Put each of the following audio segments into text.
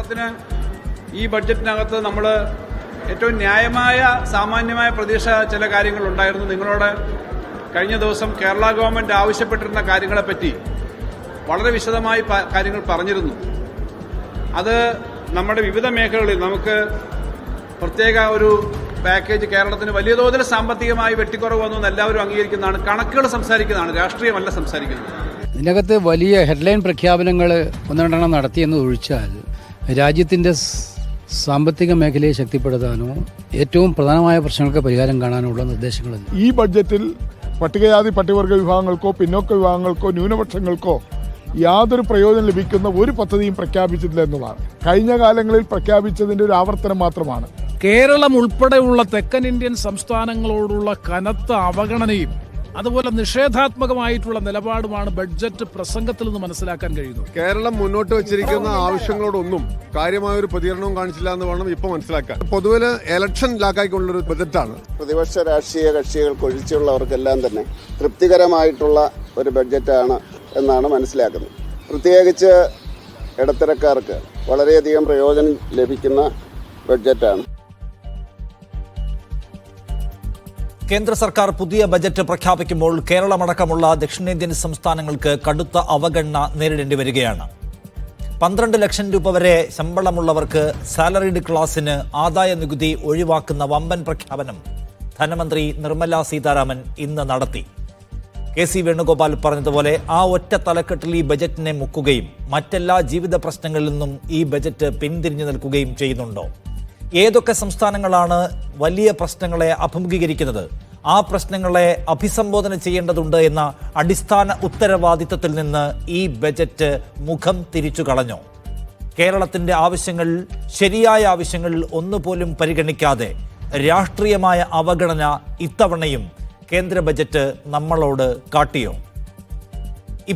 കേരളത്തിന് ഈ ബഡ്ജറ്റിനകത്ത് നമ്മൾ ഏറ്റവും ന്യായമായ സാമാന്യമായ പ്രതീക്ഷ ചില കാര്യങ്ങളുണ്ടായിരുന്നു. നിങ്ങളോട് കഴിഞ്ഞ ദിവസം കേരള ഗവൺമെന്റ് ആവശ്യപ്പെട്ടിരുന്ന കാര്യങ്ങളെപ്പറ്റി വളരെ വിശദമായി കാര്യങ്ങൾ പറഞ്ഞിരുന്നു. അത് നമ്മുടെ വിവിധ മേഖലകളിൽ നമുക്ക് പ്രത്യേക ഒരു പാക്കേജ് കേരളത്തിന് വലിയ തോതിൽ സാമ്പത്തികമായി വെട്ടിക്കുറവ് വന്നു എല്ലാവരും അംഗീകരിക്കുന്നതാണ്. കണക്കുകൾ സംസാരിക്കുന്നതാണ്, രാഷ്ട്രീയമല്ല സംസാരിക്കുന്നത്. ഇതിനകത്ത് വലിയ ഹെഡ്ലൈൻ പ്രഖ്യാപനങ്ങൾ ഒന്നെണ്ണം നടത്തിയെന്ന് ഒഴിച്ചാൽ രാജ്യത്തിൻ്റെ സാമ്പത്തിക മേഖലയെ ശക്തിപ്പെടുത്താനോ ഏറ്റവും പ്രധാനമായ പ്രശ്നങ്ങൾക്ക് പരിഹാരം കാണാനോ ഉള്ള നിർദ്ദേശങ്ങളല്ല. ഈ ബഡ്ജറ്റിൽ പട്ടികജാതി പട്ടികവർഗ വിഭാഗങ്ങൾക്കോ പിന്നോക്ക വിഭാഗങ്ങൾക്കോ ന്യൂനപക്ഷങ്ങൾക്കോ യാതൊരു പ്രയോജനം ലഭിക്കുന്ന ഒരു പദ്ധതിയും പ്രഖ്യാപിച്ചിട്ടില്ല എന്നുള്ളതാണ്. കഴിഞ്ഞ കാലങ്ങളിൽ പ്രഖ്യാപിച്ചതിൻ്റെ ഒരു ആവർത്തനം മാത്രമാണ്. കേരളം ഉൾപ്പെടെയുള്ള തെക്കൻ ഇന്ത്യൻ സംസ്ഥാനങ്ങളോടുള്ള കനത്ത അവഗണനയും അതുപോലെ നിഷേധാത്മകമായിട്ടുള്ള നിലപാടുമാണ് ബഡ്ജറ്റ് പ്രസംഗത്തിൽ നിന്ന് മനസ്സിലാക്കാൻ കഴിയുന്നത്. കേരളം മുന്നോട്ട് വെച്ചിരിക്കുന്ന ആവശ്യങ്ങളോടൊന്നും കാര്യമായൊരു പ്രതികരണവും കാണിച്ചില്ല എന്ന് വേണം ഇപ്പോൾ മനസ്സിലാക്കാൻ. പൊതുവില് ഇലക്ഷൻ ലാക്കായിക്കൊണ്ടുള്ളൊരു ബജറ്റാണ്. പ്രതിപക്ഷ രാഷ്ട്രീയ കക്ഷികൾക്ക് ഒഴിച്ചുള്ളവർക്കെല്ലാം തന്നെ തൃപ്തികരമായിട്ടുള്ള ഒരു ബഡ്ജറ്റാണ് എന്നാണ് മനസ്സിലാക്കുന്നത്. പ്രത്യേകിച്ച് ഇടത്തരക്കാർക്ക് വളരെയധികം പ്രയോജനം ലഭിക്കുന്ന ബഡ്ജറ്റാണ്. കേന്ദ്ര സർക്കാർ പുതിയ ബജറ്റ് പ്രഖ്യാപിക്കുമ്പോൾ കേരളമടക്കമുള്ള ദക്ഷിണേന്ത്യൻ സംസ്ഥാനങ്ങൾക്ക് കടുത്ത അവഗണന നേരിടേണ്ടി വരികയാണ്. 12 ലക്ഷം രൂപ വരെ ശമ്പളമുള്ളവർക്ക് സാലറീഡ് ക്ലാസിന് ആദായ നികുതി ഒഴിവാക്കുന്ന വമ്പൻ പ്രഖ്യാപനം ധനമന്ത്രി നിർമ്മല സീതാരാമൻ ഇന്ന് നടത്തി. കെ സി വേണുഗോപാൽ പറഞ്ഞതുപോലെ ആ ഒറ്റ തലക്കെട്ടിൽ ഈ ബജറ്റിനെ മുക്കുകയും മറ്റെല്ലാ ജീവിത പ്രശ്നങ്ങളിൽ നിന്നും ഈ ബജറ്റ് പിന്തിരിഞ്ഞു നിൽക്കുകയും ചെയ്യുന്നുണ്ടോ? ഏതൊക്കെ സംസ്ഥാനങ്ങളാണ് വലിയ പ്രശ്നങ്ങളെ അഭിമുഖീകരിക്കുന്നത്, ആ പ്രശ്നങ്ങളെ അഭിസംബോധന ചെയ്യേണ്ടതുണ്ട് എന്ന അടിസ്ഥാന ഉത്തരവാദിത്തത്തിൽ നിന്ന് ഈ ബജറ്റ് മുഖം തിരിച്ചു കളഞ്ഞോ? കേരളത്തിൻ്റെ ആവശ്യങ്ങൾ, ശരിയായ ആവശ്യങ്ങൾ ഒന്നുപോലും പരിഗണിക്കാതെ രാഷ്ട്രീയമായ അവഗണന ഇത്തവണയും കേന്ദ്ര ബജറ്റ് നമ്മളോട് കാട്ടിയോ?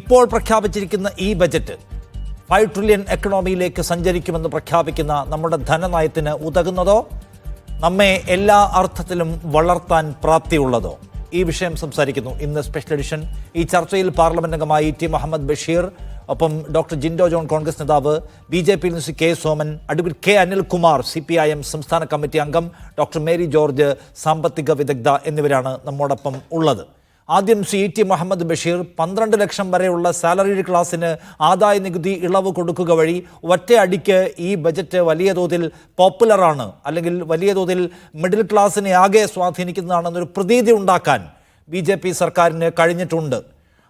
ഇപ്പോൾ പ്രഖ്യാപിച്ചിരിക്കുന്ന ഈ ബജറ്റ് 5 ട്രില്യൺ എക്കണോമിയിലേക്ക് സഞ്ചരിക്കുമെന്ന് പ്രഖ്യാപിക്കുന്ന നമ്മുടെ ധനനയത്തിന് ഉതകുന്നതോ, നമ്മെ എല്ലാ അർത്ഥത്തിലും വളർത്താൻ പ്രാപ്തിയുള്ളതോ? ഈ വിഷയം സംസാരിക്കുന്നു ഇന്ന് സ്പെഷ്യൽ എഡിഷൻ. ഈ ചർച്ചയിൽ പാർലമെന്റ് അംഗമായി ടി മുഹമ്മദ് ബഷീർ, ഒപ്പം ഡോക്ടർ ജിൻഡോ ജോൺ കോൺഗ്രസ് നേതാവ്, BJP നിന്ന് K Soman, advocate K Anilkumar CPIM സംസ്ഥാന കമ്മിറ്റി അംഗം, ഡോക്ടർ മേരി ജോർജ് സാമ്പത്തിക വിദഗ്ധ എന്നിവരാണ് നമ്മോടൊപ്പം ഉള്ളത്. ആദ്യം ടി മുഹമ്മദ് ബഷീർ, 12 ലക്ഷം വരെയുള്ള സാലറീഡ് ക്ലാസ്സിന് ആദായ നികുതി ഇളവ് കൊടുക്കുക വഴി ഒറ്റ അടിക്ക് ഈ ബജറ്റ് വലിയ തോതിൽ പോപ്പുലറാണ്, അല്ലെങ്കിൽ വലിയ തോതിൽ മിഡിൽ ക്ലാസ്സിനെ ആകെ സ്വാധീനിക്കുന്നതാണെന്നൊരു പ്രതീതി ഉണ്ടാക്കാൻ BJP സർക്കാരിന് കഴിഞ്ഞിട്ടുണ്ട്.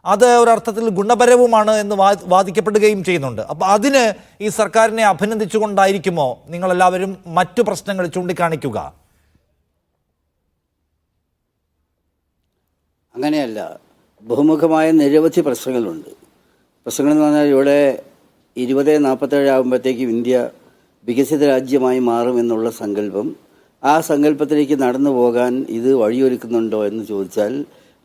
അത് ഒരർത്ഥത്തിൽ ഗുണപരവുമാണ് എന്ന് വാദിക്കപ്പെടുകയും ചെയ്യുന്നുണ്ട്. അപ്പോൾ അതിന് ഈ സർക്കാരിനെ അഭിനന്ദിച്ചുകൊണ്ടായിരിക്കുമോ നിങ്ങളെല്ലാവരും മറ്റു പ്രശ്നങ്ങൾ ചൂണ്ടിക്കാണിക്കുക? അങ്ങനെയല്ല. ബഹുമുഖമായ നിരവധി പ്രശ്നങ്ങളുണ്ട്. പ്രശ്നങ്ങളെന്ന് പറഞ്ഞാൽ ഇവിടെ 2047 ആകുമ്പോഴത്തേക്കും ഇന്ത്യ വികസിത രാജ്യമായി മാറുമെന്നുള്ള സങ്കല്പം, ആ സങ്കല്പത്തിലേക്ക് നടന്നു പോകാൻ ഇത് വഴിയൊരുക്കുന്നുണ്ടോ എന്ന് ചോദിച്ചാൽ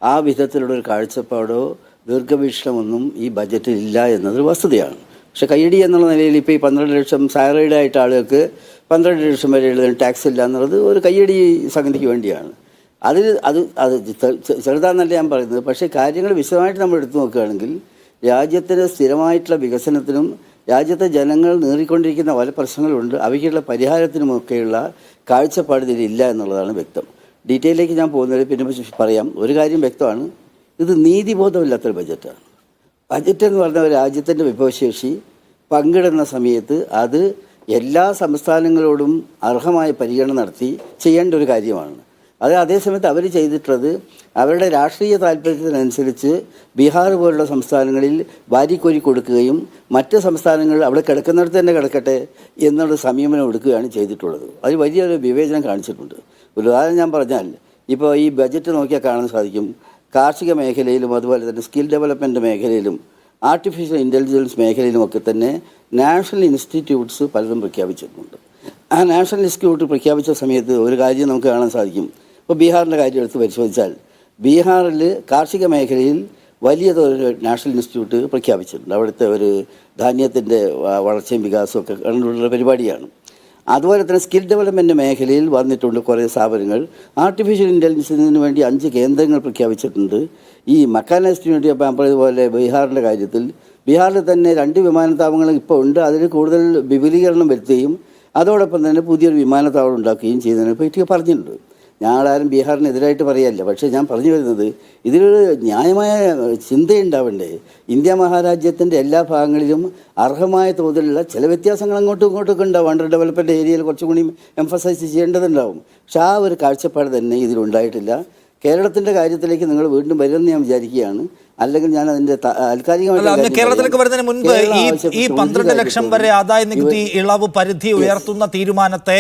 ആ വിധത്തിലുള്ളൊരു കാഴ്ചപ്പാടോ ദീർഘവീക്ഷണമൊന്നും ഈ ബജറ്റിൽ ഇല്ല എന്നതൊരു വസ്തുതയാണ്. പക്ഷേ കൈയടി എന്നുള്ള നിലയിൽ ഇപ്പോൾ ഈ 12 ലക്ഷം സാലറീഡ് ആയിട്ട് ആളുകൾക്ക് 12 ലക്ഷം വരെ എഴുതുന്ന ടാക്സ് ഇല്ല എന്നുള്ളത് ഒരു കൈയടി സംഗതിക്ക് വേണ്ടിയാണ്. അത് ചെറുതാന്നല്ല ഞാൻ പറയുന്നത്. പക്ഷേ കാര്യങ്ങൾ വിശദമായിട്ട് നമ്മൾ എടുത്തു നോക്കുകയാണെങ്കിൽ രാജ്യത്തിന് സ്ഥിരമായിട്ടുള്ള വികസനത്തിനും രാജ്യത്തെ ജനങ്ങൾ നേറിക്കൊണ്ടിരിക്കുന്ന പല പ്രശ്നങ്ങളുണ്ട്, അവയ്ക്കുള്ള പരിഹാരത്തിനുമൊക്കെയുള്ള കാഴ്ചപ്പാട് ഇതിലില്ല എന്നുള്ളതാണ് വ്യക്തം. ഡീറ്റെയിലേക്ക് ഞാൻ പോകുന്നത് പിന്നെ പറയാം. ഒരു കാര്യം വ്യക്തമാണ്, ഇത് നീതിബോധമില്ലാത്തൊരു ബജറ്റാണ്. ബജറ്റ് എന്ന് പറഞ്ഞാൽ രാജ്യത്തിൻ്റെ വിഭവശേഷി പങ്കിടുന്ന സമയത്ത് അത് എല്ലാ സംസ്ഥാനങ്ങളോടും അർഹമായ പരിഗണന നടത്തി ചെയ്യേണ്ട ഒരു കാര്യമാണ്. അത് അതേസമയത്ത് അവർ ചെയ്തിട്ടുള്ളത് അവരുടെ രാഷ്ട്രീയ താല്പര്യത്തിനനുസരിച്ച് ബീഹാർ പോലുള്ള സംസ്ഥാനങ്ങളിൽ വാരിക്കോരി കൊടുക്കുകയും മറ്റ് സംസ്ഥാനങ്ങൾ അവിടെ കിടക്കുന്നിടത്ത് തന്നെ കിടക്കട്ടെ എന്നുള്ള സമീപനം എടുക്കുകയാണ് ചെയ്തിട്ടുള്ളത്. അത് വലിയൊരു വിവേചനം കാണിച്ചിട്ടുണ്ട്. ഒരു ഉദാഹരണം ഞാൻ പറഞ്ഞാൽ, ഇപ്പോൾ ഈ ബജറ്റ് നോക്കിയാൽ കാണാൻ സാധിക്കും, കാർഷിക മേഖലയിലും അതുപോലെ തന്നെ സ്കിൽ ഡെവലപ്മെൻറ്റ് മേഖലയിലും ആർട്ടിഫിഷ്യൽ ഇൻ്റലിജൻസ് മേഖലയിലുമൊക്കെ തന്നെ നാഷണൽ ഇൻസ്റ്റിറ്റ്യൂട്ട്സ് പലതും പ്രഖ്യാപിച്ചിട്ടുണ്ട്. ആ നാഷണൽ ഇൻസ്റ്റിറ്റ്യൂട്ട് പ്രഖ്യാപിച്ച സമയത്ത് ഒരു കാര്യം നമുക്ക് കാണാൻ സാധിക്കും. ഇപ്പോൾ ബീഹാറിൻ്റെ കാര്യം എടുത്ത് പരിശോധിച്ചാൽ ബീഹാറിൽ കാർഷിക മേഖലയിൽ വലിയ തോതിൽ നാഷണൽ ഇൻസ്റ്റിറ്റ്യൂട്ട് പ്രഖ്യാപിച്ചിട്ടുണ്ട്. അവിടുത്തെ ഒരു ധാന്യത്തിൻ്റെ വളർച്ചയും വികാസവും ഒക്കെ കണ്ടുള്ള പരിപാടിയാണ്. അതുപോലെ തന്നെ സ്കിൽ ഡെവലപ്മെൻറ്റ് മേഖലയിൽ വന്നിട്ടുണ്ട് കുറേ സ്ഥാപനങ്ങൾ. ആർട്ടിഫിഷ്യൽ ഇൻ്റലിജൻസിന് വേണ്ടി 5 കേന്ദ്രങ്ങൾ പ്രഖ്യാപിച്ചിട്ടുണ്ട്. ഈ മക്കാനൈസ്ഡിന് വേണ്ടി അപ്പോൾ പറഞ്ഞതുപോലെ ബീഹാറിൻ്റെ കാര്യത്തിൽ ബീഹാറിൽ തന്നെ 2 വിമാനത്താവളങ്ങൾ ഇപ്പോൾ ഉണ്ട്. അതിൽ കൂടുതൽ വിപുലീകരണം വരുത്തുകയും അതോടൊപ്പം തന്നെ പുതിയൊരു വിമാനത്താവളം ഉണ്ടാക്കുകയും ചെയ്തതിനെ പറ്റി പറഞ്ഞിട്ടുണ്ട്. ഞങ്ങളാരും ബീഹാറിനെതിരായിട്ട് പറയല്ല. പക്ഷേ ഞാൻ പറഞ്ഞു വരുന്നത് ഇതിലൊരു ന്യായമായ ചിന്തയുണ്ടാവണ്ടേ. ഇന്ത്യ മഹാരാജ്യത്തിൻ്റെ എല്ലാ ഭാഗങ്ങളിലും അർഹമായ തോതിലുള്ള ചില വ്യത്യാസങ്ങൾ അങ്ങോട്ടും ഇങ്ങോട്ടൊക്കെ ഉണ്ടാവും. അണ്ടർ ഡെവലപ്മെൻറ്റ് ഏരിയയിൽ കുറച്ചും കൂടി എംഫസൈസ് ചെയ്യേണ്ടതുണ്ടാവും. പക്ഷെ ആ ഒരു കാഴ്ചപ്പാട് തന്നെ ഇതിലുണ്ടായിട്ടില്ല. കേരളത്തിൻ്റെ കാര്യത്തിലേക്ക് നിങ്ങൾ വീണ്ടും വരുമെന്ന് ഞാൻ വിചാരിക്കുകയാണ്. അല്ലെങ്കിൽ ഞാൻ അതിൻ്റെ കേരളത്തിലേക്ക് വരുന്നതിന് മുൻപ് ഈ 12 ലക്ഷം വരെ ആദായ നികുതി ഇളവ് പരിധി ഉയർത്തുന്ന തീരുമാനത്തെ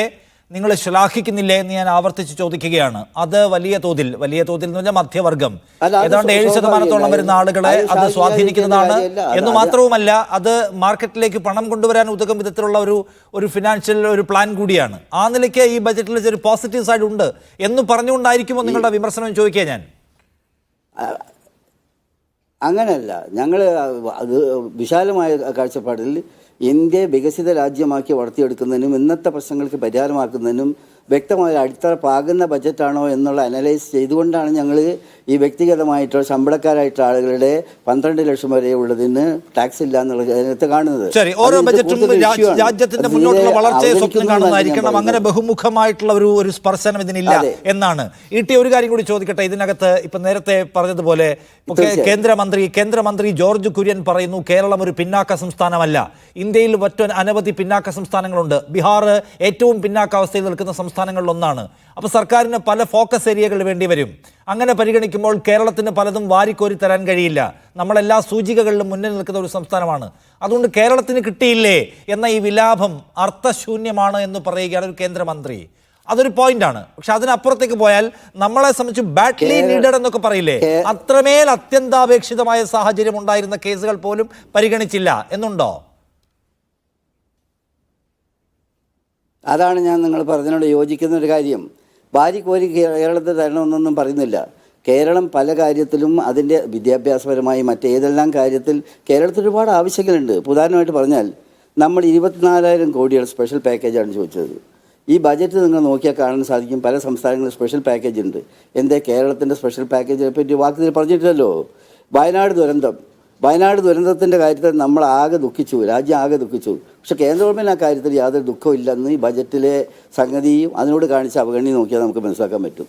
നിങ്ങൾ ശ്ലാഘിക്കുന്നില്ലേ എന്ന് ഞാൻ ആവർത്തിച്ച് ചോദിക്കുകയാണ്. അത് വലിയ തോതിൽ എന്ന് പറഞ്ഞാൽ മധ്യവർഗം ഏതാണ്ട് 7% വരുന്ന ആളുകളെ അത് സ്വാധീനിക്കുന്നതാണ് എന്ന് മാത്രവുമല്ല, അത് മാർക്കറ്റിലേക്ക് പണം കൊണ്ടുവരാൻ ഉതകും വിധത്തിലുള്ള ഒരു ഫിനാൻഷ്യൽ ഒരു പ്ലാൻ കൂടിയാണ്. ആ നിലയ്ക്ക് ഈ ബജറ്റിൽ ഒരു പോസിറ്റീവ് സൈഡ് ഉണ്ട് എന്ന് പറഞ്ഞുകൊണ്ടായിരിക്കുമോ നിങ്ങളുടെ വിമർശനം ചോദിക്കുക ഞാൻ? അങ്ങനെയല്ല, ഞങ്ങൾ അത് വിശാലമായ കാഴ്ചപ്പാടിൽ ഇന്ത്യയെ വികസിത രാജ്യമാക്കി വളർത്തിയെടുക്കുന്നതിനും ഇന്നത്തെ പ്രശ്നങ്ങൾക്ക് പരിഹാരമാക്കുന്നതിനും വ്യക്തമായ അടിത്തറ പാകുന്ന ബജറ്റാണോ എന്നുള്ള അനലൈസ് ചെയ്തുകൊണ്ടാണ് ഞങ്ങൾ ഈ വ്യക്തിഗതമായിട്ടുള്ള ശമ്പളക്കാരായിട്ടുള്ള ആളുകളുടെ 12 ലക്ഷം വരെ ഉള്ളതിന് ടാക്സ് ഇല്ല എന്നുള്ളത് കാണുന്നത്. ശരി, ഓരോ ബജറ്റും രാജ്യത്തിന്റെ മുന്നോട്ടുള്ള വളർച്ചയെ സ്വപ്നം കാണുന്നതായിരിക്കണം. അങ്ങനെ ബഹുമുഖമായിട്ടുള്ള ഒരു സ്പർശനം ഇതിനില്ല എന്നാണ്. ഒരു കാര്യം കൂടി ചോദിക്കട്ടെ. ഇതിനകത്ത് ഇപ്പൊ നേരത്തെ പറഞ്ഞതുപോലെ കേന്ദ്രമന്ത്രി ജോർജ് കുര്യൻ പറയുന്നു കേരളം ഒരു പിന്നാക്ക സംസ്ഥാനമല്ല. ഇന്ത്യയിൽ അനവധി പിന്നാക്ക സംസ്ഥാനങ്ങളുണ്ട്. ബീഹാർ ഏറ്റവും പിന്നാക്കാവസ്ഥയിൽ നിൽക്കുന്ന സംസ്ഥാനങ്ങളിലൊന്നാണ്. അപ്പോൾ സർക്കാരിന് പല ഫോക്കസ് ഏരിയകൾ വേണ്ടി വരും. അങ്ങനെ പരിഗണിക്കുമ്പോൾ കേരളത്തിന് പലതും വാരിക്കോരി തരാൻ കഴിയില്ല. നമ്മളെല്ലാ സൂചികകളിലും മുന്നിൽ നിൽക്കുന്ന ഒരു സംസ്ഥാനമാണ്. അതുകൊണ്ട് കേരളത്തിന് കിട്ടിയില്ലേ എന്ന ഈ വിലാപം അർത്ഥശൂന്യമാണ് എന്ന് പറയുകയാണ് ഒരു കേന്ദ്രമന്ത്രി. അതൊരു പോയിന്റാണ്. പക്ഷെ അതിനപ്പുറത്തേക്ക് പോയാൽ നമ്മളെ സംബന്ധിച്ച് ബാഡ്ലി നീഡഡ് എന്നൊക്കെ പറയില്ലേ, അത്രമേൽ അത്യന്താപേക്ഷിതമായ സാഹചര്യം ഉണ്ടായിരുന്ന കേസുകൾ പോലും പരിഗണിച്ചില്ല എന്നുണ്ടോ? അതാണ് ഞാൻ നിങ്ങൾ പറഞ്ഞതിനോട് യോജിക്കുന്ന ഒരു കാര്യം. വാരിക്കോരി കേരളത്തിൽ തരണമെന്നൊന്നും പറയുന്നില്ല. കേരളം പല കാര്യത്തിലും അതിൻ്റെ വിദ്യാഭ്യാസപരമായി മറ്റേതെല്ലാം കാര്യത്തിൽ കേരളത്തിൽ ഒരുപാട് ആവശ്യങ്ങളുണ്ട്. ഉദാഹരണമായിട്ട് പറഞ്ഞാൽ നമ്മൾ 24,000 കോടിയുടെ സ്പെഷ്യൽ പാക്കേജാണ് ചോദിച്ചത്. ഈ ബജറ്റ് നിങ്ങൾ നോക്കിയാൽ കാണാൻ സാധിക്കും പല സംസ്ഥാനങ്ങളിൽ സ്പെഷ്യൽ പാക്കേജ് ഉണ്ട്. എന്തേ കേരളത്തിൻ്റെ സ്പെഷ്യൽ പാക്കേജിനെ പറ്റി വാക്കുകൾ പറഞ്ഞിട്ടില്ലല്ലോ. വയനാട് ദുരന്തത്തിൻ്റെ കാര്യത്തിൽ നമ്മൾ ആകെ ദുഃഖിച്ചു, രാജ്യം ആകെ ദുഃഖിച്ചു. പക്ഷേ കേന്ദ്ര ഗവൺമെൻറ് ആ കാര്യത്തിൽ യാതൊരു ദുഃഖവും ഇല്ലെന്ന് ഈ ബജറ്റിലെ സംഗതിയും അതിനോട് കാണിച്ച അവഗണന നോക്കിയാൽ നമുക്ക് മനസ്സിലാക്കാൻ പറ്റും.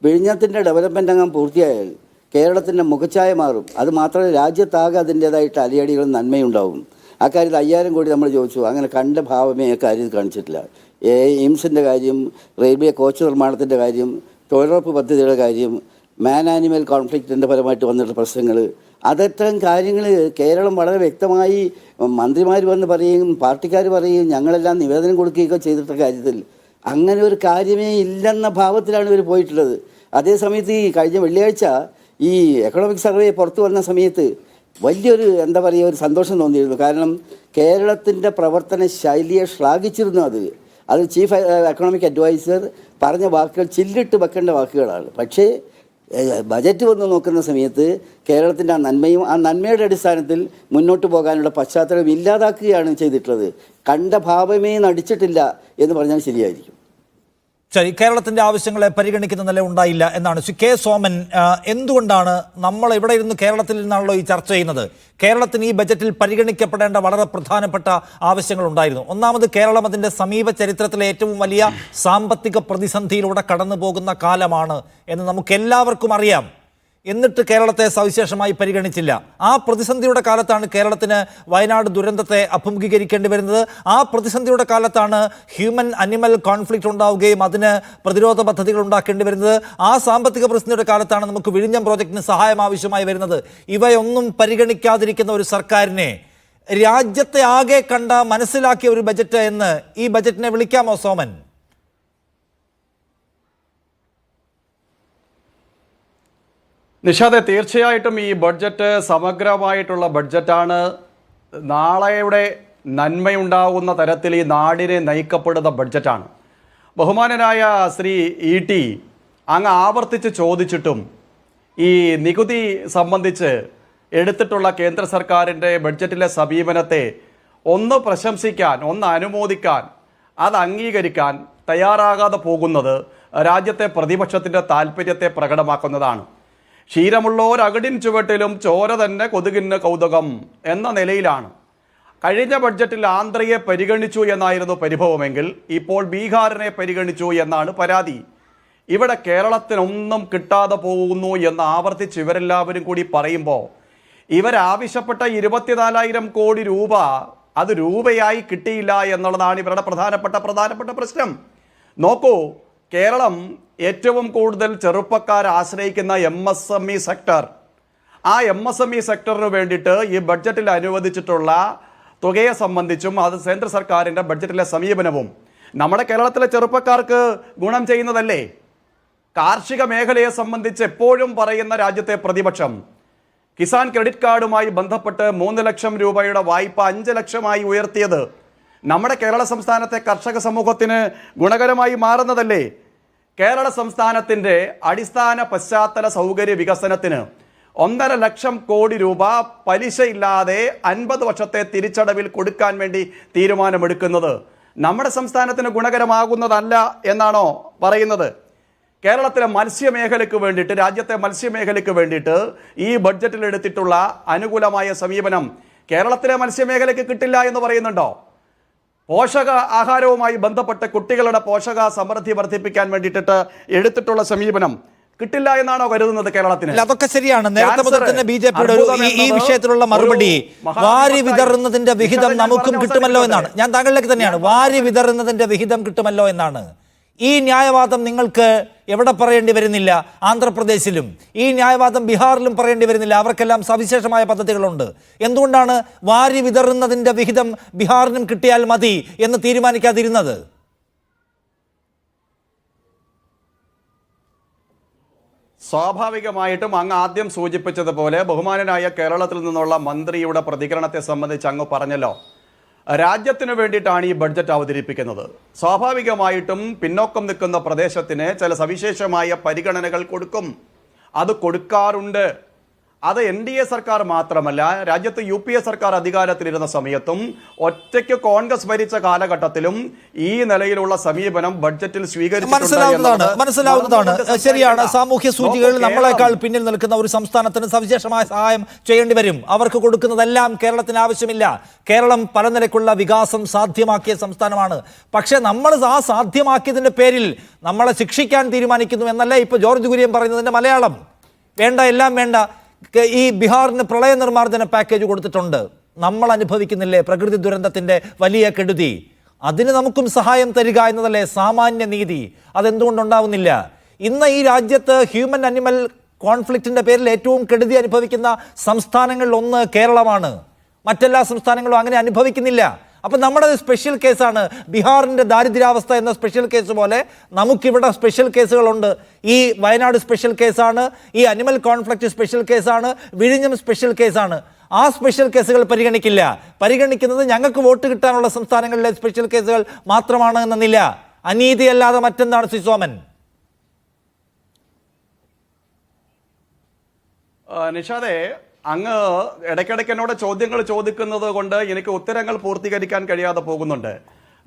വിഴിഞ്ഞത്തിൻ്റെ ഡെവലപ്മെൻറ്റ് അങ്ങ് പൂർത്തിയായാൽ കേരളത്തിൻ്റെ മുഖച്ഛായ മാറും. അത് മാത്രമല്ല രാജ്യത്താകെ അതിൻ്റേതായിട്ട് അലിയടികളും നന്മയുണ്ടാവും. ആ കാര്യത്തിൽ 5,000 കോടി നമ്മൾ ചോദിച്ചു. അങ്ങനെ കണ്ട ഭാവമേ ആ കാര്യം കാണിച്ചിട്ടില്ല. എയിംസിൻ്റെ കാര്യം, റെയിൽവേ കോച്ച് നിർമ്മാണത്തിൻ്റെ കാര്യം, തൊഴിലുറപ്പ് പദ്ധതിയുടെ കാര്യം, മാൻ ആനിമൽ കോൺഫ്ലിക്റ്റിൻ്റെ പരമായിട്ട് വന്നിട്ടുള്ള പ്രശ്നങ്ങൾ, അതത്തരം കാര്യങ്ങൾ കേരളം വളരെ വ്യക്തമായി മന്ത്രിമാർ വന്ന് പറയുകയും പാർട്ടിക്കാർ പറയുകയും ഞങ്ങളെല്ലാം നിവേദനം കൊടുക്കുകയൊക്കെ ചെയ്തിട്ടുള്ള കാര്യത്തിൽ അങ്ങനെ ഒരു കാര്യമേ ഇല്ലെന്ന ഭാവത്തിലാണ് ഇവർ പോയിട്ടുള്ളത്. അതേസമയത്ത് ഈ കഴിഞ്ഞ വെള്ളിയാഴ്ച ഈ എക്കണോമിക് സർവേ പുറത്തു വന്ന സമയത്ത് വലിയൊരു ഒരു സന്തോഷം തോന്നിയിരുന്നു. കാരണം കേരളത്തിൻ്റെ പ്രവർത്തന ശൈലിയെ ശ്ലാഘിച്ചിരുന്നു. അത് ചീഫ് എക്കണോമിക് അഡ്വൈസർ പറഞ്ഞ വാക്കുകൾ ചില്ലിട്ട് വെക്കേണ്ട വാക്കുകളാണ്. പക്ഷേ ബജറ്റ് വന്ന് നോക്കുന്ന സമയത്ത് കേരളത്തിൻ്റെ ആ നന്മയുടെ അടിസ്ഥാനത്തിൽ മുന്നോട്ട് പോകാനുള്ള പശ്ചാത്തലം ഇല്ലാതാക്കുകയാണ് ചെയ്തിട്ടുള്ളത്. കണ്ട ഭാവമേ നടിച്ചിട്ടില്ല എന്ന് പറഞ്ഞാൽ ശരിയായിരിക്കും. ശരി, കേരളത്തിന്റെ ആവശ്യങ്ങളെ പരിഗണിക്കുന്ന നില ഉണ്ടായില്ല എന്നാണ് കെ സോമൻ. എന്തുകൊണ്ടാണ് നമ്മൾ ഇവിടെ ഇരുന്ന് കേരളത്തിൽ നിന്നാണല്ലോ ഈ ചർച്ച ചെയ്യുന്നത്? കേരളത്തിന് ഈ ബജറ്റിൽ പരിഗണിക്കപ്പെടേണ്ട വളരെ പ്രധാനപ്പെട്ട ആവശ്യങ്ങൾ ഉണ്ടായിരുന്നു. ഒന്നാമത്, കേരളം അതിൻ്റെ സമീപ ചരിത്രത്തിലെ ഏറ്റവും വലിയ സാമ്പത്തിക പ്രതിസന്ധിയിലൂടെ കടന്നു പോകുന്ന കാലമാണ് എന്ന് നമുക്ക് എല്ലാവർക്കും അറിയാം. എന്നിട്ട് കേരളത്തെ സവിശേഷമായി പരിഗണിച്ചില്ല. ആ പ്രതിസന്ധിയുടെ കാലത്താണ് കേരളത്തിന് വയനാട് ദുരന്തത്തെ അഭിമുഖീകരിക്കേണ്ടി വരുന്നത്. ആ പ്രതിസന്ധിയുടെ കാലത്താണ് ഹ്യൂമൻ അനിമൽ കോൺഫ്ലിക്റ്റ് ഉണ്ടാവുകയും അതിന് പ്രതിരോധ പദ്ധതികൾ ഉണ്ടാക്കേണ്ടി വരുന്നത്. ആ സാമ്പത്തിക പ്രതിസന്ധിയുടെ കാലത്താണ് നമുക്ക് വിഴിഞ്ഞം പ്രോജക്റ്റിന് സഹായം ആവശ്യമായി വരുന്നത്. ഇവയൊന്നും പരിഗണിക്കാതിരിക്കുന്ന ഒരു സർക്കാരിനെ രാജ്യത്തെ ആകെ കണ്ട മനസ്സിലാക്കിയ ഒരു ബജറ്റ് എന്ന് ഈ ബജറ്റിനെ വിളിക്കാമോ സോമൻ? നിഷാദെ, തീർച്ചയായിട്ടും ഈ ബഡ്ജറ്റ് സമഗ്രമായിട്ടുള്ള ബഡ്ജറ്റാണ്. നാളെയുടെ നന്മയുണ്ടാകുന്ന തരത്തിൽ ഈ നാടിനെ നയിക്കപ്പെടുന്ന ബഡ്ജറ്റാണ്. ബഹുമാനനായ ശ്രീ ET അങ്ങ് ആവർത്തിച്ച് ചോദിച്ചിട്ടും ഈ നികുതി സംബന്ധിച്ച് എടുത്തിട്ടുള്ള കേന്ദ്ര സർക്കാരിൻ്റെ ബഡ്ജറ്റിലെ സമീപനത്തെ ഒന്ന് പ്രശംസിക്കാൻ, ഒന്ന് അനുമോദിക്കാൻ, അത് അംഗീകരിക്കാൻ തയ്യാറാകാതെ പോകുന്നത് രാജ്യത്തെ പ്രതിപക്ഷത്തിൻ്റെ താല്പര്യത്തെ പ്രകടമാക്കുന്നതാണ്. ക്ഷീരമുള്ളോരകടിൻ ചുവട്ടിലും ചോര തന്നെ കൊതുകിന് കൗതുകം എന്ന നിലയിലാണ്. കഴിഞ്ഞ ബഡ്ജറ്റിൽ ആന്ധ്രയെ പരിഗണിച്ചു എന്നായിരുന്നു പരിഭവമെങ്കിൽ ഇപ്പോൾ ബീഹാറിനെ പരിഗണിച്ചു എന്നാണ് പരാതി. ഇവിടെ കേരളത്തിനൊന്നും കിട്ടാതെ പോകുന്നു എന്ന് ആവർത്തിച്ച് ഇവരെല്ലാവരും കൂടി പറയുമ്പോൾ ഇവരാവശ്യപ്പെട്ട 24,000 കോടി രൂപ അത് രൂപയായി കിട്ടിയില്ല എന്നുള്ളതാണ് ഇവരുടെ പ്രധാനപ്പെട്ട പ്രശ്നം. നോക്കൂ, കേരളം ഏറ്റവും കൂടുതൽ ചെറുപ്പക്കാർ ആശ്രയിക്കുന്ന MSME സെക്ടർ, ആ MSME സെക്ടറിന് വേണ്ടിയിട്ട് ഈ ബഡ്ജറ്റിൽ അനുവദിച്ചിട്ടുള്ള തുകയെ സംബന്ധിച്ചും അത് കേന്ദ്ര സർക്കാരിൻ്റെ ബഡ്ജറ്റിലെ സമീപനവും നമ്മുടെ കേരളത്തിലെ ചെറുപ്പക്കാർക്ക് ഗുണം ചെയ്യുന്നതല്ലേ? കാർഷിക മേഖലയെ സംബന്ധിച്ച് എപ്പോഴും പറയുന്ന രാജ്യത്തെ പ്രതിപക്ഷം കിസാൻ ക്രെഡിറ്റ് കാർഡുമായി ബന്ധപ്പെട്ട് 3 ലക്ഷം രൂപയുടെ വായ്പ 5 ലക്ഷമായി ഉയർത്തിയത് നമ്മുടെ കേരള സംസ്ഥാനത്തെ കർഷക സമൂഹത്തിന് ഗുണകരമായി മാറുന്നതല്ലേ? കേരള സംസ്ഥാനത്തിൻ്റെ അടിസ്ഥാന പശ്ചാത്തല സൗകര്യ വികസനത്തിന് 1.5 ലക്ഷം കോടി രൂപ പലിശയില്ലാതെ 50 വർഷത്തെ തിരിച്ചടവിൽ കൊടുക്കാൻ വേണ്ടി തീരുമാനമെടുക്കുന്നത് നമ്മുടെ സംസ്ഥാനത്തിന് ഗുണകരമാകുന്നതല്ല എന്നാണോ പറയുന്നത്? കേരളത്തിലെ മത്സ്യമേഖലയ്ക്ക് വേണ്ടിയിട്ട്, രാജ്യത്തെ മത്സ്യമേഖലയ്ക്ക് വേണ്ടിയിട്ട് ഈ ബഡ്ജറ്റിൽ എടുത്തിട്ടുള്ള അനുകൂലമായ സമീപനം കേരളത്തിലെ മത്സ്യമേഖലയ്ക്ക് കിട്ടില്ല എന്ന് പറയുന്നുണ്ടോ? പോഷക ആഹാരവുമായി ബന്ധപ്പെട്ട് കുട്ടികളുടെ പോഷക സമൃദ്ധി വർദ്ധിപ്പിക്കാൻ വേണ്ടിയിട്ട് എടുത്തിട്ടുള്ള സമീപനം കിട്ടില്ല എന്നാണോ കരുതുന്നത് കേരളത്തിന്? അതൊക്കെ ശരിയാണ്. നേരത്തെ മുതൽ തന്നെ BJPയുടെ ഈ വിഷയത്തിലുള്ള മറുപടി വാരി വിതറുന്നതിന്റെ വിഹിതം നമുക്കും കിട്ടുമല്ലോ എന്നാണ്. ഞാൻ താങ്കളിലേക്ക് തന്നെയാണ്, വാരി വിതറുന്നതിന്റെ വിഹിതം കിട്ടുമല്ലോ എന്നാണ്. ഈ ന്യായവാദം നിങ്ങൾക്ക് എവിടെ പറയേണ്ടി വരുന്നില്ല? ആന്ധ്രാപ്രദേശിലും ഈ ന്യായവാദം ബീഹാറിലും പറയേണ്ടി വരുന്നില്ല. അവർക്കെല്ലാം സവിശേഷമായ പദ്ധതികളുണ്ട്. എന്തുകൊണ്ടാണ് വാരി വിതറുന്നതിന്റെ വിഹിതം ബീഹാറിനും കിട്ടിയാൽ മതി എന്ന് തീരുമാനിക്കാതിരുന്നത്? സ്വാഭാവികമായിട്ടും അങ്ങ് ആദ്യം സൂചിപ്പിച്ചതുപോലെ ബഹുമാനനായ കേരളത്തിൽ നിന്നുള്ള മന്ത്രിയുടെ പ്രതികരണത്തെ സംബന്ധിച്ച് അങ്ങ് പറഞ്ഞല്ലോ, രാജ്യത്തിന് വേണ്ടിയിട്ടാണ് ഈ ബഡ്ജറ്റ് അവതരിപ്പിക്കുന്നത്. സ്വാഭാവികമായിട്ടും പിന്നോക്കം നിൽക്കുന്ന പ്രദേശത്തിന് ചില സവിശേഷമായ പരിഗണനകൾ കൊടുക്കും. അത് കൊടുക്കാറുണ്ട്. അത് NDA സർക്കാർ മാത്രമല്ല, രാജ്യത്ത് UPA സർക്കാർ അധികാരത്തിലിരുന്ന സമയത്തും ഒറ്റയ്ക്ക് കോൺഗ്രസ് ഭരിച്ച കാലഘട്ടത്തിലും ഈ നിലയിലുള്ള സമീപനം ബഡ്ജറ്റിൽ മനസ്സിലാവുന്നതാണ്. ശരിയാണ്. സാമൂഹ്യ സൂചികകളിൽ നമ്മളെക്കാൾ പിന്നിൽ നിൽക്കുന്ന ഒരു സംസ്ഥാനത്തിന് സവിശേഷമായ സഹായം ചെയ്യേണ്ടി വരും. അവർക്ക് കൊടുക്കുന്നതെല്ലാം കേരളത്തിന് ആവശ്യമില്ല. കേരളം പല നിലയ്ക്കുള്ള വികാസം സാധ്യമാക്കിയ സംസ്ഥാനമാണ്. പക്ഷേ നമ്മൾ ആ സാധ്യമാക്കിയതിന്റെ പേരിൽ നമ്മളെ ശിക്ഷിക്കാൻ തീരുമാനിക്കുന്നു എന്നല്ല ഇപ്പൊ ജോർജ് കുര്യൻ പറയുന്നതിന്റെ മലയാളം. വേണ്ട, എല്ലാം വേണ്ട. ഈ ബീഹാറിന് പ്രളയ നിർമ്മാർജ്ജന പാക്കേജ് കൊടുത്തിട്ടുണ്ട്. നമ്മൾ അനുഭവിക്കുന്നില്ലേ പ്രകൃതി ദുരന്തത്തിന്റെ വലിയ കെടുതി? അതിന് നമുക്കും സഹായം തരിക എന്നതല്ലേ സാമാന്യ നീതി? അതെന്തുകൊണ്ടുണ്ടാവുന്നില്ല? ഇന്ന് ഈ രാജ്യത്ത് ഹ്യൂമൻ അനിമൽ കോൺഫ്ലിക്റ്റിന്റെ പേരിൽ ഏറ്റവും കെടുതി അനുഭവിക്കുന്ന സംസ്ഥാനങ്ങളിൽ ഒന്ന് കേരളമാണ്. മറ്റെല്ലാ സംസ്ഥാനങ്ങളും അങ്ങനെ അനുഭവിക്കുന്നില്ല. അപ്പം നമ്മുടെ സ്പെഷ്യൽ കേസാണ്. ബീഹാറിൻ്റെ ദാരിദ്ര്യാവസ്ഥ എന്ന സ്പെഷ്യൽ കേസ് പോലെ നമുക്കിവിടെ സ്പെഷ്യൽ കേസുകളുണ്ട്. ഈ വയനാട് സ്പെഷ്യൽ കേസാണ്, ഈ അനിമൽ കോൺഫ്ലിക്റ്റ് സ്പെഷ്യൽ കേസാണ്, വിഴിഞ്ഞം സ്പെഷ്യൽ കേസാണ്. ആ സ്പെഷ്യൽ കേസുകൾ പരിഗണിക്കില്ല. പരിഗണിക്കുന്നത് ഞങ്ങൾക്ക് വോട്ട് കിട്ടാനുള്ള സംസ്ഥാനങ്ങളിലെ സ്പെഷ്യൽ കേസുകൾ മാത്രമാണ് എന്നതില്ല. അനീതിയല്ലാതെ മറ്റെന്താണ് ശ്രീ സോമൻ? നിഷാദേ, അങ്ങ് ഇടയ്ക്കിടയ്ക്ക് എന്നോട് ചോദ്യങ്ങൾ ചോദിക്കുന്നത് കൊണ്ട് എനിക്ക് ഉത്തരങ്ങൾ പൂർത്തീകരിക്കാൻ കഴിയാതെ പോകുന്നുണ്ട്.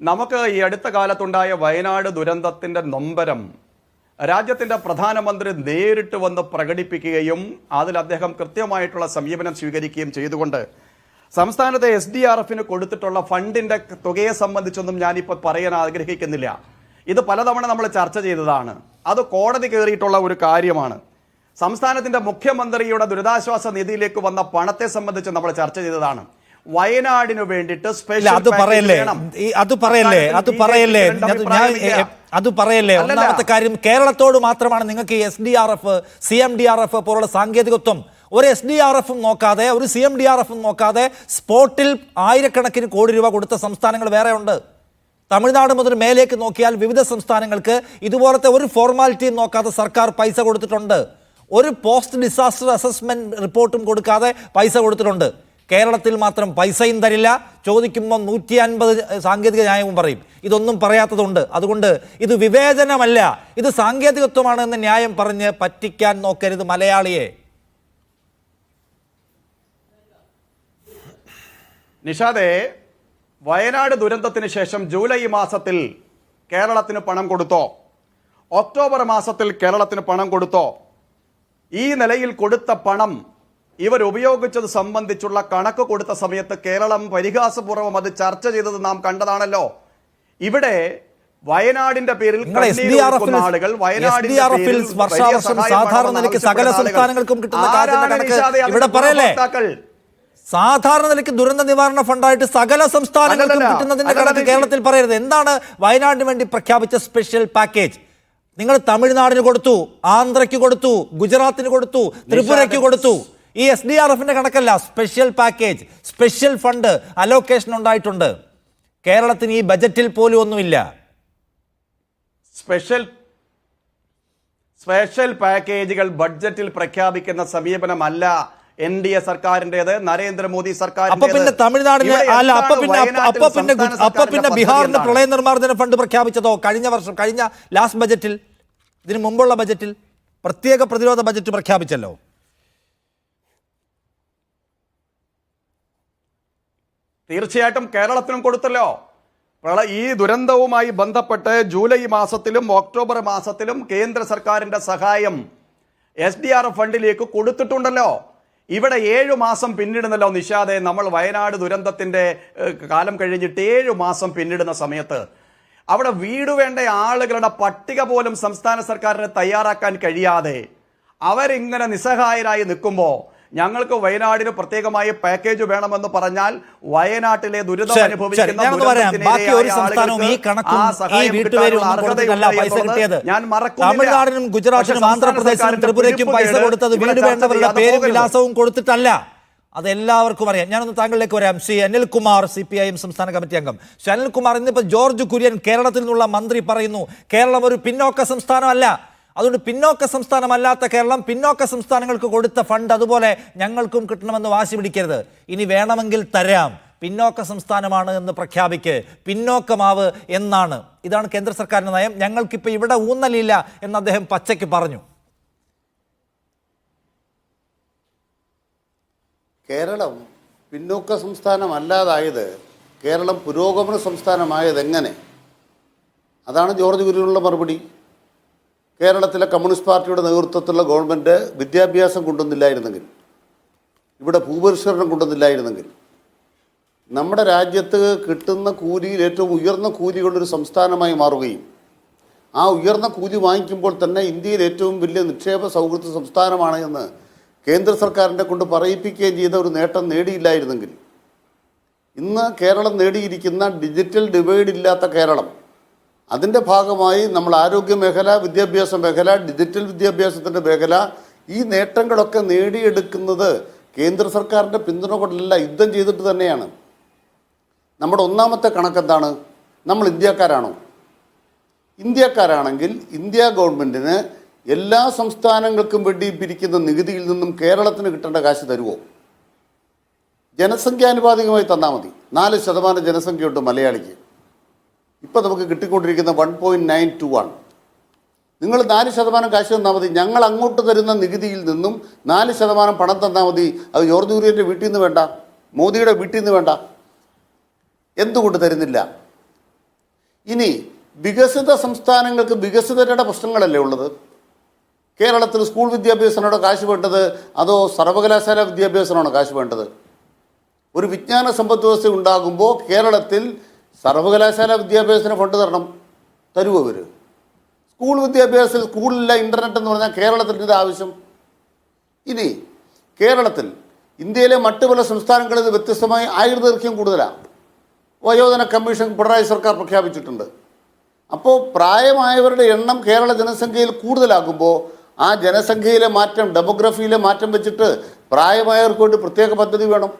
നമുക്ക് ഈ അടുത്ത കാലത്തുണ്ടായ വയനാട് ദുരന്തത്തിൻ്റെ നൊമ്പരം രാജ്യത്തിൻ്റെ പ്രധാനമന്ത്രി നേരിട്ട് വന്ന് പ്രകടിപ്പിക്കുകയും അതിൽ അദ്ദേഹം കൃത്യമായിട്ടുള്ള സമീപനം സ്വീകരിക്കുകയും ചെയ്തുകൊണ്ട് സംസ്ഥാനത്തെ SDRFന് കൊടുത്തിട്ടുള്ള ഫണ്ടിൻ്റെ തുകയെ സംബന്ധിച്ചൊന്നും ഞാനിപ്പോൾ പറയാൻ ആഗ്രഹിക്കുന്നില്ല. ഇത് പലതവണ നമ്മൾ ചർച്ച ചെയ്തതാണ്. അത് കോടതി കയറിയിട്ടുള്ള ഒരു കാര്യമാണ്. സംസ്ഥാനത്തിന്റെ മുഖ്യമന്ത്രിയുടെ ദുരിതാശ്വാസ നിധിയിലേക്ക് വന്ന പണത്തെ സംബന്ധിച്ച് നമ്മൾ ചർച്ച ചെയ്തതാണ്. വയനാടിനു വേണ്ടിയിട്ട് ഒന്നാമത്തെ കാര്യം, കേരളത്തോട് മാത്രമാണ് നിങ്ങൾക്ക് SDRF, CMDRF പോലുള്ള സാങ്കേതികത്വം. ഒരു SDRFും നോക്കാതെ, ഒരു CMDRFും നോക്കാതെ സ്പോട്ടിൽ ആയിരക്കണക്കിന് കോടി രൂപ കൊടുത്ത സംസ്ഥാനങ്ങൾ വേറെ ഉണ്ട്. തമിഴ്നാട് മുതൽ മേലേക്ക് നോക്കിയാൽ വിവിധ സംസ്ഥാനങ്ങൾക്ക് ഇതുപോലത്തെ ഒരു ഫോർമാലിറ്റിയും നോക്കാതെ സർക്കാർ പൈസ കൊടുത്തിട്ടുണ്ട്. ഒരു പോസ്റ്റ് ഡിസാസ്റ്റർ അസസ്മെന്റ് റിപ്പോർട്ടും കൊടുക്കാതെ പൈസ കൊടുത്തിട്ടുണ്ട്. കേരളത്തിൽ മാത്രം പൈസയും തരില്ല, ചോദിക്കുമ്പോൾ 150 സാങ്കേതിക ന്യായവും പറയും. ഇതൊന്നും പറയാത്തതുണ്ട്. അതുകൊണ്ട് ഇത് വിവേചനമല്ല, ഇത് സാങ്കേതികത്വമാണ് എന്ന ന്യായം പറഞ്ഞ് പറ്റിക്കാൻ നോക്കരുത് മലയാളിയെ. നിഷാദേ, വയനാട് ദുരന്തത്തിന് ശേഷം ജൂലൈ മാസത്തിൽ കേരളത്തിന് പണം കൊടുത്തോ? ഒക്ടോബർ മാസത്തിൽ കേരളത്തിന് പണം കൊടുത്തോ? ഈ നിലയിൽ കൊടുത്ത പണം ഇവർ ഉപയോഗിച്ചത് സംബന്ധിച്ചുള്ള കണക്ക് കൊടുത്ത സമയത്ത് കേരളം പരിഹാസപൂർവ്വം അത് ചർച്ച ചെയ്തത് നാം കണ്ടതാണല്ലോ. ഇവിടെ വയനാടിന്റെ പേരിൽ ആളുകൾ സാധാരണ നിലയ്ക്ക് സകല സംസ്ഥാനങ്ങൾക്കും കിട്ടുന്ന കാശിന്റെ കണക്ക് ഇവിടെ പറയല്ലേ? സാധാരണ നിലയ്ക്ക് ദുരന്ത നിവാരണ ഫണ്ടായിട്ട് സകല സംസ്ഥാനങ്ങൾക്കും കിട്ടുന്നതിന്റെ കണക്ക് കേരളത്തിൽ പറയരുത്. എന്താണ് വയനാടിന് വേണ്ടി പ്രഖ്യാപിച്ച സ്പെഷ്യൽ പാക്കേജ്? നിങ്ങൾ തമിഴ്നാടിന് കൊടുത്തു, ആന്ധ്രയ്ക്ക് കൊടുത്തു, ഗുജറാത്തിന് കൊടുത്തു, ത്രിപുരയ്ക്ക് കൊടുത്തു. ഈ SDRFന്റെ കണക്കല്ല, special package, special fund allocation ഉണ്ടായിട്ടുണ്ട്. കേരളത്തിന് ഈ ബജറ്റിൽ പോലും ഒന്നുമില്ല. സ്പെഷ്യൽ പാക്കേജുകൾ ബഡ്ജറ്റിൽ പ്രഖ്യാപിക്കുന്ന സമീപനമല്ല NDA സർക്കാരിൻ്റെത്, നരേന്ദ്രമോദി സർക്കാർ. അപ്പൊ പിന്നെ തമിഴ്നാടിന് അല്ല, അപ്പൊ പിന്നെ ബീഹാറിന് പ്രളയ നിർമ്മാർജ്ജന ഫണ്ട് പ്രഖ്യാപിച്ചതോ? കഴിഞ്ഞ വർഷം, കഴിഞ്ഞ ലാസ്റ്റ് ബജറ്റിൽ, ഇതിനു മുമ്പുള്ള ബജറ്റിൽ പ്രത്യേക പ്രതിരോധ ബജറ്റ് പ്രഖ്യാപിച്ചല്ലോ. തീർച്ചയായിട്ടും കേരളത്തിനും കൊടുത്തല്ലോ. ഈ ദുരന്തവുമായി ബന്ധപ്പെട്ട് ജൂലൈ മാസത്തിലും ഒക്ടോബർ മാസത്തിലും കേന്ദ്ര സർക്കാരിന്റെ സഹായം SDRF ഫണ്ടിലേക്ക് കൊടുത്തിട്ടുണ്ടല്ലോ. ഇവിടെ 7 മാസം പിന്നിടുന്നല്ലോ നിഷാദെ. നമ്മൾ വയനാട് ദുരന്തത്തിന്റെ കാലം കഴിഞ്ഞിട്ട് 7 മാസം പിന്നിടുന്ന സമയത്ത് അവിടെ വീട് വേണ്ട ആളുകളുടെ പട്ടിക പോലും സംസ്ഥാന സർക്കാരിന് തയ്യാറാക്കാൻ കഴിയാതെ അവരിങ്ങനെ നിസ്സഹായരായി നിൽക്കുമ്പോൾ ഞങ്ങൾക്ക് വയനാടിന് പ്രത്യേകമായി പാക്കേജ് വേണമെന്ന് പറഞ്ഞാൽ വയനാട്ടിലെ ദുരിതം അനുഭവിക്കുന്ന തമിഴ്നാടിനും ഗുജറാത്തിനും ആന്ധ്രാപ്രദേശിനും ത്രിപുരയ്ക്കും പൈസ കൊടുത്തത് വീട് വേണ്ടവരുടെ പേരും വിലാസവും കൊടുത്തിട്ടല്ല. അതെല്ലാവർക്കും അറിയാം. ഞാനൊന്ന് താങ്കളിലേക്ക് വരാം. ശ്രീ അനിൽകുമാർ, CPIM സംസ്ഥാന കമ്മിറ്റി അംഗം. ശ്രീ അനിൽകുമാർ, ഇന്നിപ്പോൾ ജോർജ് കുര്യൻ കേരളത്തിൽ നിന്നുള്ള മന്ത്രി പറയുന്നു കേരളം ഒരു പിന്നോക്ക സംസ്ഥാനമല്ല, അതുകൊണ്ട് പിന്നോക്ക സംസ്ഥാനമല്ലാത്ത കേരളം പിന്നോക്ക സംസ്ഥാനങ്ങൾക്ക് കൊടുത്ത ഫണ്ട് അതുപോലെ ഞങ്ങൾക്കും കിട്ടണമെന്ന് വാശി പിടിക്കരുത്. ഇനി വേണമെങ്കിൽ തരാം, പിന്നോക്ക സംസ്ഥാനമാണ് എന്ന് പ്രഖ്യാപിക്ക്, പിന്നോക്കമാവ് എന്നാണ്. ഇതാണ് കേന്ദ്ര സർക്കാരിന്റെ നയം. ഞങ്ങൾക്കിപ്പോൾ ഇവിടെ ഊന്നലില്ല എന്ന് അദ്ദേഹം പച്ചയ്ക്ക് പറഞ്ഞു. കേരളം പിന്നോക്ക സംസ്ഥാനമല്ലാതായത്, കേരളം പുരോഗമന സംസ്ഥാനമായത് എങ്ങനെ? അതാണ് ജോർജ് കുര്യനുള്ള മറുപടി. കേരളത്തിലെ കമ്മ്യൂണിസ്റ്റ് പാർട്ടിയുടെ നേതൃത്വത്തിലുള്ള ഗവൺമെൻറ് വിദ്യാഭ്യാസം കൊണ്ടുവന്നില്ലായിരുന്നെങ്കിൽ, ഇവിടെ ഭൂപരിഷ്കരണം കൊണ്ടുവന്നില്ലായിരുന്നെങ്കിൽ, നമ്മുടെ രാജ്യത്ത് കിട്ടുന്ന കൂലിയിൽ ഏറ്റവും ഉയർന്ന കൂലിയുള്ളൊരു സംസ്ഥാനമായി മാറുകയും ആ ഉയർന്ന കൂലി വാങ്ങിക്കുമ്പോൾ തന്നെ ഇന്ത്യയിൽ ഏറ്റവും വലിയ നിക്ഷേപ സൗഹൃദ സംസ്ഥാനമാണ് എന്ന് കേന്ദ്ര സർക്കാരിനെ കൊണ്ട് പറയിപ്പിക്കുകയും ചെയ്ത ഒരു നേട്ടം നേടിയില്ലായിരുന്നെങ്കിൽ, ഇന്ന് കേരളം നേടിയിരിക്കുന്ന ഡിജിറ്റൽ ഡിവൈഡ് ഇല്ലാത്ത കേരളം, അതിൻ്റെ ഭാഗമായി നമ്മൾ ആരോഗ്യ മേഖല, വിദ്യാഭ്യാസ മേഖല, ഡിജിറ്റൽ വിദ്യാഭ്യാസത്തിൻ്റെ മേഖല, ഈ നേട്ടങ്ങളൊക്കെ നേടിയെടുക്കുന്നത് കേന്ദ്ര സർക്കാരിൻ്റെ പിന്തുണ കൊണ്ടല്ല, യുദ്ധം ചെയ്തിട്ട് തന്നെയാണ്. നമ്മുടെ ഒന്നാമത്തെ കണക്കെന്താണ്? നമ്മൾ ഇന്ത്യക്കാരാണോ? ഇന്ത്യക്കാരാണെങ്കിൽ ഇന്ത്യ ഗവൺമെൻറ്റിന് എല്ലാ സംസ്ഥാനങ്ങൾക്കും വേണ്ടി പിരിക്കുന്ന നികുതിയിൽ നിന്നും കേരളത്തിന് കിട്ടേണ്ട കാശ് തരുമോ? ജനസംഖ്യാനുപാതികമായി തന്നാൽ മതി. 4% ജനസംഖ്യയുണ്ട് മലയാളിക്ക്. ഇപ്പോൾ നമുക്ക് കിട്ടിക്കൊണ്ടിരിക്കുന്ന 1.92 ആണ്. നിങ്ങൾ 4% കാശ് തന്നാൽ മതി. ഞങ്ങൾ അങ്ങോട്ട് തരുന്ന നികുതിയിൽ നിന്നും 4% പണം തന്നാൽ മതി. അത് ജോർജ് കുര്യൻ്റെ വീട്ടിൽ നിന്ന് വേണ്ട, മോദിയുടെ വീട്ടിൽ നിന്ന് വേണ്ട. എന്തുകൊണ്ട് തരുന്നില്ല? ഇനി വികസിത സംസ്ഥാനങ്ങൾക്ക് വികസിതരുടെ പ്രശ്നങ്ങളല്ലേ ഉള്ളത്? കേരളത്തിൽ സ്കൂൾ വിദ്യാഭ്യാസത്തിനാണോ കാശ് വേണ്ടത്, അതോ സർവകലാശാല വിദ്യാഭ്യാസത്തിനാണോ കാശ് വേണ്ടത്? ഒരു വിജ്ഞാന സമ്പദ് വ്യവസ്ഥ ഉണ്ടാകുമ്പോൾ കേരളത്തിൽ സർവകലാശാല വിദ്യാഭ്യാസത്തിന് ഫണ്ട് തരണം. തരുമോ ഇവർ? സ്കൂൾ വിദ്യാഭ്യാസത്തിൽ സ്കൂളില്ല, ഇൻ്റർനെറ്റ് എന്ന് പറഞ്ഞാൽ കേരളത്തിൻ്റെ ഇത് ആവശ്യം. ഇനി കേരളത്തിൽ ഇന്ത്യയിലെ മറ്റു പല സംസ്ഥാനങ്ങളിൽ നിന്ന് വ്യത്യസ്തമായി ആയുർദൈർഘ്യം കൂടുതലാണ്. വയോജന കമ്മീഷൻ പിണറായി സർക്കാർ പ്രഖ്യാപിച്ചിട്ടുണ്ട്. അപ്പോൾ പ്രായമായവരുടെ എണ്ണം കേരള ജനസംഖ്യയിൽ കൂടുതലാകുമ്പോൾ ആ ജനസംഖ്യയിലെ മാറ്റം, ഡെമോഗ്രഫിയിലെ മാറ്റം വെച്ചിട്ട് പ്രായമായവർക്ക് വേണ്ടി പ്രത്യേക പദ്ധതി വേണം.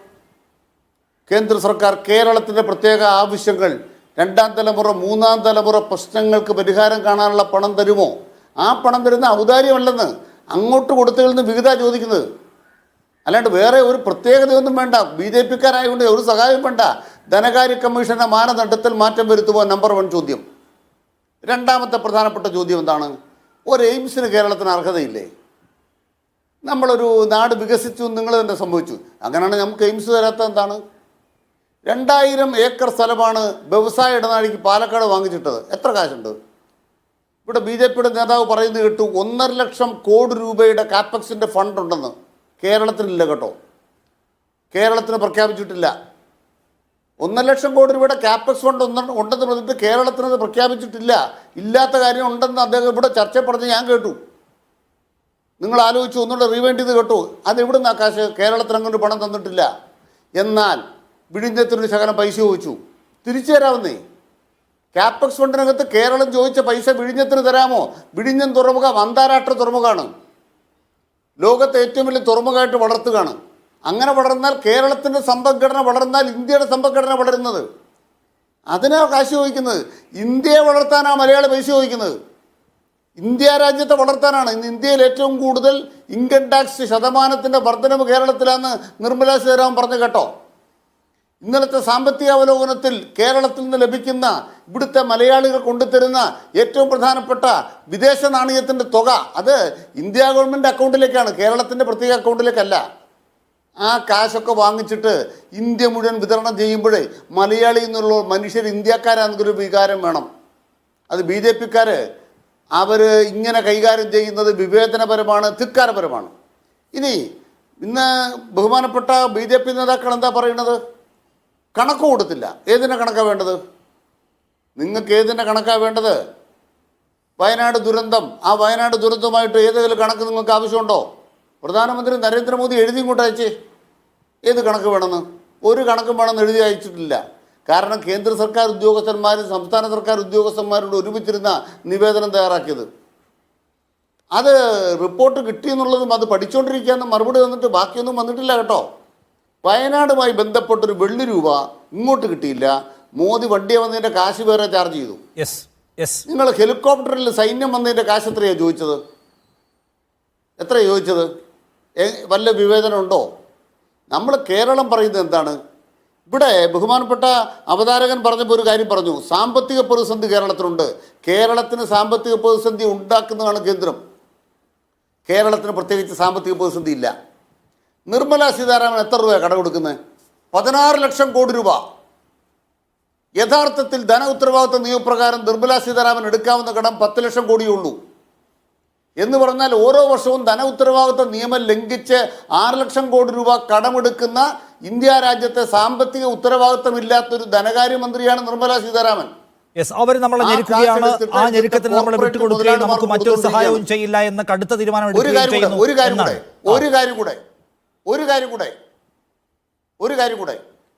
കേന്ദ്ര സർക്കാർ കേരളത്തിൻ്റെ പ്രത്യേക ആവശ്യങ്ങൾ, 2ാം തലമുറ 3ാം തലമുറ പ്രശ്നങ്ങൾക്ക് പരിഹാരം കാണാനുള്ള പണം തരുമോ? ആ പണം തരുന്ന ഔദാര്യമല്ലെന്ന്, അങ്ങോട്ട് കൊടുത്തതിൽ നിന്ന് വിഹിത ചോദിക്കുന്നത്. അല്ലാണ്ട് വേറെ ഒരു പ്രത്യേകതയൊന്നും വേണ്ട. BJP-ക്കാരായതുകൊണ്ട് ഒരു സഹായം വേണ്ട. ധനകാര്യ കമ്മീഷന്റെ മാനദണ്ഡത്തിൽ മാറ്റം വരുത്തുമോ? നമ്പർ 1 ചോദ്യം. രണ്ടാമത്തെ പ്രധാനപ്പെട്ട ചോദ്യം എന്താണ്? ഒരു എയിംസിന് കേരളത്തിന് അർഹതയില്ലേ? നമ്മളൊരു നാട് വികസിച്ചു, നിങ്ങൾ തന്നെ സംഭവിച്ചു. അങ്ങനെയാണ് നമുക്ക് എയിംസ് തരാത്ത എന്താണ്? 2000 ഏക്കർ സ്ഥലമാണ് വ്യവസായ ഇടനാഴിക്ക് പാലക്കാട് വാങ്ങിച്ചിട്ടത്. എത്ര കാശുണ്ട്? ഇവിടെ BJP നേതാവ് പറയുന്നത് കേട്ടു 1.5 ലക്ഷം കോടി രൂപയുടെ കാപ്പക്സിൻ്റെ ഫണ്ട് ഉണ്ടെന്ന്. കേരളത്തിനില്ല കേട്ടോ, കേരളത്തിന് പ്രഖ്യാപിച്ചിട്ടില്ല. 1.5 ലക്ഷം കോടി രൂപയുടെ കാപ്പക്സ് ഫണ്ട് ഉണ്ടെന്ന് പറഞ്ഞിട്ട് കേരളത്തിനത് പ്രഖ്യാപിച്ചിട്ടില്ല. ഇല്ലാത്ത കാര്യം ഉണ്ടെന്ന് അദ്ദേഹം ഇവിടെ ചർച്ച പറഞ്ഞ് ഞാൻ കേട്ടു. നിങ്ങൾ ആലോചിച്ചു, ഒന്നുകൂടെ റീവൈൻഡ് ചെയ്ത് കേട്ടു. അത് എവിടുന്ന് ആകാശ്? കേരളത്തിന് അങ്ങോട്ട് പണം തന്നിട്ടില്ല. എന്നാൽ വിഴിഞ്ഞത്തിനൊരു ശകലം പൈസ ചോദിച്ചു, തിരിച്ചു തരാമെന്നേ. കാപ്പക്സ് ഫണ്ടിനകത്ത് കേരളം ചോദിച്ച പൈസ വിഴിഞ്ഞത്തിന് തരാമോ? വിഴിഞ്ഞം തുറമുഖം അന്താരാഷ്ട്ര തുറമുഖമാണ്, ലോകത്തെ ഏറ്റവും വലിയ തുറമുഖമായിട്ട് വളർത്തുകയാണ്. അങ്ങനെ വളർന്നാൽ കേരളത്തിൻ്റെ സമ്പദ്ഘടന വളർന്നാൽ ഇന്ത്യയുടെ സമ്പദ്ഘടന വളരുന്നത്. അതിനാണ് കാശ് ചോദിക്കുന്നത്. ഇന്ത്യയെ വളർത്താനാണ് മലയാളി പൈസ ചോദിക്കുന്നത്. ഇന്ത്യ രാജ്യത്തെ വളർത്താനാണ്. ഇന്ന് ഇന്ത്യയിൽ ഏറ്റവും കൂടുതൽ ഇൻകം ടാക്സ് ശതമാനത്തിൻ്റെ വർധനവ് കേരളത്തിലാണെന്ന് നിർമ്മലാ സീതാരാമൻ പറഞ്ഞു കേട്ടോ. ഇന്നലത്തെ സാമ്പത്തിക അവലോകനത്തിൽ കേരളത്തിൽ നിന്ന് ലഭിക്കുന്ന ഇവിടുത്തെ മലയാളികൾ കൊണ്ടുതരുന്ന ഏറ്റവും പ്രധാനപ്പെട്ട വിദേശ നാണയത്തിൻ്റെ തുക അത് ഇന്ത്യ ഗവൺമെൻറ് അക്കൗണ്ടിലേക്കാണ്, കേരളത്തിൻ്റെ പ്രത്യേക അക്കൗണ്ടിലേക്കല്ല. ആ കാശൊക്കെ വാങ്ങിച്ചിട്ട് ഇന്ത്യ മുഴുവൻ വിതരണം ചെയ്യുമ്പോഴേ മലയാളി എന്നുള്ള മനുഷ്യർ ഇന്ത്യക്കാരാണെന്നൊരു വികാരം വേണം. അത് BJP-ക്കാർ അവർ ഇങ്ങനെ കൈകാര്യം ചെയ്യുന്നത് വിവേചനപരമാണ്, ധിക്കാരപരമാണ്. ഇന്ന് ബഹുമാനപ്പെട്ട BJP നേതാക്കൾ എന്താ പറയുന്നത്? കണക്ക് കൊടുത്തില്ല. ഏതിൻ്റെ കണക്കാണ് വേണ്ടത്? നിങ്ങൾക്ക് ഏതിൻ്റെ കണക്കാണ് വേണ്ടത്? വയനാട് ദുരന്തം, ആ വയനാട് ദുരന്തമായിട്ട് ഏതെങ്കിലും കണക്ക് നിങ്ങൾക്ക് ആവശ്യമുണ്ടോ? പ്രധാനമന്ത്രി നരേന്ദ്രമോദി എഴുതി ഇങ്ങോട്ട് അയച്ചേ, ഏത് കണക്ക് വേണമെന്ന്. ഒരു കണക്കും വേണമെന്ന് എഴുതി അയച്ചിട്ടില്ല. കാരണം കേന്ദ്ര സർക്കാർ ഉദ്യോഗസ്ഥന്മാരും സംസ്ഥാന സർക്കാർ ഉദ്യോഗസ്ഥന്മാരോട് ഒരുമിച്ചിരുന്ന നിവേദനം തയ്യാറാക്കിയത്. അത് റിപ്പോർട്ട് കിട്ടിയെന്നുള്ളതും അത് പഠിച്ചുകൊണ്ടിരിക്കുകയെന്ന് മറുപടി തന്നിട്ട് ബാക്കിയൊന്നും വന്നിട്ടില്ല കേട്ടോ. വയനാടുമായി ബന്ധപ്പെട്ടൊരു വെള്ളി രൂപ ഇങ്ങോട്ട് കിട്ടിയില്ല. മോദി വണ്ടിയെ വന്നതിൻ്റെ കാശ് വേറെ ചാർജ് ചെയ്തു. നിങ്ങൾ ഹെലികോപ്റ്ററിൽ സൈന്യം വന്നതിൻ്റെ കാശ് എത്രയാണ് ചോദിച്ചത്? എത്രയാണ് ചോദിച്ചത്? വല്ല വിവേചനമുണ്ടോ? നമ്മൾ കേരളം പറയുന്നത് എന്താണ്? ഇവിടെ ബഹുമാനപ്പെട്ട അവതാരകൻ പറഞ്ഞപ്പോൾ ഒരു കാര്യം പറഞ്ഞു, സാമ്പത്തിക പ്രതിസന്ധി കേരളത്തിനുണ്ട്. കേരളത്തിന് സാമ്പത്തിക പ്രതിസന്ധി ഉണ്ടാക്കുന്നതാണ് കേന്ദ്രം. കേരളത്തിന് പ്രത്യേകിച്ച് സാമ്പത്തിക പ്രതിസന്ധി ഇല്ല. നിർമ്മലാ സീതാരാമൻ എത്ര രൂപ കടം കൊടുക്കുന്നത്? 16 ലക്ഷം കോടി രൂപ. യഥാർത്ഥത്തിൽ ധന ഉത്തരവാദിത്വ നിയമപ്രകാരം നിർമ്മലാ സീതാരാമൻ എടുക്കാവുന്ന കടം 10 ലക്ഷം കോടിയേ ഉള്ളൂ. എന്ന് പറഞ്ഞാൽ ഓരോ വർഷവും ധന ഉത്തരവാദിത്വ നിയമം ലംഘിച്ച് 6 ലക്ഷം കോടി രൂപ കടമെടുക്കുന്ന ഇന്ത്യ രാജ്യത്തെ സാമ്പത്തിക ഉത്തരവാദിത്വമില്ലാത്തൊരു ധനകാര്യമന്ത്രിയാണ് നിർമ്മലാ സീതാരാമൻ. അവർ നമ്മളെ ഞെരുക്കുകയാണ്. ആ ഞെരുക്കത്തിന് നമ്മൾ വിട്ടുകൊടുക്കുകയും നമുക്ക് മറ്റൊരു സഹായവും ചെയ്യില്ല എന്ന കടുത്ത തീരുമാനം എടുക്കുകയും ഒരു കാര്യം കൂടെ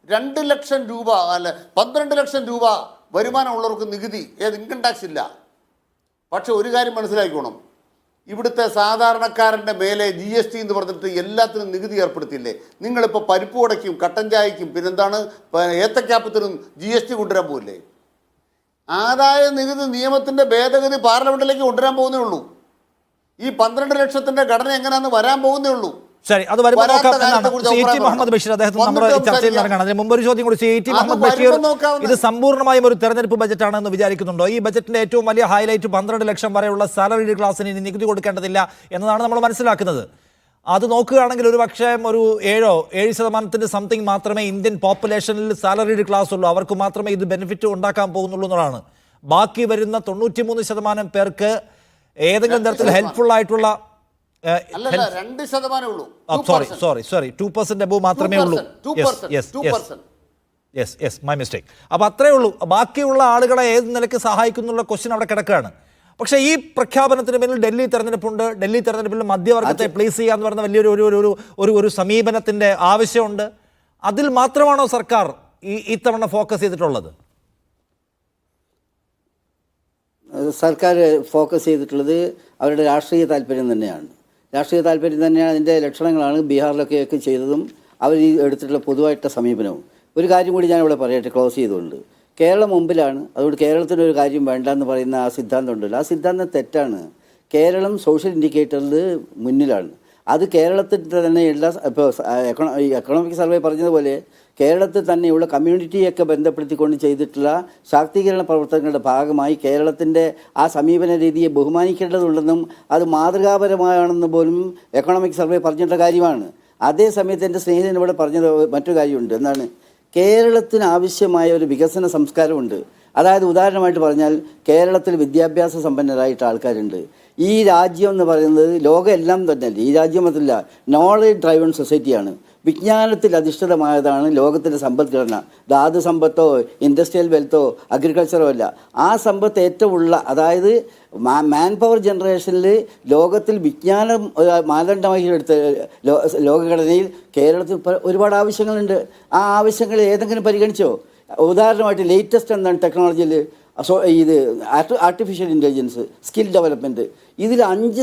2 ലക്ഷം രൂപ അല്ല 12 ലക്ഷം രൂപ വരുമാനമുള്ളവർക്ക് നികുതി ഇൻകം ടാക്സ് ഇല്ല. പക്ഷെ ഒരു കാര്യം മനസ്സിലാക്കിക്കോണം, ഇവിടുത്തെ സാധാരണക്കാരൻ്റെ മേലെ GST എന്ന് പറഞ്ഞിട്ട് എല്ലാത്തിനും നികുതി ഏർപ്പെടുത്തിയില്ലേ? നിങ്ങളിപ്പോൾ പരിപ്പ് വടയ്ക്കും കട്ടൻ ചായയ്ക്കും പിന്നെന്താണ് ഏത്തക്കാപ്പത്തിനും GST കൊണ്ടുവരാൻ പോകില്ലേ? ആദായ നികുതി നിയമത്തിൻ്റെ ഭേദഗതി പാർലമെൻറ്റിലേക്ക് കൊണ്ടുവരാൻ പോകുന്നേ ഉള്ളൂ. ഈ 12 ലക്ഷത്തിൻ്റെ ഘടന എങ്ങനെയാണെന്ന് വരാൻ പോകുന്നേ ഉള്ളൂ. ശരി, അത് വരുമ്പോൾ നോക്കാം എന്നാണ് CT മുഹമ്മദ് ബഷീർ അദ്ദേഹത്തിന് നമ്മുടെ ചർച്ചയിൽ ഇറങ്ങണം. അതിന് മുമ്പ് ഒരു ചോദ്യം കൂടി. CT മുഹമ്മദ് ബഷീർ, ഇത് സമ്പൂർണ്ണമായും ഒരു തെരഞ്ഞെടുപ്പ് ബജറ്റാണെന്ന് വിചാരിക്കുന്നുണ്ടോ? ഈ ബജറ്റിന്റെ ഏറ്റവും വലിയ ഹൈലൈറ്റ് 12 ലക്ഷം വരെയുള്ള സാലറി ക്ലാസ്സിന് ഇനി നികുതി കൊടുക്കേണ്ടതില്ല എന്നതാണ് നമ്മൾ മനസ്സിലാക്കുന്നത്. അത് നോക്കുകയാണെങ്കിൽ ഒരു പക്ഷേ ഒരു 7% സംതിങ് മാത്രമേ ഇന്ത്യൻ പോപ്പുലേഷനിൽ സാലറിഡ് ക്ലാസ് ഉള്ളൂ. അവർക്ക് മാത്രമേ ഇത് ബെനിഫിറ്റ് ഉണ്ടാക്കാൻ പോകുന്നുള്ളൂ എന്നതാണ്. ബാക്കി വരുന്ന 93% പേർക്ക് ഏതെങ്കിലും തരത്തിൽ ഹെൽപ്ഫുൾ ആയിട്ടുള്ള 2% ഉള്ളൂ. സോറി 2% അബവ് മാത്രമേ ഉള്ളൂ. My mistake. അപ്പോൾ അത്രേ ഉള്ളൂ. ബാക്കിയുള്ള ആളുകളെ ഏത് നിലയ്ക്ക് സഹായിക്കുന്നുള്ള ക്വസ്റ്റ്യൻ അവിടെ കിടക്കുകയാണ്. പക്ഷേ ഈ പ്രഖ്യാപനത്തിന് പിന്നിൽ ഡൽഹി തെരഞ്ഞെടുപ്പുണ്ട്. ഡൽഹി തെരഞ്ഞെടുപ്പിൽ മധ്യവർഗത്തെ പ്ലേസ് ചെയ്യാന്ന് പറയുന്ന വലിയൊരു ഒരു സമീപനത്തിൻ്റെ ആവശ്യമുണ്ട്. അതിൽ മാത്രമാണോ സർക്കാർ ഇത്തവണ ഫോക്കസ് ചെയ്തിട്ടുള്ളത്? സർക്കാർ ഫോക്കസ് ചെയ്തിട്ടുള്ളത് അവരുടെ രാഷ്ട്രീയ താല്പര്യം തന്നെയാണ്. രാഷ്ട്രീയ താല്പര്യം തന്നെയാണ് അതിൻ്റെ ലക്ഷണങ്ങളാണ് ബീഹാറിലൊക്കെ ചെയ്തതും അവർ ഈ എടുത്തിട്ടുള്ള പൊതുവായിട്ടുള്ള സമീപനവും. ഒരു കാര്യം കൂടി ഞാനിവിടെ പറയട്ടെ ക്ലോസ് ചെയ്തുകൊണ്ട്. കേരളം മുമ്പിലാണ്, അതുകൊണ്ട് കേരളത്തിനൊരു കാര്യം വേണ്ട എന്ന് പറയുന്ന ആ സിദ്ധാന്തം ഉണ്ടല്ലോ, ആ സിദ്ധാന്തം തെറ്റാണ്. കേരളം സോഷ്യൽ ഇൻഡിക്കേറ്ററിൽ മുന്നിലാണ്. അത് കേരളത്തിൽ തന്നെയുള്ള ഇപ്പോൾ എക്കണോമിക് സർവേ പറഞ്ഞതുപോലെ കേരളത്തിൽ തന്നെയുള്ള കമ്മ്യൂണിറ്റിയൊക്കെ ബന്ധപ്പെടുത്തിക്കൊണ്ട് ചെയ്തിട്ടുള്ള ശാക്തീകരണ പ്രവർത്തനങ്ങളുടെ ഭാഗമായി കേരളത്തിൻ്റെ ആ സമീപന രീതിയെ ബഹുമാനിക്കേണ്ടതുണ്ടെന്നും അത് മാതൃകാപരമാണെന്ന് പോലും എക്കണോമിക് സർവേ പറഞ്ഞിട്ടുള്ള കാര്യമാണ്. അതേസമയത്ത് എൻ്റെ സ്നേഹിതൻ ഇവിടെ പറഞ്ഞത് മറ്റൊരു കാര്യമുണ്ട്. എന്താണ്? കേരളത്തിന് ആവശ്യമായ ഒരു വികസന സംസ്കാരമുണ്ട്. അതായത് ഉദാഹരണമായിട്ട് പറഞ്ഞാൽ കേരളത്തിൽ വിദ്യാഭ്യാസ സമ്പന്നരായിട്ട് ആൾക്കാരുണ്ട്. ഈ രാജ്യം എന്ന് പറയുന്നത് ലോകം എല്ലാം തന്നെ, ഈ രാജ്യം മാത്രമല്ല, നോളജ് ഡ്രൈവൺ സൊസൈറ്റിയാണ്. വിജ്ഞാനത്തിൽ അധിഷ്ഠിതമായതാണ് ലോകത്തിൻ്റെ സമ്പദ്ഘടന. ധാതു സമ്പത്തോ ഇൻഡസ്ട്രിയൽ വെൽത്തോ അഗ്രികൾച്ചറോ അല്ല. ആ സമ്പത്ത് ഏറ്റവും ഉള്ള, അതായത് മാൻ പവർ ജനറേഷനിൽ ലോകത്തിൽ വിജ്ഞാനം മാനദണ്ഡമായി എടുത്ത ലോകഘടനയിൽ കേരളത്തിൽ ഒരുപാട് ആവശ്യങ്ങളുണ്ട്. ആ ആവശ്യങ്ങൾ ഏതെങ്കിലും പരിഗണിച്ചോ? ഉദാഹരണമായിട്ട് ലേറ്റസ്റ്റ് എന്താണ് ടെക്നോളജിയിൽ ഇത് ആർട്ടിഫിഷ്യൽ ഇൻ്റലിജൻസ്, സ്കിൽ ഡെവലപ്മെൻറ്റ്, ഇതിൽ 5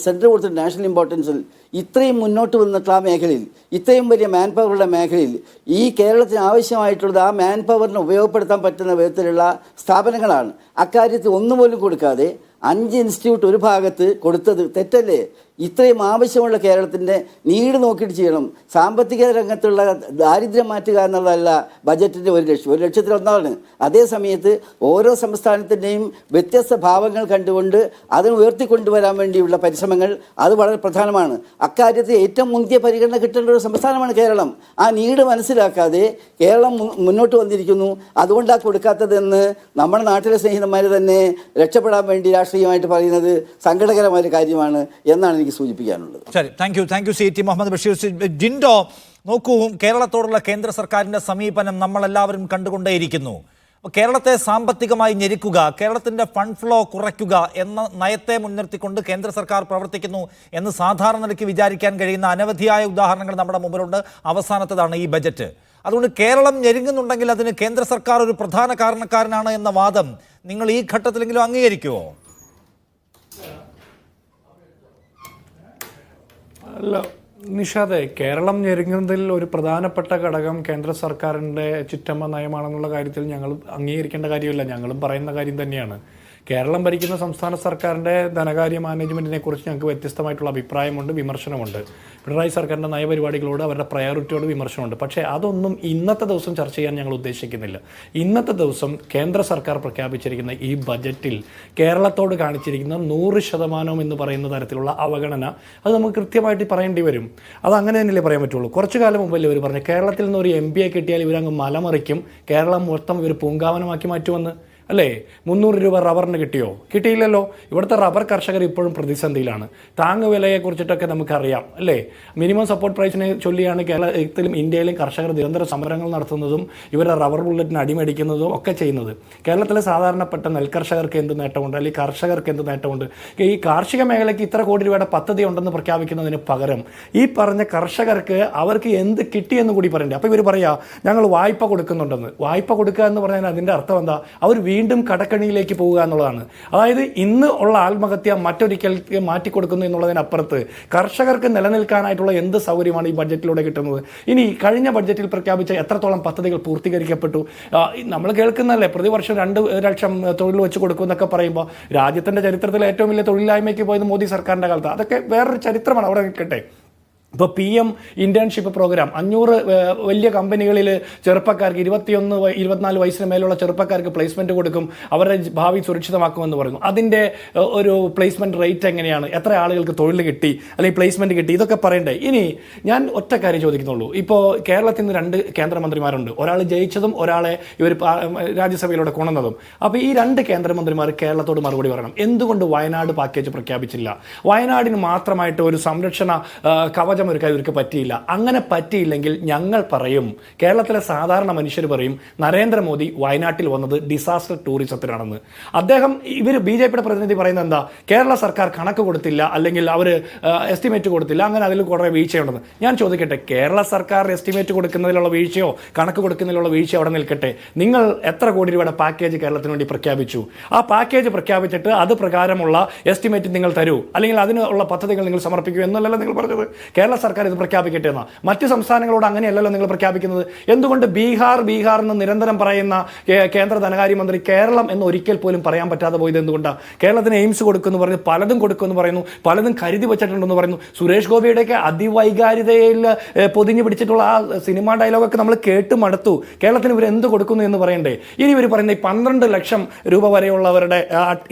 സെൻറ്റർ കൊടുത്തിട്ട് നാഷണൽ ഇമ്പോർട്ടൻസിൽ ഇത്രയും മുന്നോട്ട് വന്നിട്ടുള്ള ആ മേഖലയിൽ, ഇത്രയും വലിയ മാൻ പവറുള്ള മേഖലയിൽ ഈ കേരളത്തിന് ആവശ്യമായിട്ടുള്ളത് ആ മാൻ പവറിന് ഉപയോഗപ്പെടുത്താൻ പറ്റുന്ന വിധത്തിലുള്ള സ്ഥാപനങ്ങളാണ്. അക്കാര്യത്തിൽ ഒന്നുപോലും കൊടുക്കാതെ 5 ഇൻസ്റ്റിറ്റ്യൂട്ട് ഒരു ഭാഗത്ത് കൊടുത്തത് തെറ്റല്ലേ? ഇത്രയും ആവശ്യമുള്ള കേരളത്തിൻ്റെ നീട് നോക്കിയിട്ട് ചെയ്യണം. സാമ്പത്തിക രംഗത്തുള്ള ദാരിദ്ര്യം മാറ്റുക എന്നുള്ളതല്ല ബജറ്റിൻ്റെ ഒരു ലക്ഷ്യം. ഒരു ലക്ഷ്യത്തിലൊന്നാണ്. അതേ സമയത്ത് ഓരോ സംസ്ഥാനത്തിൻ്റെയും വ്യത്യസ്ത ഭാവങ്ങൾ കണ്ടുകൊണ്ട് അതിന് ഉയർത്തിക്കൊണ്ടുവരാൻ വേണ്ടിയുള്ള പരിശ്രമങ്ങൾ അത് വളരെ പ്രധാനമാണ്. അക്കാര്യത്തിൽ ഏറ്റവും മുന്തിയ പരിഗണന കിട്ടേണ്ട ഒരു സംസ്ഥാനമാണ് കേരളം. ആ നീട് മനസ്സിലാക്കാതെ കേരളം മുന്നോട്ട് വന്നിരിക്കുന്നു. അതുകൊണ്ടാണ് കൊടുക്കാത്തതെന്ന് നമ്മുടെ നാട്ടിലെ സ്നേഹിതന്മാർ തന്നെ രക്ഷപ്പെടാൻ വേണ്ടി രാഷ്ട്രീയമായിട്ട് പറയുന്നത് സങ്കടകരമായ കാര്യമാണ് എന്നാണ് എനിക്ക് സൂചിപ്പിക്കാനുള്ളത്. ശരി, thank you CT Muhammad Basheer. ജിൻഡോ, നോക്കൂ, കേരളത്തോടുള്ള കേന്ദ്ര സർക്കാരിൻ്റെ സമീപനം നമ്മളെല്ലാവരും കണ്ടുകൊണ്ടേയിരിക്കുന്നു. കേരളത്തെ സാമ്പത്തികമായി ഞെരുക്കുക, കേരളത്തിൻ്റെ ഫണ്ട് ഫ്ലോ കുറയ്ക്കുക എന്ന നയത്തെ മുൻനിർത്തിക്കൊണ്ട് കേന്ദ്ര സർക്കാർ പ്രവർത്തിക്കുന്നു എന്ന് സാധാരണ നിലയ്ക്ക് വിചാരിക്കാൻ കഴിയുന്ന അനവധിയായ ഉദാഹരണങ്ങൾ നമ്മുടെ മുമ്പിലുണ്ട്. അവസാനത്തേതാണ് ഈ ബജറ്റ്. അതുകൊണ്ട് കേരളം ഞെരുങ്ങുന്നുണ്ടെങ്കിൽ അതിന് കേന്ദ്ര സർക്കാർ ഒരു പ്രധാന കാരണക്കാരനാണ് എന്ന വാദം നിങ്ങൾ ഈ ഘട്ടത്തിലെങ്കിലും അംഗീകരിക്കുമോ? അല്ല നിഷാദെ, കേരളം ഞെരുങ്ങുന്നതിൽ ഒരു പ്രധാനപ്പെട്ട ഘടകം കേന്ദ്ര സർക്കാരിൻ്റെ ചിറ്റമ്മ നയമാണെന്നുള്ള കാര്യത്തിൽ ഞങ്ങൾ അംഗീകരിക്കേണ്ട കാര്യമില്ല. ഞങ്ങളും പറയുന്ന കാര്യം തന്നെയാണ്. കേരളം ഭരിക്കുന്ന സംസ്ഥാന സർക്കാരിൻ്റെ ധനകാര്യ മാനേജ്മെൻറ്റിനെ കുറിച്ച് ഞങ്ങൾക്ക് വ്യത്യസ്തമായിട്ടുള്ള അഭിപ്രായമുണ്ട്, വിമർശനമുണ്ട്. പിണറായി സർക്കാരിൻ്റെ നയപരിപാടികളോട് അവരുടെ പ്രയോറിറ്റിയോട് വിമർശനമുണ്ട്. പക്ഷേ അതൊന്നും ഇന്നത്തെ ദിവസം ചർച്ച ചെയ്യാൻ ഞങ്ങൾ ഉദ്ദേശിക്കുന്നില്ല. ഇന്നത്തെ ദിവസം കേന്ദ്ര സർക്കാർ പ്രഖ്യാപിച്ചിരിക്കുന്ന ഈ ബജറ്റിൽ കേരളത്തോട് കാണിച്ചിരിക്കുന്ന 100% എന്ന് പറയുന്ന തരത്തിലുള്ള അവഗണന അത് നമുക്ക് കൃത്യമായിട്ട് പറയേണ്ടി വരും. അത് അങ്ങനെ തന്നെയല്ലേ പറയാൻ പറ്റുള്ളൂ. കുറച്ചു കാലം മുമ്പല്ലേ ഇവർ പറഞ്ഞു കേരളത്തിൽ നിന്ന് ഒരു MP കിട്ടിയാൽ ഇവരങ്ങ് മലമറിക്കും, കേരളം മൊത്തം ഇവർ പൂങ്കാവനമാക്കി മാറ്റുമെന്ന്. അല്ലേ? 300 രൂപ റബ്ബറിന് കിട്ടിയോ? കിട്ടിയില്ലല്ലോ. ഇവിടുത്തെ റബ്ബർ കർഷകർ ഇപ്പോഴും പ്രതിസന്ധിയിലാണ്. താങ്ങുവിലയെക്കുറിച്ചിട്ടൊക്കെ നമുക്കറിയാം, അല്ലേ? മിനിമം സപ്പോർട്ട് പ്രൈസിനെ ചൊല്ലിയാണ് കേരളത്തിലും ഇന്ത്യയിലും കർഷകർ നിരന്തര സമരങ്ങൾ നടത്തുന്നതും ഇവരുടെ റബ്ബർ ബുള്ളറ്റിന് അടിമേടിക്കുന്നതും ഒക്കെ ചെയ്യുന്നത്. കേരളത്തിലെ സാധാരണപ്പെട്ട നെൽകർഷകർക്ക് എന്ത് നേട്ടമുണ്ട്, അല്ലെങ്കിൽ കർഷകർക്ക് എന്ത് നേട്ടമുണ്ട്? ഈ കാർഷിക മേഖലയ്ക്ക് ഇത്ര കോടി രൂപയുടെ പദ്ധതി ഉണ്ടെന്ന് പ്രഖ്യാപിക്കുന്നതിന് പകരം ഈ പറഞ്ഞ കർഷകർക്ക് അവർക്ക് എന്ത് കിട്ടിയെന്ന് കൂടി പറയണ്ടേ? അപ്പോൾ ഇവർ പറയാ ഞങ്ങൾ വായ്പ കൊടുക്കുന്നുണ്ടെന്ന്. വായ്പ കൊടുക്കുക എന്ന് പറഞ്ഞാൽ അതിൻ്റെ അർത്ഥം എന്താ? അവർ വീണ്ടും കടക്കണിയിലേക്ക് പോവുക എന്നുള്ളതാണ്. അതായത് ഇന്ന് ഉള്ള ആത്മഹത്യ മറ്റൊരിക്കലേക്ക് മാറ്റിക്കൊടുക്കുന്നു എന്നുള്ളതിനപ്പുറത്ത് കർഷകർക്ക് നിലനിൽക്കാനായിട്ടുള്ള എന്ത് സൗകര്യമാണ് ഈ ബഡ്ജറ്റിലൂടെ കിട്ടുന്നത്? ഇനി കഴിഞ്ഞ ബഡ്ജറ്റിൽ പ്രഖ്യാപിച്ച എത്രത്തോളം പദ്ധതികൾ പൂർത്തീകരിക്കപ്പെട്ടു? നമ്മൾ കേൾക്കുന്നതല്ലേ പ്രതിവർഷം 2 ലക്ഷം തൊഴിൽ വെച്ച് കൊടുക്കുമെന്നൊക്കെ പറയുമ്പോൾ രാജ്യത്തിൻ്റെ ചരിത്രത്തിൽ ഏറ്റവും വലിയ തൊഴിലില്ലായ്മയ്ക്ക് പോയത് മോദി സർക്കാരിൻ്റെ കാലത്ത്. അതൊക്കെ വേറൊരു ചരിത്രമാണ്, അവിടെ നിൽക്കട്ടെ. ഇപ്പോൾ PM ഇന്റേൺഷിപ്പ് പ്രോഗ്രാം 500 വലിയ കമ്പനികളിൽ ചെറുപ്പക്കാർക്ക് 21-24 വയസ്സിന് മേലുള്ള ചെറുപ്പക്കാർക്ക് പ്ലേസ്മെൻറ്റ് കൊടുക്കും, അവരുടെ ഭാവി സുരക്ഷിതമാക്കുമെന്ന് പറയുന്നു. അതിൻ്റെ ഒരു പ്ലേസ്മെൻറ്റ് റേറ്റ് എങ്ങനെയാണ്? എത്ര ആളുകൾക്ക് തൊഴിൽ കിട്ടി അല്ലെങ്കിൽ പ്ലേസ്മെൻറ്റ് കിട്ടി? ഇതൊക്കെ പറയണ്ടേ? ഇനി ഞാൻ ഒറ്റ കാര്യം ചോദിക്കുന്നുള്ളൂ. ഇപ്പോൾ കേരളത്തിൽ നിന്ന് 2 കേന്ദ്രമന്ത്രിമാരുണ്ട്. ഒരാൾ ജയിച്ചതും ഒരാളെ ഇവർ രാജ്യസഭയിലൂടെ കൊണ്ടുവന്നതും. അപ്പോൾ ഈ 2 കേന്ദ്രമന്ത്രിമാർ കേരളത്തോട് മറുപടി പറയണം. എന്തുകൊണ്ട് വയനാട് പാക്കേജ് പ്രഖ്യാപിച്ചില്ല? വയനാടിന് മാത്രമായിട്ട് ഒരു സംരക്ഷണ കവചം ഒരുക്കാൻ ഇവർക്ക് പറ്റിയില്ല. അങ്ങനെ പറ്റിയില്ലെങ്കിൽ ഞങ്ങൾ പറയും, കേരളത്തിലെ സാധാരണ മനുഷ്യർ പറയും, നരേന്ദ്രമോദി വയനാട്ടിൽ വന്നത് ഡിസാസ്റ്റർ ടൂറിസത്തിനാണെന്ന്. അദ്ദേഹം BJPയുടെ പ്രതിനിധി പറയുന്നത് എന്താ? കേരള സർക്കാർ കണക്ക് കൊടുത്തില്ല, അല്ലെങ്കിൽ അവർ എസ്റ്റിമേറ്റ് കൊടുത്തില്ല, അങ്ങനെ അതിൽ കുറേ വീഴ്ചയുണ്ടെന്ന്. ഞാൻ ചോദിക്കട്ടെ, കേരള സർക്കാർ എസ്റ്റിമേറ്റ് കൊടുക്കുന്നതിലുള്ള വീഴ്ചയോ കണക്ക് കൊടുക്കുന്നതിലുള്ള വീഴ്ചയോ അവിടെ നിൽക്കട്ടെ. നിങ്ങൾ എത്ര കോടി രൂപയുടെ പാക്കേജ് കേരളത്തിന് വേണ്ടി പ്രഖ്യാപിച്ചു? ആ പാക്കേജ് പ്രഖ്യാപിച്ചിട്ട് അത് പ്രകാരമുള്ള എസ്റ്റിമേറ്റ് നിങ്ങൾ തരൂ, അല്ലെങ്കിൽ അതിനുള്ള പദ്ധതികൾ നിങ്ങൾ സമർപ്പിക്കൂ എന്നല്ലല്ലോ നിങ്ങൾ പറഞ്ഞത്. കേരള സർക്കാർ ഇത് പ്രഖ്യാപിക്കട്ടെ എന്നാ. മറ്റ് സംസ്ഥാനങ്ങളോട് അങ്ങനെയല്ലല്ലോ നിങ്ങൾ പ്രഖ്യാപിക്കുന്നത്. എന്തുകൊണ്ട് ബീഹാർ എന്ന് നിരന്തരം പറയുന്ന കേന്ദ്ര ധനകാര്യമന്ത്രി കേരളം എന്ന് ഒരിക്കൽ പോലും പറയാൻ പറ്റാതെ പോയത് എന്തുകൊണ്ടാണ്? കേരളത്തിന് എയിംസ് കൊടുക്കുമെന്ന് പറയുന്നു, പലതും കൊടുക്കുമെന്ന് പറയുന്നു, പലതും കരുതി വെച്ചിട്ടുണ്ടെന്ന് പറയുന്നു. സുരേഷ് ഗോപിയുടെയൊക്കെ അതിവൈകാരികതയിൽ പൊതിഞ്ഞു പിടിച്ചിട്ടുള്ള ആ സിനിമാ ഡയലോഗൊക്കെ നമ്മൾ കേട്ട് മടുത്തു. കേരളത്തിന് ഇവർ എന്ത് കൊടുക്കുന്നു എന്ന് പറയണ്ടേ? ഇനി ഇവർ പറയുന്നത് 12 ലക്ഷം രൂപ വരെയുള്ളവരുടെ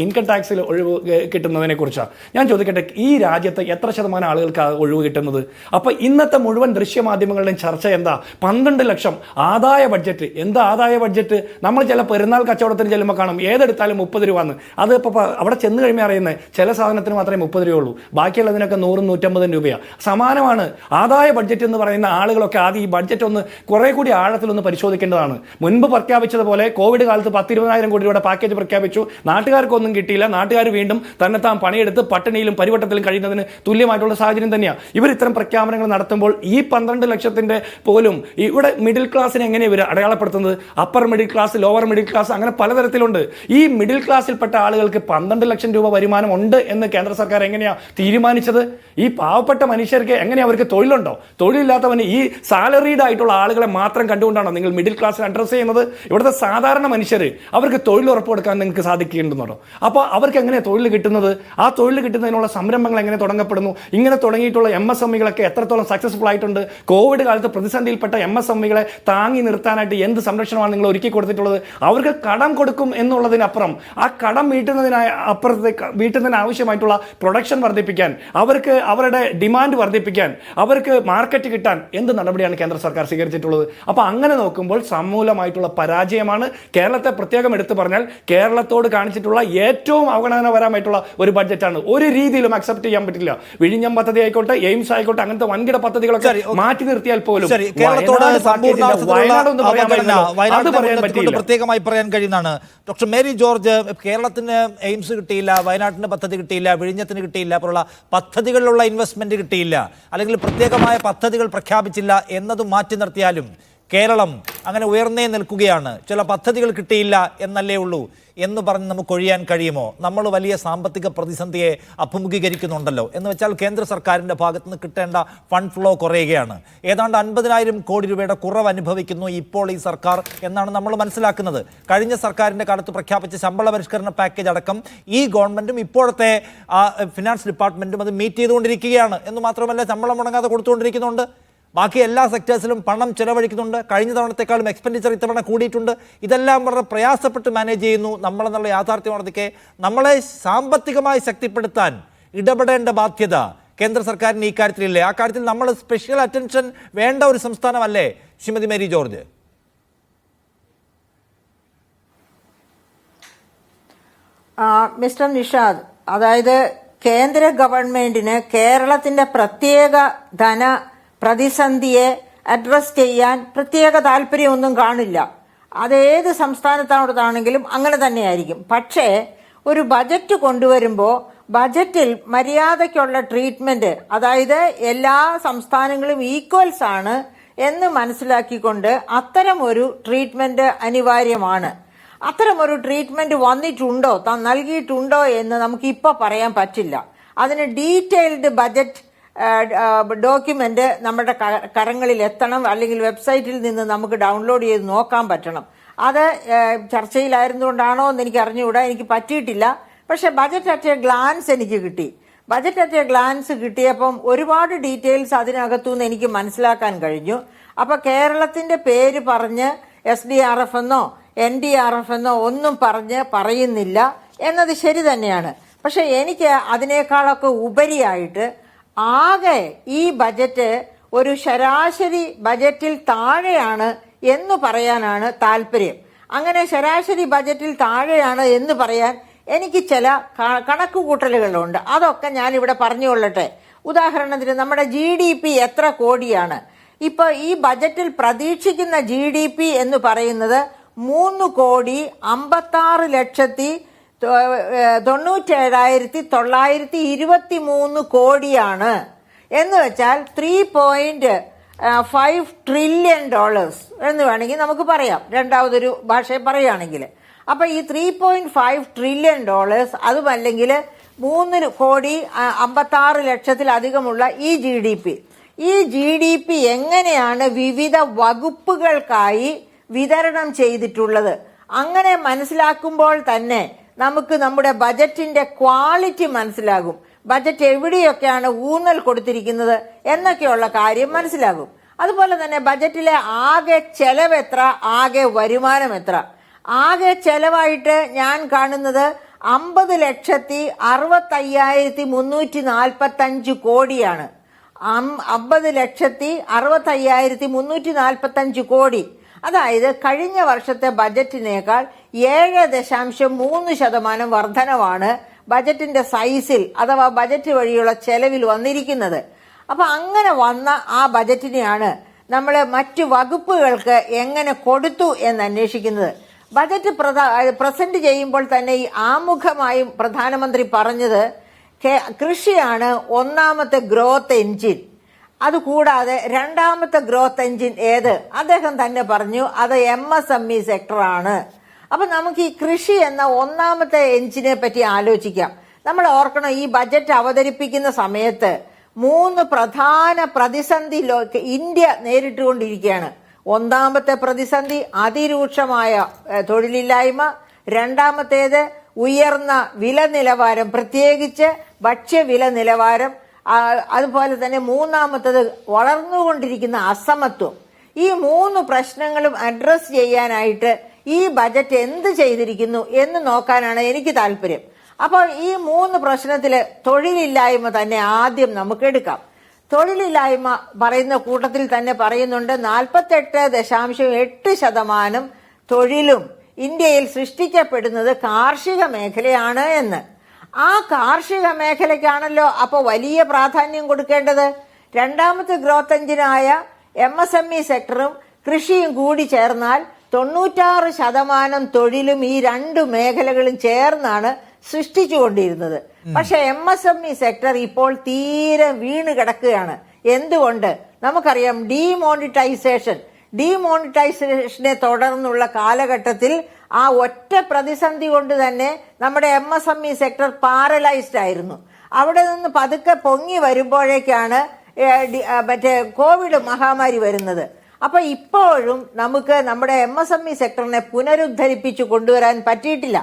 ഇൻകം ടാക്സിൽ ഒഴിവ് കിട്ടുന്നതിനെ കുറിച്ചാണ്. ഞാൻ ചോദിക്കട്ടെ, ഈ രാജ്യത്ത് എത്ര ശതമാനം ആളുകൾക്ക് ഒഴിവ് കിട്ടുന്നത്? അപ്പോൾ ഇന്നത്തെ മുഴുവൻ ദൃശ്യമാധ്യമങ്ങളുടെയും ചർച്ച എന്താ? 12 ലക്ഷം ആദായ ബഡ്ജറ്റ്. എന്താ ആദായ ബഡ്ജറ്റ്? നമ്മൾ ചില പെരുന്നാൾ കച്ചവടത്തിന് ചെല്ലുമ്പോൾ കാണും ഏതെടുത്താലും 30 രൂപ എന്ന്. അത് ഇപ്പോൾ അവിടെ ചെന്ന് കഴിയുമ്പോൾ അറിയുന്നത് ചില സാധനത്തിന് മാത്രമേ 30 രൂപയുള്ളൂ, ബാക്കിയുള്ളതിനൊക്കെ 100-150 രൂപയാണ്. സമാനമാണ് ആദായ ബഡ്ജറ്റ് എന്ന് പറയുന്ന ആളുകളൊക്കെ ആദ്യം ഈ ബഡ്ജറ്റ് ഒന്ന് കുറെ കൂടി ആഴത്തിലൊന്ന് പരിശോധിക്കേണ്ടതാണ്. മുൻപ് പ്രഖ്യാപിച്ചതുപോലെ കോവിഡ് കാലത്ത് 10-20,000 കോടി രൂപയുടെ പാക്കേജ് പ്രഖ്യാപിച്ചു, നാട്ടുകാർക്കൊന്നും കിട്ടിയില്ല, നാട്ടുകാർ വീണ്ടും തന്നെത്താൻ പണിയെടുത്ത് പട്ടിണിയിലും പരിവട്ടത്തിലും കഴിയുന്നതിന് തുല്യമായിട്ടുള്ള സാഹചര്യം തന്നെയാണ്. ഇവർ ഇത്തരം പ്രഖ്യാപനങ്ങൾ നടത്തുമ്പോൾ ഈ 12 ലക്ഷത്തിന്റെ പോലും ഇവിടെ മിഡിൽ ക്ലാസ്സിനെ എങ്ങനെ ഇവർ അടയാളപ്പെടുത്തുന്നത്? Upper middle class, lower middle class, അങ്ങനെ പലതരത്തിലുണ്ട്. ഈ മിഡിൽ ക്ലാസ്സിൽപ്പെട്ട ആളുകൾക്ക് 12 ലക്ഷം രൂപ വരുമാനം ഉണ്ട് എന്ന് കേന്ദ്ര സർക്കാർ എങ്ങനെയാ തീരുമാനിച്ചത്? ഈ പാവപ്പെട്ട മനുഷ്യർക്ക് എങ്ങനെയാ അവർക്ക് തൊഴിലുണ്ടോ? തൊഴിലില്ലാത്തവന് ഈ സാലറീഡ് ആയിട്ടുള്ള ആളുകളെ മാത്രം കണ്ടുകൊണ്ടാണോ നിങ്ങൾ മിഡിൽ ക്ലാസ്സിനെ അഡ്രസ് ചെയ്യുന്നത്? ഇവിടുത്തെ സാധാരണ മനുഷ്യർ അവർക്ക് തൊഴിൽ ഉറപ്പ് കൊടുക്കാൻ നിങ്ങൾക്ക് സാധിക്കുന്നുണ്ടോ? അപ്പോൾ അവർക്ക് എങ്ങനെയാണ് തൊഴിൽ കിട്ടുന്നത്? ആ തൊഴിൽ കിട്ടുന്നതിനുള്ള സംരംഭങ്ങൾ എങ്ങനെ തുടങ്ങപ്പെടുന്നു? ഇങ്ങനെ തുടങ്ങിയിട്ടുള്ള MSMEകളൊക്കെ എത്രത്തോളം സക്സസ്ഫുൾ ആയിട്ടുണ്ട്? കോവിഡ് കാലത്ത് പ്രതിസന്ധിയിൽപ്പെട്ട MSMEകളെ താങ്ങി നിർത്താനായിട്ട് എന്ത് സംരക്ഷണമാണ് നിങ്ങൾ ഒരുക്കി കൊടുത്തിട്ടുള്ളത്? അവർക്ക് കടം കൊടുക്കും എന്നുള്ളതിനപ്പുറം ആ കടം വീട്ടുന്നതിന് ആവശ്യമായിട്ടുള്ള പ്രൊഡക്ഷൻ വർദ്ധിപ്പിക്കാൻ, അവർക്ക് അവരുടെ ഡിമാൻഡ് വർദ്ധിപ്പിക്കാൻ, അവർക്ക് മാർക്കറ്റ് കിട്ടാൻ എന്ത് നടപടിയാണ് കേന്ദ്ര സർക്കാർ സ്വീകരിച്ചിട്ടുള്ളത്? അപ്പോൾ അങ്ങനെ നോക്കുമ്പോൾ സമൂലമായിട്ടുള്ള പരാജയമാണ്. കേരളത്തെ പ്രത്യേകം എടുത്തു പറഞ്ഞാൽ കേരളത്തോട് കാണിച്ചിട്ടുള്ള ഏറ്റവും അവഗണനാപരമായിട്ടുള്ള ഒരു ബഡ്ജറ്റാണ്. ഒരു രീതിയിലും അക്സെപ്റ്റ് ചെയ്യാൻ പറ്റില്ല. വിഴിഞ്ഞം പദ്ധതി ആയിക്കോട്ടെ, എയിംസ് ആയിക്കോട്ടെ, അങ്ങനത്തെ വൻകിട പദ്ധതികളൊക്കെ മാറ്റി നിർത്തിയാൽ പോലും പ്രത്യേകമായി പറയാൻ കഴിയുന്നതാണ്. ഡോക്ടർ മേരി ജോർജ്, കേരളത്തിന് എയിംസ് കിട്ടിയില്ല, വയനാട്ടിന് പദ്ധതി കിട്ടിയില്ല, വിഴിഞ്ഞത്തിന് കിട്ടിയില്ല, പോലുള്ള പദ്ധതികളിലുള്ള ഇൻവെസ്റ്റ്മെന്റ് കിട്ടിയില്ല, അല്ലെങ്കിൽ പ്രത്യേകമായ പദ്ധതികൾ പ്രഖ്യാപിച്ചില്ല എന്നതും മാറ്റി നിർത്തിയാലും കേരളം അങ്ങനെ ഉയർന്നേ നിൽക്കുകയാണ്. ചില പദ്ധതികൾ കിട്ടിയില്ല എന്നല്ലേ ഉള്ളൂ എന്ന് പറഞ്ഞ് നമുക്ക് ഒഴിയാൻ കഴിയുമോ? നമ്മൾ വലിയ സാമ്പത്തിക പ്രതിസന്ധിയെ അഭിമുഖീകരിക്കുന്നുണ്ടല്ലോ. എന്ന് വെച്ചാൽ കേന്ദ്ര സർക്കാരിൻ്റെ ഭാഗത്ത് നിന്ന് കിട്ടേണ്ട ഫണ്ട് ഫ്ലോ കുറയുകയാണ്. ഏതാണ്ട് 50,000 കോടി രൂപയുടെ കുറവ് അനുഭവിക്കുന്നു ഇപ്പോൾ ഈ സർക്കാർ എന്നാണ് നമ്മൾ മനസ്സിലാക്കുന്നത്. കഴിഞ്ഞ സർക്കാരിൻ്റെ കാലത്ത് പ്രഖ്യാപിച്ച ശമ്പള പരിഷ്കരണ പാക്കേജ് അടക്കം ഈ ഗവൺമെൻറ്റും ഇപ്പോഴത്തെ ഫിനാൻസ് ഡിപ്പാർട്ട്മെൻറ്റും അത് മീറ്റ് ചെയ്തുകൊണ്ടിരിക്കുകയാണ്. എന്ന് മാത്രമല്ല ശമ്പളം മുടങ്ങാതെ കൊടുത്തുകൊണ്ടിരിക്കുന്നുണ്ട്. ബാക്കി എല്ലാ സെക്ടേഴ്സിലും പണം ചെലവഴിക്കുന്നുണ്ട്. കഴിഞ്ഞ തവണത്തെക്കാളും എക്സ്പെൻഡിച്ചർ ഇത്തവണ കൂടിയിട്ടുണ്ട്. ഇതെല്ലാം വളരെ പ്രയാസപ്പെട്ട് മാനേജ് ചെയ്യുന്നു നമ്മളെന്നുള്ള യാഥാർത്ഥ്യമാണതൊക്കെ. നമ്മളെ സാമ്പത്തികമായി ശക്തിപ്പെടുത്താൻ ഇടപെടേണ്ട ബാധ്യത കേന്ദ്ര സർക്കാരിന് ഈ കാര്യത്തിലില്ലേ? ആ കാര്യത്തിൽ നമ്മൾ സ്പെഷ്യൽ അറ്റൻഷൻ വേണ്ട ഒരു സംസ്ഥാനമല്ലേ ശ്രീമതി മേരി ജോർജ്? മിസ്റ്റർ നിഷാദ്, അതായത് കേന്ദ്ര ഗവൺമെന്റിന് കേരളത്തിന്റെ പ്രത്യേക ധന പ്രതിസന്ധിയെ അഡ്രസ് ചെയ്യാൻ പ്രത്യേക താല്പര്യമൊന്നും കാണില്ല. അതേത് സംസ്ഥാനത്താണെങ്കിലും അങ്ങനെ തന്നെയായിരിക്കും. പക്ഷേ ഒരു ബജറ്റ് കൊണ്ടുവരുമ്പോൾ ബജറ്റിൽ മര്യാദയ്ക്കുള്ള ട്രീറ്റ്മെന്റ്, അതായത് എല്ലാ സംസ്ഥാനങ്ങളും ഈക്വൽസ് ആണ് എന്ന് മനസ്സിലാക്കിക്കൊണ്ട് അത്തരം ഒരു ട്രീറ്റ്മെന്റ് അനിവാര്യമാണ്. അത്തരമൊരു ട്രീറ്റ്മെന്റ് വന്നിട്ടുണ്ടോ, നൽകിയിട്ടുണ്ടോ എന്ന് നമുക്ക് ഇപ്പോൾ പറയാൻ പറ്റില്ല. അതിന് ഡീറ്റെയിൽഡ് ബജറ്റ് ഡോക്യുമെന്റ് നമ്മുടെ കരങ്ങളിൽ എത്തണം, അല്ലെങ്കിൽ വെബ്സൈറ്റിൽ നിന്ന് നമുക്ക് ഡൗൺലോഡ് ചെയ്ത് നോക്കാൻ പറ്റണം. അത് ചർച്ചയിലായിരുന്നുകൊണ്ടാണോ എന്ന് എനിക്ക് അറിഞ്ഞുകൂടാ, എനിക്ക് പറ്റിയിട്ടില്ല. പക്ഷെ ബജറ്റ് അറ്റ് എ ഗ്ലാൻസ് എനിക്ക് കിട്ടി. ബജറ്റ് അറ്റ് എ ഗ്ലാൻസ് കിട്ടിയപ്പം ഒരുപാട് ഡീറ്റെയിൽസ് അതിനകത്തുനിന്ന് എനിക്ക് മനസ്സിലാക്കാൻ കഴിഞ്ഞു. അപ്പൊ കേരളത്തിന്റെ പേര് പറഞ്ഞ് SDRF എന്നോ NDRF എന്നോ ഒന്നും പറയുന്നില്ല എന്നത് ശരി തന്നെയാണ്. പക്ഷെ എനിക്ക് അതിനേക്കാളൊക്കെ ഉപരിയായിട്ട് ആകെ ഈ ബജറ്റ് ഒരു ശരാശരി ബജറ്റിൽ താഴെയാണ് എന്ന് പറയാനാണ് താല്പര്യം. അങ്ങനെ ശരാശരി ബജറ്റിൽ താഴെയാണ് എന്ന് പറയാൻ എനിക്ക് ചില കണക്കുകൂട്ടലുകളുണ്ട്. അതൊക്കെ ഞാനിവിടെ പറഞ്ഞുകൊള്ളട്ടെ. ഉദാഹരണത്തിന് നമ്മുടെ GDP എത്ര കോടിയാണ്? ഇപ്പൊ ഈ ബജറ്റിൽ പ്രതീക്ഷിക്കുന്ന GDP എന്ന് പറയുന്നത് 3,57,923 കോടിയാണ്. എന്ന് വെച്ചാൽ $3.5 ട്രില്യൺ എന്ന് വേണമെങ്കിൽ നമുക്ക് പറയാം, രണ്ടാമതൊരു ഭാഷയെ പറയുകയാണെങ്കിൽ. അപ്പൊ ഈ $3.5 ട്രില്യൺ അതുമല്ലെങ്കിൽ 3,56,00,000-ലധികമുള്ള ഈ GDP എങ്ങനെയാണ് വിവിധ വകുപ്പുകൾക്കായി വിതരണം ചെയ്തിട്ടുള്ളത്? അങ്ങനെ മനസ്സിലാക്കുമ്പോൾ തന്നെ നമുക്ക് നമ്മുടെ ബജറ്റിന്റെ ക്വാളിറ്റി മനസ്സിലാകും. ബജറ്റ് എവിടെയൊക്കെയാണ് ഊന്നൽ കൊടുത്തിരിക്കുന്നത് എന്നൊക്കെയുള്ള കാര്യം മനസ്സിലാകും. അതുപോലെ തന്നെ ബജറ്റിലെ ആകെ ചെലവ് എത്ര, ആകെ വരുമാനം എത്ര? ആകെ ചെലവായിട്ട് ഞാൻ കാണുന്നത് 50,65,345 കോടിയാണ്. 50,65,345 കോടി. അതായത് കഴിഞ്ഞ വർഷത്തെ ബജറ്റിനേക്കാൾ 7.3% വർധനവാണ് ബജറ്റിന്റെ സൈസിൽ അഥവാ ബജറ്റ് വഴിയുള്ള ചെലവിൽ വന്നിരിക്കുന്നത്. അപ്പൊ അങ്ങനെ വന്ന ആ ബജറ്റിനെയാണ് നമ്മൾ മറ്റു വകുപ്പുകൾക്ക് എങ്ങനെ കൊടുത്തു എന്ന് അന്വേഷിക്കുന്നത്. ബജറ്റ് പ്രസന്റ് ചെയ്യുമ്പോൾ തന്നെ ഈ ആമുഖമായും പ്രധാനമന്ത്രി പറഞ്ഞത് കൃഷിയാണ് ഒന്നാമത്തെ ഗ്രോത്ത് എഞ്ചിൻ. അതുകൂടാതെ രണ്ടാമത്തെ ഗ്രോത്ത് എഞ്ചിൻ ഏത് അദ്ദേഹം തന്നെ പറഞ്ഞു, അത് MSME സെക്ടറാണ്. അപ്പൊ നമുക്ക് ഈ കൃഷി എന്ന ഒന്നാമത്തെ എഞ്ചിനെ പറ്റി ആലോചിക്കാം. നമ്മൾ ഓർക്കണം, ഈ ബജറ്റ് അവതരിപ്പിക്കുന്ന സമയത്ത് 3 പ്രധാന പ്രതിസന്ധി ഇന്ത്യ നേരിട്ടുകൊണ്ടിരിക്കുകയാണ്. ഒന്നാമത്തെ പ്രതിസന്ധി അതിരൂക്ഷമായ തൊഴിലില്ലായ്മ, രണ്ടാമത്തേത് ഉയർന്ന വില നിലവാരം, പ്രത്യേകിച്ച് ഭക്ഷ്യവില നിലവാരം, അതുപോലെ തന്നെ മൂന്നാമത്തേത് വളർന്നുകൊണ്ടിരിക്കുന്ന അസമത്വം. ഈ 3 പ്രശ്നങ്ങളും അഡ്രസ് ചെയ്യാനായിട്ട് ഈ ബജറ്റ് എന്ത് ചെയ്തിരിക്കുന്നു എന്ന് നോക്കാനാണ് എനിക്ക് താല്പര്യം. അപ്പോൾ ഈ 3 പ്രശ്നത്തില് തൊഴിലില്ലായ്മ തന്നെ ആദ്യം നമുക്ക് എടുക്കാം. തൊഴിലില്ലായ്മ പറയുന്ന കൂട്ടത്തിൽ തന്നെ പറയുന്നുണ്ട് 48.8% തൊഴിലും ഇന്ത്യയിൽ സൃഷ്ടിക്കപ്പെടുന്നത് കാർഷിക മേഖലയാണ് എന്ന്. ആ കാർഷിക മേഖലയ്ക്കാണല്ലോ അപ്പോൾ വലിയ പ്രാധാന്യം കൊടുക്കേണ്ടത്. രണ്ടാമത്തെ ഗ്രോത്ത് എഞ്ചിനായ MSME സെക്ടറും കൃഷിയും കൂടി ചേർന്നാൽ 96% തൊഴിലും ഈ 2 മേഖലകളും ചേർന്നാണ് സൃഷ്ടിച്ചുകൊണ്ടിരുന്നത്. പക്ഷെ MSME സെക്ടർ ഇപ്പോൾ തീരെ വീണ് കിടക്കുകയാണ്. എന്തുകൊണ്ട്? നമുക്കറിയാം, ഡിമോണിറ്റൈസേഷനെ തുടർന്നുള്ള കാലഘട്ടത്തിൽ ആ ഒറ്റ പ്രതിസന്ധി കൊണ്ട് തന്നെ നമ്മുടെ MSME സെക്ടർ പാരലൈസ്ഡ് ആയിരുന്നു. അവിടെ നിന്ന് പതുക്കെ പൊങ്ങി വരുമ്പോഴേക്കാണ് മറ്റേ കോവിഡ് മഹാമാരി വരുന്നത്. അപ്പൊ ഇപ്പോഴും നമുക്ക് നമ്മുടെ MSME സെക്ടറിനെ പുനരുദ്ധരിപ്പിച്ചു കൊണ്ടുവരാൻ പറ്റിയിട്ടില്ല.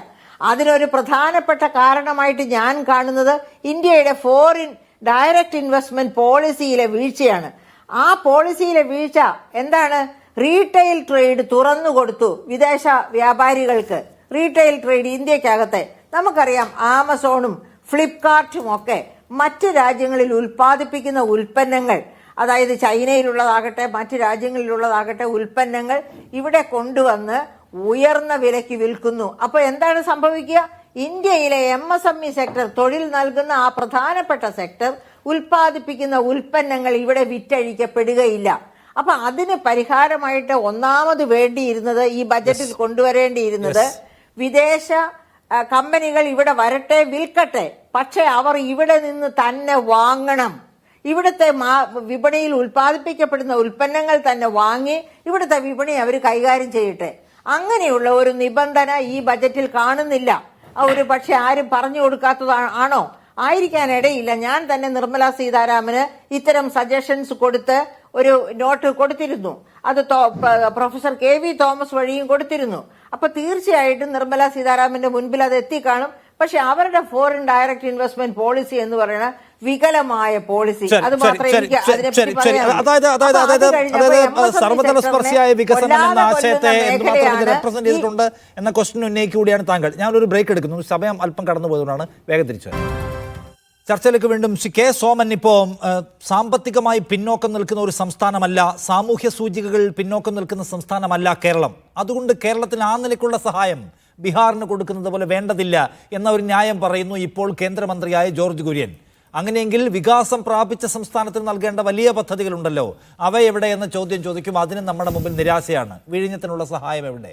അതിനൊരു പ്രധാനപ്പെട്ട കാരണമായിട്ട് ഞാൻ കാണുന്നത് ഇന്ത്യയുടെ ഫോറിൻ ഡയറക്റ്റ് ഇൻവെസ്റ്റ്മെന്റ് പോളിസിയിലെ വീഴ്ചയാണ്. ആ പോളിസിയിലെ വീഴ്ച എന്താണ്? റീറ്റെയിൽ ട്രേഡ് തുറന്നു കൊടുത്തു വിദേശ വ്യാപാരികൾക്ക്. റീറ്റെയിൽ ട്രേഡ് ഇന്ത്യക്കകത്തെ നമുക്കറിയാം, ആമസോണും ഫ്ലിപ്കാർട്ടും ഒക്കെ മറ്റ് രാജ്യങ്ങളിൽ ഉൽപ്പാദിപ്പിക്കുന്ന ഉൽപ്പന്നങ്ങൾ, അതായത് ചൈനയിലുള്ളതാകട്ടെ മറ്റ് രാജ്യങ്ങളിലുള്ളതാകട്ടെ ഉൽപ്പന്നങ്ങൾ ഇവിടെ കൊണ്ടുവന്ന് ഉയർന്ന വിലയ്ക്ക് വിൽക്കുന്നു. അപ്പൊ എന്താണ് സംഭവിക്കുക? ഇന്ത്യയിലെ MSME സെക്ടർ, തൊഴിൽ നൽകുന്ന ആ പ്രധാനപ്പെട്ട സെക്ടർ ഉൽപ്പാദിപ്പിക്കുന്ന ഉൽപ്പന്നങ്ങൾ ഇവിടെ വിറ്റഴിക്കപ്പെടുകയില്ല. അപ്പൊ അതിന് പരിഹാരമായിട്ട് ഒന്നാമത് വേണ്ടിയിരുന്നത്, ഈ ബജറ്റിൽ കൊണ്ടുവരേണ്ടിയിരുന്നത്, വിദേശ കമ്പനികൾ ഇവിടെ വരട്ടെ, വിൽക്കട്ടെ, പക്ഷെ അവർ ഇവിടെ നിന്ന് തന്നെ വാങ്ങണം. ഇവിടുത്തെ വിപണിയിൽ ഉൽപ്പാദിപ്പിക്കപ്പെടുന്ന ഉൽപ്പന്നങ്ങൾ തന്നെ വാങ്ങി ഇവിടുത്തെ വിപണി അവർ കൈകാര്യം ചെയ്യട്ടെ. അങ്ങനെയുള്ള ഒരു നിബന്ധന ഈ ബജറ്റിൽ കാണുന്നില്ല. ഒരു പക്ഷെ ആരും പറഞ്ഞു കൊടുക്കാത്തതാണോ? ആയിരിക്കാനിടയില്ല. ഞാൻ തന്നെ നിർമ്മല സീതാരാമന് ഇത്തരം സജഷൻസ് കൊടുത്ത് ഒരു നോട്ട് കൊടുത്തിരുന്നു. അത് പ്രൊഫസർ KV തോമസ് വഴിയും കൊടുത്തിരുന്നു. അപ്പൊ തീർച്ചയായിട്ടും നിർമ്മല സീതാരാമന്റെ മുൻപിൽ അത് എത്തിക്കാണും. പക്ഷെ അവരുടെ ഫോറിൻ ഡയറക്റ്റ് ഇൻവെസ്റ്റ്മെന്റ് പോളിസി എന്ന് പറയുന്ന വികലമായ പോളിസി, അത് മാത്രമേ എനിക്ക് അതിനെപ്പറ്റി സർവതലസ്പർശിയായ വികസനം എന്ന ആശയത്തെ എന്തുമാത്രം റെപ്രസെന്റ് ചെയ്തിട്ടുണ്ട് എന്ന ക്വസ്റ്റ്യൻ ഉന്നയിക്കൂടിയാണ് താങ്കൾ. ഞാനൊരു ബ്രേക്ക് എടുക്കുന്നു, സമയം അല്പം കടന്നു പോയതുകൊണ്ടാണ് വേഗം തിരിച്ചു. ചർച്ചയിലേക്ക് വീണ്ടും K. സോമൻ. ഇപ്പോൾ സാമ്പത്തികമായി പിന്നോക്കം നിൽക്കുന്ന ഒരു സംസ്ഥാനമല്ല, സാമൂഹ്യ സൂചികകൾ പിന്നോക്കം നിൽക്കുന്ന സംസ്ഥാനമല്ല കേരളം. അതുകൊണ്ട് കേരളത്തിന് ആ നിലയ്ക്കുള്ള സഹായം ബീഹാറിന് കൊടുക്കുന്നത് പോലെ വേണ്ടതില്ല എന്ന ഒരു ന്യായം പറയുന്നു ഇപ്പോൾ കേന്ദ്രമന്ത്രിയായ ജോർജ് കുര്യൻ. അങ്ങനെയെങ്കിൽ വികാസം പ്രാപിച്ച സംസ്ഥാനത്തിന് നൽകേണ്ട വലിയ പദ്ധതികളുണ്ടല്ലോ, അവ എവിടെ എന്ന ചോദ്യം ചോദിക്കും. അതിന് നമ്മുടെ മുമ്പിൽ നിരാശയാണ്. വിഴിഞ്ഞത്തിനുള്ള സഹായം എവിടെ?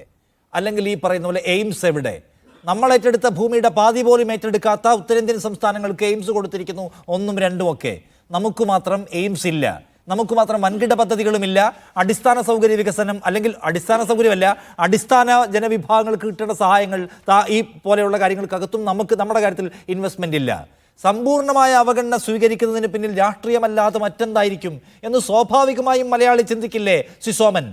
അല്ലെങ്കിൽ ഈ പറയുന്ന പോലെ എയിംസ് എവിടെ? നമ്മൾ ഏറ്റെടുത്ത ഭൂമിയുടെ പാതി പോലും ഏറ്റെടുക്കാത്ത ഉത്തരേന്ത്യൻ സംസ്ഥാനങ്ങൾക്ക് എയിംസ് കൊടുത്തിരിക്കുന്നു, 1ഉം 2ഉം ഒക്കെ. നമുക്ക് മാത്രം എയിംസ് ഇല്ല, നമുക്ക് മാത്രം വൻകിട പദ്ധതികളുമില്ല. അടിസ്ഥാന സൗകര്യ വികസനം, അല്ലെങ്കിൽ അടിസ്ഥാന സൗകര്യമല്ല, അടിസ്ഥാന ജനവിഭാഗങ്ങൾക്ക് കിട്ടേണ്ട സഹായങ്ങൾ, ഈ പോലെയുള്ള കാര്യങ്ങൾക്കകത്തും നമ്മുടെ കാര്യത്തിൽ ഇൻവെസ്റ്റ്മെന്റ് ഇല്ല. സമ്പൂർണ്ണമായ അവഗണന സ്വീകരിക്കുന്നതിന് പിന്നിൽ രാഷ്ട്രീയമല്ലാതെ മറ്റെന്തായിരിക്കും എന്ന് സ്വാഭാവികമായും മലയാളി ചിന്തിക്കില്ലേ സോമൻ?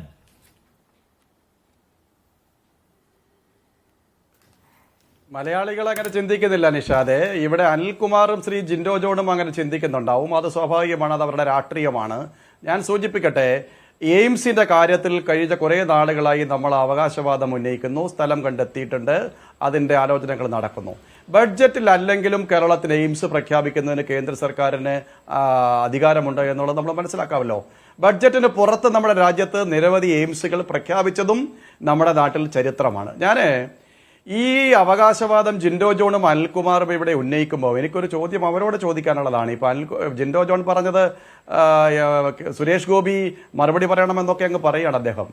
മലയാളികൾ അങ്ങനെ ചിന്തിക്കുന്നില്ല നിഷാദെ. ഇവിടെ അനിൽകുമാറും ശ്രീ ജിൻഡോ ജോണും അങ്ങനെ ചിന്തിക്കുന്നുണ്ടാവും. അത് സ്വാഭാവികമാണ്, അത് അവരുടെ രാഷ്ട്രീയമാണ്. ഞാൻ സൂചിപ്പിക്കട്ടെ, എയിംസിൻ്റെ കാര്യത്തിൽ കഴിഞ്ഞ കുറേ നാളുകളായി നമ്മൾ അവകാശവാദം ഉന്നയിക്കുന്നു. സ്ഥലം കണ്ടെത്തിയിട്ടുണ്ട്, അതിൻ്റെ ആലോചനകൾ നടക്കുന്നു. ബഡ്ജറ്റിൽ അല്ലെങ്കിലും കേരളത്തിന് എയിംസ് പ്രഖ്യാപിക്കുന്നതിന് കേന്ദ്ര സർക്കാരിന് അധികാരമുണ്ട് എന്നുള്ളത് നമ്മൾ മനസ്സിലാക്കാമല്ലോ. ബഡ്ജറ്റിന് പുറത്ത് നമ്മുടെ രാജ്യത്ത് നിരവധി എയിംസുകൾ പ്രഖ്യാപിച്ചതും നമ്മുടെ നാട്ടിൽ ചരിത്രമാണ്. ഞാൻ ഈ അവകാശവാദം ജിൻഡോ ജോണും അനിൽകുമാറും ഇവിടെ ഉന്നയിക്കുമ്പോൾ എനിക്കൊരു ചോദ്യം അവരോട് ചോദിക്കാനുള്ളതാണ്. ഇപ്പോൾ ജിൻഡോ ജോൺ പറഞ്ഞത് സുരേഷ് ഗോപി മറുപടി പറയണമെന്നൊക്കെ അങ്ങ് പറയുകയാണ് അദ്ദേഹം.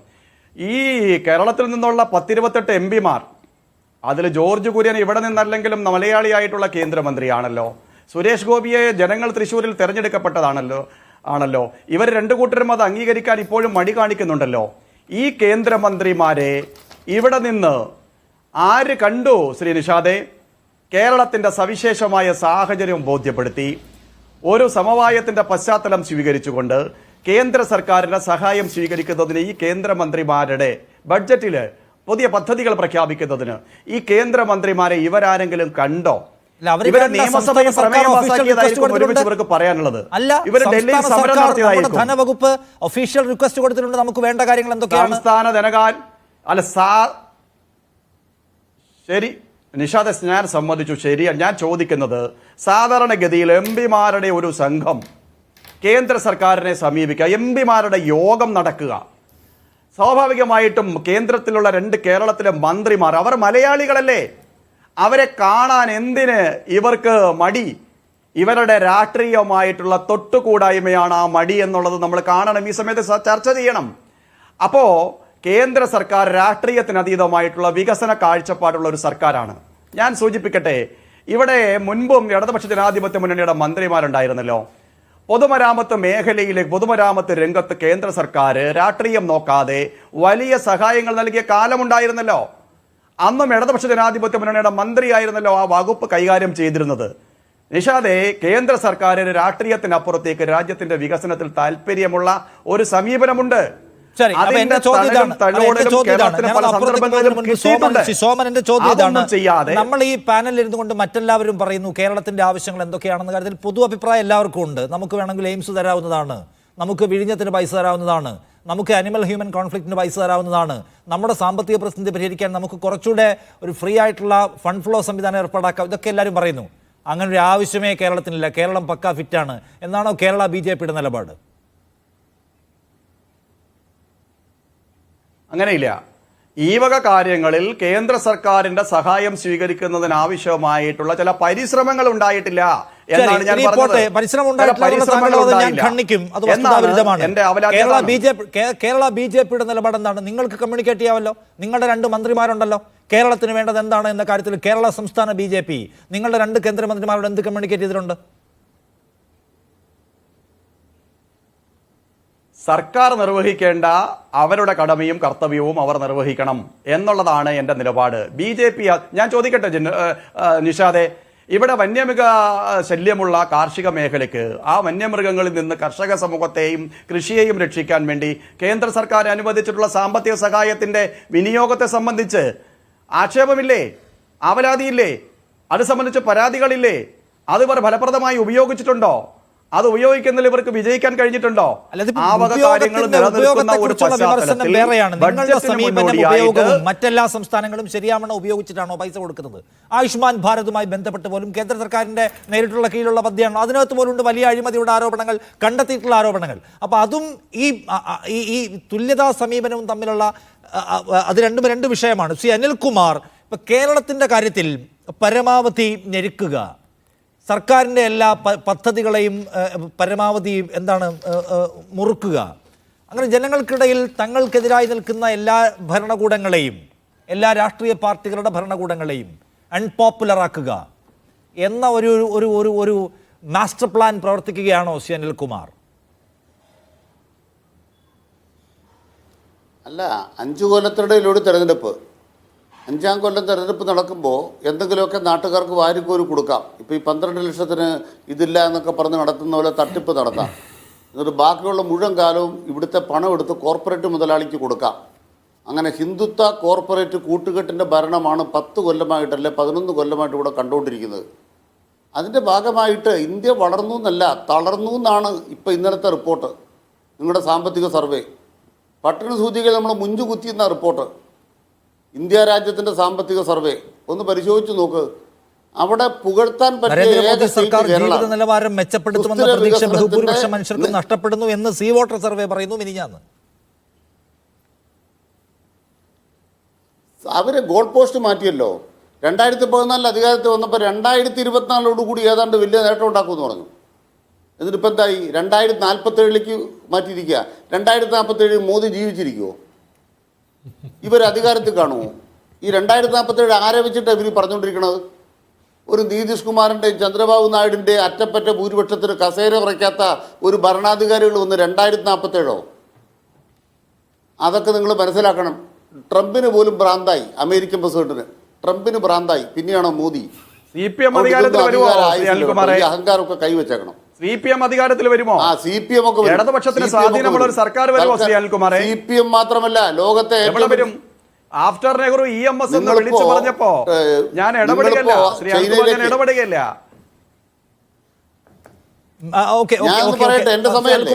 ഈ കേരളത്തിൽ നിന്നുള്ള 10-28 MP-മാർ, അതിൽ ജോർജ് കുര്യൻ ഇവിടെ നിന്നല്ലെങ്കിലും മലയാളിയായിട്ടുള്ള കേന്ദ്രമന്ത്രിയാണല്ലോ. സുരേഷ് ഗോപിയെ ജനങ്ങൾ തൃശ്ശൂരിൽ തെരഞ്ഞെടുക്കപ്പെട്ടതാണല്ലോ. ഇവർ രണ്ടു കൂട്ടരും അത് അംഗീകരിക്കാൻ ഇപ്പോഴും മടി കാണിക്കുന്നുണ്ടല്ലോ. ഈ കേന്ദ്രമന്ത്രിമാരെ ഇവിടെ നിന്ന് ആര് കണ്ടു? ശ്രീ നിഷാദെ, കേരളത്തിൻ്റെ സവിശേഷമായ സാഹചര്യം ബോധ്യപ്പെടുത്തി ഒരു സമവായത്തിൻ്റെ പശ്ചാത്തലം സ്വീകരിച്ചുകൊണ്ട് കേന്ദ്ര സർക്കാരിൻ്റെ സഹായം സ്വീകരിക്കുന്നതിന് ഈ കേന്ദ്രമന്ത്രിമാരുടെ ബഡ്ജറ്റിൽ പുതിയ പദ്ധതികൾ പ്രഖ്യാപിക്കുന്നതിന് ഈ കേന്ദ്രമന്ത്രിമാരെ ഇവരാരെങ്കിലും കണ്ടോ? ഇവരെ നിയമസഭയിൽ പ്രമേയം പാസാക്കിയതായിരിക്കും ഒരുമിച്ച് ഇവർക്ക് പറയാനുള്ളത്. ഇവർ ഡൽഹിയിൽ സമരം നടത്തിയതായിരിക്കും. ധനവകുപ്പ് ഒഫീഷ്യൽ റിക്വസ്റ്റ് കൊടുത്തിട്ടുണ്ട്. നമുക്ക് വേണ്ട കാര്യങ്ങൾ എന്തൊക്കെയാണ്? സംസ്ഥാന ധനകാര്യ ശരി നിഷാദ്, ഞാൻ സമ്മതിച്ചു, ശരിയാണ്. ഞാൻ ചോദിക്കുന്നത്, സാധാരണഗതിയിൽ MP-മാരുടെ ഒരു സംഘം കേന്ദ്ര സർക്കാരിനെ സമീപിക്കുക, MP-മാരുടെ യോഗം നടക്കുക, സ്വാഭാവികമായിട്ടും കേന്ദ്രത്തിലുള്ള 2 കേരളത്തിലെ മന്ത്രിമാർ അവർ മലയാളികളല്ലേ? അവരെ കാണാൻ എന്തിന് ഇവർക്ക് മടി? ഇവരുടെ രാഷ്ട്രീയമായിട്ടുള്ള തൊട്ടുകൂടായ്മയാണ് ആ മടി എന്നുള്ളത് നമ്മൾ കാണണം, ഈ സമയത്ത് ചർച്ച ചെയ്യണം. അപ്പോൾ കേന്ദ്ര സർക്കാർ രാഷ്ട്രീയത്തിന് അതീതമായിട്ടുള്ള വികസന കാഴ്ചപ്പാടുള്ള ഒരു സർക്കാരാണ്. ഞാൻ സൂചിപ്പിക്കട്ടെ, ഇവിടെ മുൻപും ഇടതുപക്ഷ ജനാധിപത്യ മുന്നണിയുടെ മന്ത്രിമാരുണ്ടായിരുന്നല്ലോ. പൊതുമരാമത്ത് മേഖലയിലെ പൊതുമരാമത്ത് രംഗത്ത് കേന്ദ്ര സർക്കാർ രാഷ്ട്രീയം നോക്കാതെ വലിയ സഹായങ്ങൾ നൽകിയ കാലമുണ്ടായിരുന്നല്ലോ. അന്നും ഇടതുപക്ഷ ജനാധിപത്യ മുന്നണിയുടെ മന്ത്രിയായിരുന്നല്ലോ ആ വകുപ്പ് കൈകാര്യം ചെയ്തിരുന്നത്. നിഷാദെ, കേന്ദ്ര സർക്കാരിന് രാഷ്ട്രീയത്തിനപ്പുറത്തേക്ക് രാജ്യത്തിന്റെ വികസനത്തിൽ താല്പര്യമുള്ള ഒരു സമീപനമുണ്ട്. നമ്മൾ ഈ പാനലിൽ ഇരുന്നു കൊണ്ട് മറ്റെല്ലാവരും പറയുന്നു കേരളത്തിന്റെ ആവശ്യങ്ങൾ എന്തൊക്കെയാണെന്ന കാര്യത്തിൽ പൊതു അഭിപ്രായം എല്ലാവർക്കും ഉണ്ട്. നമുക്ക് വേണമെങ്കിൽ എയിംസ് തരാവുന്നതാണ്, നമുക്ക് വിഴിഞ്ഞത്തിന് പൈസ തരാവുന്നതാണ്, നമുക്ക് അനിമൽ ഹ്യൂമൻ കോൺഫ്ലിക്റ്റിന് പൈസ തരാവുന്നതാണ്, നമ്മുടെ സാമ്പത്തിക പ്രതിസന്ധി പരിഹരിക്കാൻ നമുക്ക് കുറച്ചുകൂടെ ഒരു ഫ്രീ ആയിട്ടുള്ള ഫണ്ട് ഫ്ലോ സംവിധാനം ഏർപ്പാടാക്കാം, ഇതൊക്കെ എല്ലാവരും പറയുന്നു. അങ്ങനെ ഒരു ആവശ്യമേ കേരളത്തിനില്ല, കേരളം പക്കാ ഫിറ്റാണ് എന്നാണോ കേരള BJP-യുടെ നിലപാട്? അങ്ങനെയില്ല. ഈ വക കാര്യങ്ങളിൽ കേന്ദ്ര സർക്കാരിന്റെ സഹായം സ്വീകരിക്കുന്നതിനാവശ്യമായിട്ടുള്ള ചില പരിശ്രമങ്ങൾ ഉണ്ടായിട്ടില്ല എന്നാണ് ഞാൻ പറഞ്ഞത്. കേരള BJP-യുടെ നിലപാട് എന്താണ്? നിങ്ങൾക്ക് കമ്മ്യൂണിക്കേറ്റ് ചെയ്യാമല്ലോ. നിങ്ങളുടെ 2 മന്ത്രിമാരുണ്ടല്ലോ. കേരളത്തിന് വേണ്ടത് എന്താണ് എന്ന കാര്യത്തിൽ കേരള സംസ്ഥാന BJP നിങ്ങളുടെ 2 കേന്ദ്രമന്ത്രിമാരോട് എന്ത് കമ്മ്യൂണിക്കേറ്റ് ചെയ്തിട്ടുണ്ട്? സർക്കാർ നിർവഹിക്കേണ്ട അവരുടെ കടമയും കർത്തവ്യവും അവർ നിർവഹിക്കണം എന്നുള്ളതാണ് എൻ്റെ നിലപാട്. BJP, ഞാൻ ചോദിക്കട്ടെ നിഷാദെ, ഇവിടെ വന്യമൃഗ ശല്യമുള്ള കാർഷിക മേഖലയ്ക്ക് ആ വന്യമൃഗങ്ങളിൽ നിന്ന് കർഷക സമൂഹത്തെയും കൃഷിയെയും രക്ഷിക്കാൻ വേണ്ടി കേന്ദ്ര സർക്കാർ അനുവദിച്ചിട്ടുള്ള സാമ്പത്തിക സഹായത്തിൻ്റെ വിനിയോഗത്തെ സംബന്ധിച്ച് ആക്ഷേപമില്ലേ? ആവലാതിയില്ലേ? അത് സംബന്ധിച്ച് പരാതികളില്ലേ? അത് ഇവർ ഫലപ്രദമായി ഉപയോഗിച്ചിട്ടുണ്ടോ? അത് ഉപയോഗിക്കുന്നതിൽ ഇവർക്ക് വിജയിക്കാൻ കഴിഞ്ഞിട്ടുണ്ടോ? മറ്റെല്ലാ സംസ്ഥാനങ്ങളും ശരിയാവണ്ണം ഉപയോഗിച്ചിട്ടാണോ പൈസ കൊടുക്കുന്നത്? ആയുഷ്മാൻ ഭാരതുമായി ബന്ധപ്പെട്ട് പോലും കേന്ദ്ര സർക്കാരിന്റെ നേരിട്ടുള്ള കീഴിലുള്ള പദ്ധതിയാണോ? അതിനകത്ത് പോലും ഉണ്ട് വലിയ അഴിമതിയുടെ ആരോപണങ്ങൾ, കണ്ടെത്തിയിട്ടുള്ള ആരോപണങ്ങൾ. അപ്പൊ അതും ഈ തുല്യതാ സമീപനവും തമ്മിലുള്ള അത് രണ്ട് വിഷയമാണ്. ശ്രീ അനിൽകുമാർ, ഇപ്പൊ കേരളത്തിന്റെ കാര്യത്തിൽ പരമാവധി ഞെരുക്കുക, സർക്കാരിൻ്റെ എല്ലാ പദ്ധതികളെയും പരമാവധി മുറുക്കുക, അങ്ങനെ ജനങ്ങൾക്കിടയിൽ തങ്ങൾക്കെതിരായി നിൽക്കുന്ന എല്ലാ ഭരണകൂടങ്ങളെയും, എല്ലാ രാഷ്ട്രീയ പാർട്ടികളുടെ ഭരണകൂടങ്ങളെയും അൺപോപ്പുലറാക്കുക എന്ന ഒരു മാസ്റ്റർ പ്ലാൻ പ്രവർത്തിക്കുകയാണോ ശ്രീ അനിൽകുമാർ? അല്ല, 5 കൊല്ലത്തിനിടയിലൂടെ തെരഞ്ഞെടുപ്പ്, 5-ാം കൊല്ലം തെരഞ്ഞെടുപ്പ് നടക്കുമ്പോൾ എന്തെങ്കിലുമൊക്കെ നാട്ടുകാർക്ക് വാരിക്കോരി കൊടുക്കാം. ഇപ്പോൾ ഈ 12 ലക്ഷത്തിന് ഇതില്ല എന്നൊക്കെ പറഞ്ഞ് നടത്തുന്ന പോലെ തട്ടിപ്പ് നടത്താം. എന്നിട്ട് ബാക്കിയുള്ള മുഴുവൻ കാലവും ഇവിടുത്തെ പണം എടുത്ത് കോർപ്പറേറ്റ് മുതലാളിക്ക് കൊടുക്കാം. അങ്ങനെ ഹിന്ദുത്വ കോർപ്പറേറ്റ് കൂട്ടുകെട്ടിൻ്റെ ഭരണമാണ് 10 കൊല്ലമായിട്ടല്ലേ 11 കൊല്ലമായിട്ട് ഇവിടെ കണ്ടുകൊണ്ടിരിക്കുന്നത്. അതിൻ്റെ ഭാഗമായിട്ട് ഇന്ത്യ വളർന്നു എന്നല്ല തളർന്നു എന്നാണ് ഇപ്പോൾ ഇന്നലത്തെ റിപ്പോർട്ട്, നിങ്ങളുടെ സാമ്പത്തിക സർവേ. പട്ടിണി സൂചികയിൽ നമ്മൾ മുഞ്ചു കുത്തിയെന്ന റിപ്പോർട്ട്, ഇന്ത്യ രാജ്യത്തിൻ്റെ സാമ്പത്തിക സർവേ ഒന്ന് പരിശോധിച്ച് നോക്ക്. അവിടെ പുകഴ്ത്താൻ പറ്റിയ നരേന്ദ്രമോദി സർക്കാർ ജീവിത നിലവാരം മെച്ചപ്പെടുത്തുമെന്ന പ്രതീക്ഷ ബഹുഭൂരിപക്ഷം മനുഷ്യർക്ക് നഷ്ടപ്പെടുന്നു എന്ന് സീ വാട്ടർ സർവേ പറയുന്നു മിനിഞ്ഞാന്ന്. അവര് ഗോൾ പോസ്റ്റ് മാറ്റിയല്ലോ. 2014 അധികാരത്തിൽ വന്നപ്പോൾ 2024 ഏതാണ്ട് വലിയ നേട്ടം ഉണ്ടാക്കുമെന്ന് പറഞ്ഞു. എന്നിട്ടിപ്പോൾ എന്തായി? 2047 മാറ്റിയിരിക്കുക. 2047 മോദി ജീവിച്ചിരിക്കുമോ? ഇവർ അധികാരത്തിൽ കാണുമോ? ഈ 2047 ആരെ വെച്ചിട്ടാണ് ഇവർ പറഞ്ഞുകൊണ്ടിരിക്കുന്നത്? ഒരു നിതീഷ് കുമാറിൻ്റെയും ചന്ദ്രബാബു നായിഡുൻ്റെ അറ്റപ്പറ്റ ഭൂരിപക്ഷത്തിന് കസേര കുറയ്ക്കാത്ത ഒരു ഭരണാധികാരികൾ വന്ന് 2047 അതൊക്കെ നിങ്ങൾ മനസ്സിലാക്കണം. ട്രംപിന് പോലും ഭ്രാന്തായി, അമേരിക്കൻ പ്രസിഡന്റിന്. ട്രംപിന് ഭ്രാന്തായി, പിന്നെയാണോ മോദി? CPM അധികാരത്തിൽ വരുമോ? അഹങ്കാരമൊക്കെ കൈവച്ചേക്കണം. CPM അധികാരത്തിൽ വരുമോ? CPM ഒക്കെ ഇടതുപക്ഷത്തിന് സ്വാധീനമുള്ള ഒരു സർക്കാർ വരുമോ? ശ്രീ അനിൽകുമാറെ, CPM മാത്രമല്ല, ലോകത്തെ വരും. ആഫ്റ്റർ നെഹ്റു EMS എന്ന് വിളിച്ചു പറഞ്ഞപ്പോ ഞാൻ ഇടപെടുകയല്ല, ശ്രീ അനിൽകുമാർ, ഞാൻ ഇടപെടുകയല്ല. പറയട്ടെ, എന്റെ സമയത്ത്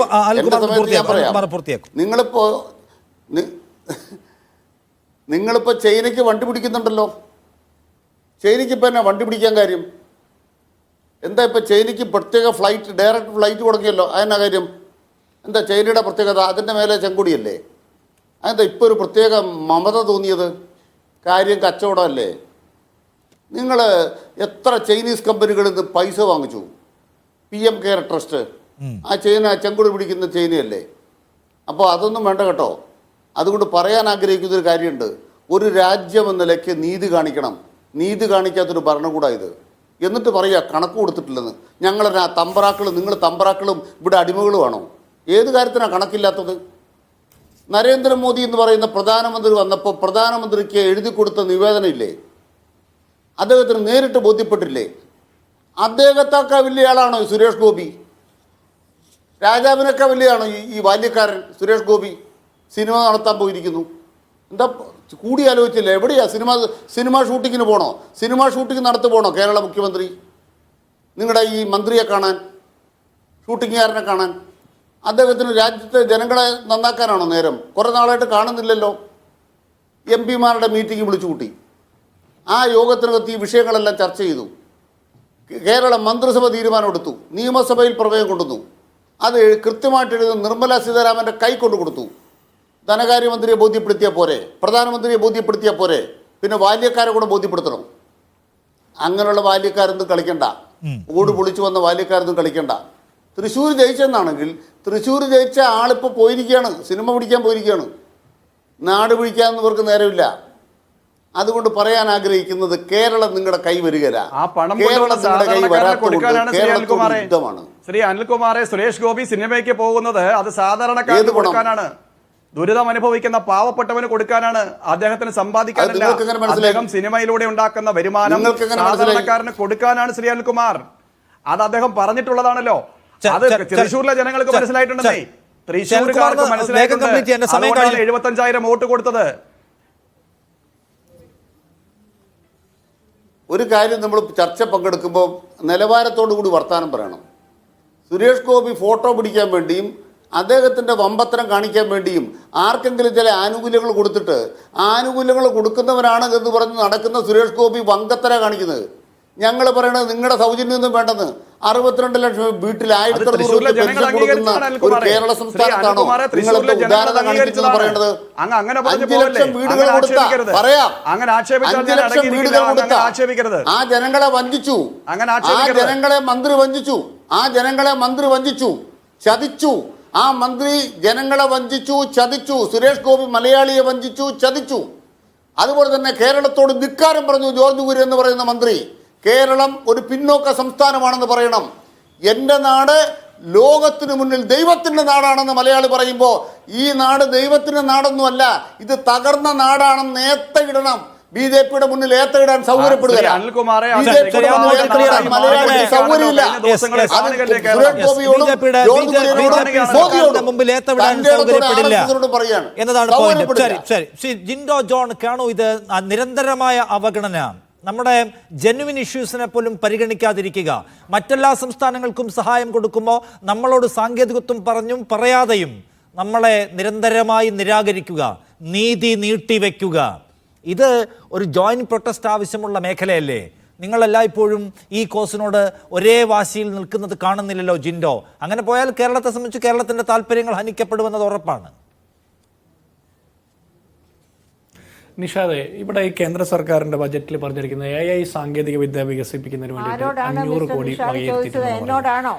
നിങ്ങളിപ്പോ ചൈനയ്ക്ക് വണ്ടി പിടിക്കുന്നുണ്ടല്ലോ. ചൈനയ്ക്ക് ഇപ്പൊ എന്നാ വണ്ടി പിടിക്കാൻ കാര്യം എന്താ? ഇപ്പൊ ചൈനയ്ക്ക് പ്രത്യേക ഫ്ലൈറ്റ്, ഡയറക്റ്റ് ഫ്ലൈറ്റ് തുടങ്ങിയല്ലോ. അതെന്നാ കാര്യം എന്താ? ചൈനയുടെ പ്രത്യേകത അതിൻ്റെ മേലെ ചെങ്കൊടിയല്ലേ? അതെന്താ ഇപ്പോൾ ഒരു പ്രത്യേക മമത തോന്നിയത്? കാര്യം കച്ചവടമല്ലേ? നിങ്ങൾ എത്ര ചൈനീസ് കമ്പനികളിൽ നിന്ന് പൈസ വാങ്ങിച്ചു? PM കെയർ ട്രസ്റ്റ്, ആ ചൈന ചെങ്കൊടി പിടിക്കുന്ന ചൈനയല്ലേ? അപ്പോൾ അതൊന്നും വേണ്ട കേട്ടോ. അതുകൊണ്ട് പറയാൻ ആഗ്രഹിക്കുന്നൊരു കാര്യമുണ്ട്. ഒരു രാജ്യം എന്ന നിലയ്ക്ക് നീതി കാണിക്കണം. നീതി കാണിക്കാത്തൊരു ഭരണകൂടം ഇത്. എന്നിട്ട് പറയുക കണക്ക് കൊടുത്തിട്ടില്ലെന്ന്. ഞങ്ങളെന്നാ തമ്പറാക്കളും, നിങ്ങൾ തമ്പറാക്കളും ഇവിടെ അടിമകളുമാണോ? ഏത് കാര്യത്തിനാണ് കണക്കില്ലാത്തത്? നരേന്ദ്രമോദി എന്ന് പറയുന്ന പ്രധാനമന്ത്രി വന്നപ്പോൾ പ്രധാനമന്ത്രിക്ക് എഴുതി കൊടുത്ത നിവേദനം ഇല്ലേ? അദ്ദേഹത്തിന് നേരിട്ട് ബോധ്യപ്പെട്ടില്ലേ? അദ്ദേഹത്തൊക്കെ വലിയ ആളാണോ ഈ സുരേഷ് ഗോപി? രാജാവിനൊക്കെ വലിയതാണോ ഈ ബാല്യക്കാരൻ സുരേഷ് ഗോപി? സിനിമ നടത്താൻ പോയിരിക്കുന്നു. എന്താ കൂടി ആലോചിച്ചില്ല? എവിടെയാ സിനിമ ഷൂട്ടിങ്ങിന് പോകണോ? സിനിമ ഷൂട്ടിങ് നടത്തു പോകണോ കേരള മുഖ്യമന്ത്രി? നിങ്ങളുടെ ഈ മന്ത്രിയെ കാണാൻ, ഷൂട്ടിങ്ങുകാരനെ കാണാൻ? അദ്ദേഹത്തിന് രാജ്യത്തെ ജനങ്ങളെ നന്നാക്കാനാണോ നേരം? കുറേ നാളായിട്ട് കാണുന്നില്ലല്ലോ. MP-മാരുടെ മീറ്റിംഗ് വിളിച്ചു കൂട്ടി. ആ യോഗത്തിനകത്ത് ഈ വിഷയങ്ങളെല്ലാം ചർച്ച ചെയ്തു. കേരള മന്ത്രിസഭ തീരുമാനമെടുത്തു. നിയമസഭയിൽ പ്രമേയം കൊണ്ടുവന്നു. അത് കൃത്യമായിട്ട് എഴുതുന്ന നിർമ്മല സീതാരാമൻ്റെ കൈ കൊണ്ടു കൊടുത്തു. ധനകാര്യമന്ത്രിയെ ബോധ്യപ്പെടുത്തിയാൽ പോരെ? പ്രധാനമന്ത്രിയെ ബോധ്യപ്പെടുത്തിയാൽ പോരെ? പിന്നെ ബാല്യക്കാരെ കൂടെ ബോധ്യപ്പെടുത്തണം. അങ്ങനെയുള്ള ബാല്യക്കാരൊന്നും കളിക്കണ്ട. ഓട് പൊളിച്ചു വന്ന ബാല്യക്കാരൊന്നും കളിക്കണ്ട. തൃശ്ശൂർ ജയിച്ചെന്നാണെങ്കിൽ തൃശ്ശൂർ ജയിച്ച ആളിപ്പോൾ പോയിരിക്കുകയാണ്, സിനിമ പിടിക്കാൻ പോയിരിക്കുകയാണ്. നാട് പിടിക്കാനൊന്നും ഇവർക്ക് നേരമില്ല. അതുകൊണ്ട് പറയാൻ ആഗ്രഹിക്കുന്നത് കേരളം നിങ്ങളുടെ കൈ വരികയില്ല. കേരളം നിങ്ങളുടെ കൈ വരാത്തതുകൊണ്ട് യുദ്ധമാണ്. ശ്രീ അനിൽകുമാറെ, സുരേഷ് ഗോപി സിനിമയ്ക്ക് പോകുന്നത് അത് സാധാരണക്കാർക്ക് കൊടുക്കാനാണ്. ദുരിതം അനുഭവിക്കുന്ന പാവപ്പെട്ടവന് കൊടുക്കാനാണ്. അദ്ദേഹത്തിന് സമ്പാദിക്കാനല്ല. അദ്ദേഹം സിനിമയിലൂടെ ഉണ്ടാക്കുന്ന വരുമാനം സാധാരണക്കാരന് കൊടുക്കാനാണ് ശ്രീ അനിൽകുമാർ. അത് അദ്ദേഹം പറഞ്ഞിട്ടുള്ളതാണല്ലോ. അത് തൃശ്ശൂരിലെ ജനങ്ങൾക്ക് മനസ്സിലായിട്ടുണ്ടെന്നേ. തൃശ്ശൂർക്കാർക്ക് മനസ്സിലായിട്ടുണ്ട്. 75,000 വോട്ട് കൊടുത്തത്. ഒരു കാര്യം നമ്മൾ ചർച്ച പങ്കെടുക്കുമ്പോൾ നിലവാരത്തോടു കൂടി വർത്തമാനം പറയണം. സുരേഷ് ഗോപി ഫോട്ടോ പിടിക്കാൻ വേണ്ടിയും അദ്ദേഹത്തിൻ്റെ വമ്പത്തരം കാണിക്കാൻ വേണ്ടിയും ആർക്കെങ്കിലും ചില ആനുകൂല്യങ്ങൾ കൊടുത്തിട്ട് ആനുകൂല്യങ്ങൾ കൊടുക്കുന്നവരാണ് എന്ന് പറഞ്ഞ് നടക്കുന്ന സുരേഷ് ഗോപി വങ്കത്തര കാണിക്കുന്നത്. ഞങ്ങൾ പറയണത് നിങ്ങളുടെ സൗജന്യമൊന്നും വേണ്ടെന്ന്. 62 ലക്ഷം വീട്ടിൽ 1,600 പെൻഷൻ കൊടുക്കുന്ന ഒരു കേരള സംസ്ഥാനത്താണോ നിങ്ങളെന്ത് ഉദാരത കാണിക്കുന്നത് പറയേണ്ടത്? 5 ലക്ഷം വീടുകൾ കൊടുത്ത പറയാം. 5 ലക്ഷം വീടുകൾ കൊടുത്ത ആ ജനങ്ങളെ വഞ്ചിച്ചു. ആ ജനങ്ങളെ മന്ത്രി വഞ്ചിച്ചു. ആ ജനങ്ങളെ മന്ത്രി വഞ്ചിച്ചു, ചതിച്ചു. ആ മന്ത്രി ജനങ്ങളെ വഞ്ചിച്ചു, ചതിച്ചു. സുരേഷ് ഗോപി മലയാളിയെ വഞ്ചിച്ചു, ചതിച്ചു. അതുപോലെ തന്നെ കേരളത്തോട് ധിക്കാരം പറഞ്ഞു ജോർജ് കുര്യൻ എന്ന് പറയുന്ന മന്ത്രി. കേരളം ഒരു പിന്നോക്ക സംസ്ഥാനമാണെന്ന് പറയണം. എൻ്റെ നാട് ലോകത്തിന് മുന്നിൽ ദൈവത്തിൻ്റെ നാടാണെന്ന് മലയാളി പറയുമ്പോൾ ഈ നാട് ദൈവത്തിൻ്റെ നാടൊന്നുമല്ല, ഇത് തകർന്ന നാടാണെന്ന് ഏത്തയിടണം. BJP-യുടെ മുന്നിൽ ഏത്തയിടാൻ സൗകര്യപ്പെടുക. ജിൻഡോ ജോൺ, കാണൂ, ഇത് നിരന്തരമായ അവഗണന, നമ്മുടെ ജെന്യുവിൻ ഇഷ്യൂസിനെ പോലും പരിഗണിക്കാതിരിക്കുക. മറ്റെല്ലാ സംസ്ഥാനങ്ങൾക്കും സഹായം കൊടുക്കുമ്പോൾ നമ്മളോട് സാങ്കേതികത്വം പറഞ്ഞും പറയാതെയും നമ്മളെ നിരന്തരമായി നിരാകരിക്കുക, നീതി നീട്ടിവെക്കുക, ഇത് ഒരു ജോയിന്റ് പ്രൊട്ടസ്റ്റ് ആവശ്യമുള്ള മേഖലയല്ലേ? നിങ്ങളെല്ലായ്പ്പോഴും ഈ കോസിനോട് ഒരേ വാശിയിൽ നിൽക്കുന്നത് കാണുന്നില്ലല്ലോ ജിൻഡോ. അങ്ങനെ പോയാൽ കേരളത്തെ സംബന്ധിച്ച് കേരളത്തിൻ്റെ താല്പര്യങ്ങൾ ഹനിക്കപ്പെടുമെന്നത് ഉറപ്പാണ്. നിഷാദെ, ഇവിടെ ഈ കേന്ദ്ര സർക്കാരിന്റെ ബജറ്റിൽ പറഞ്ഞിരിക്കുന്നത് AI സാങ്കേതിക വിദ്യ വികസിപ്പിക്കുന്നതിന് വേണ്ടി 500 കോടി വകയിരുത്തിയിട്ടുള്ളതാണ്.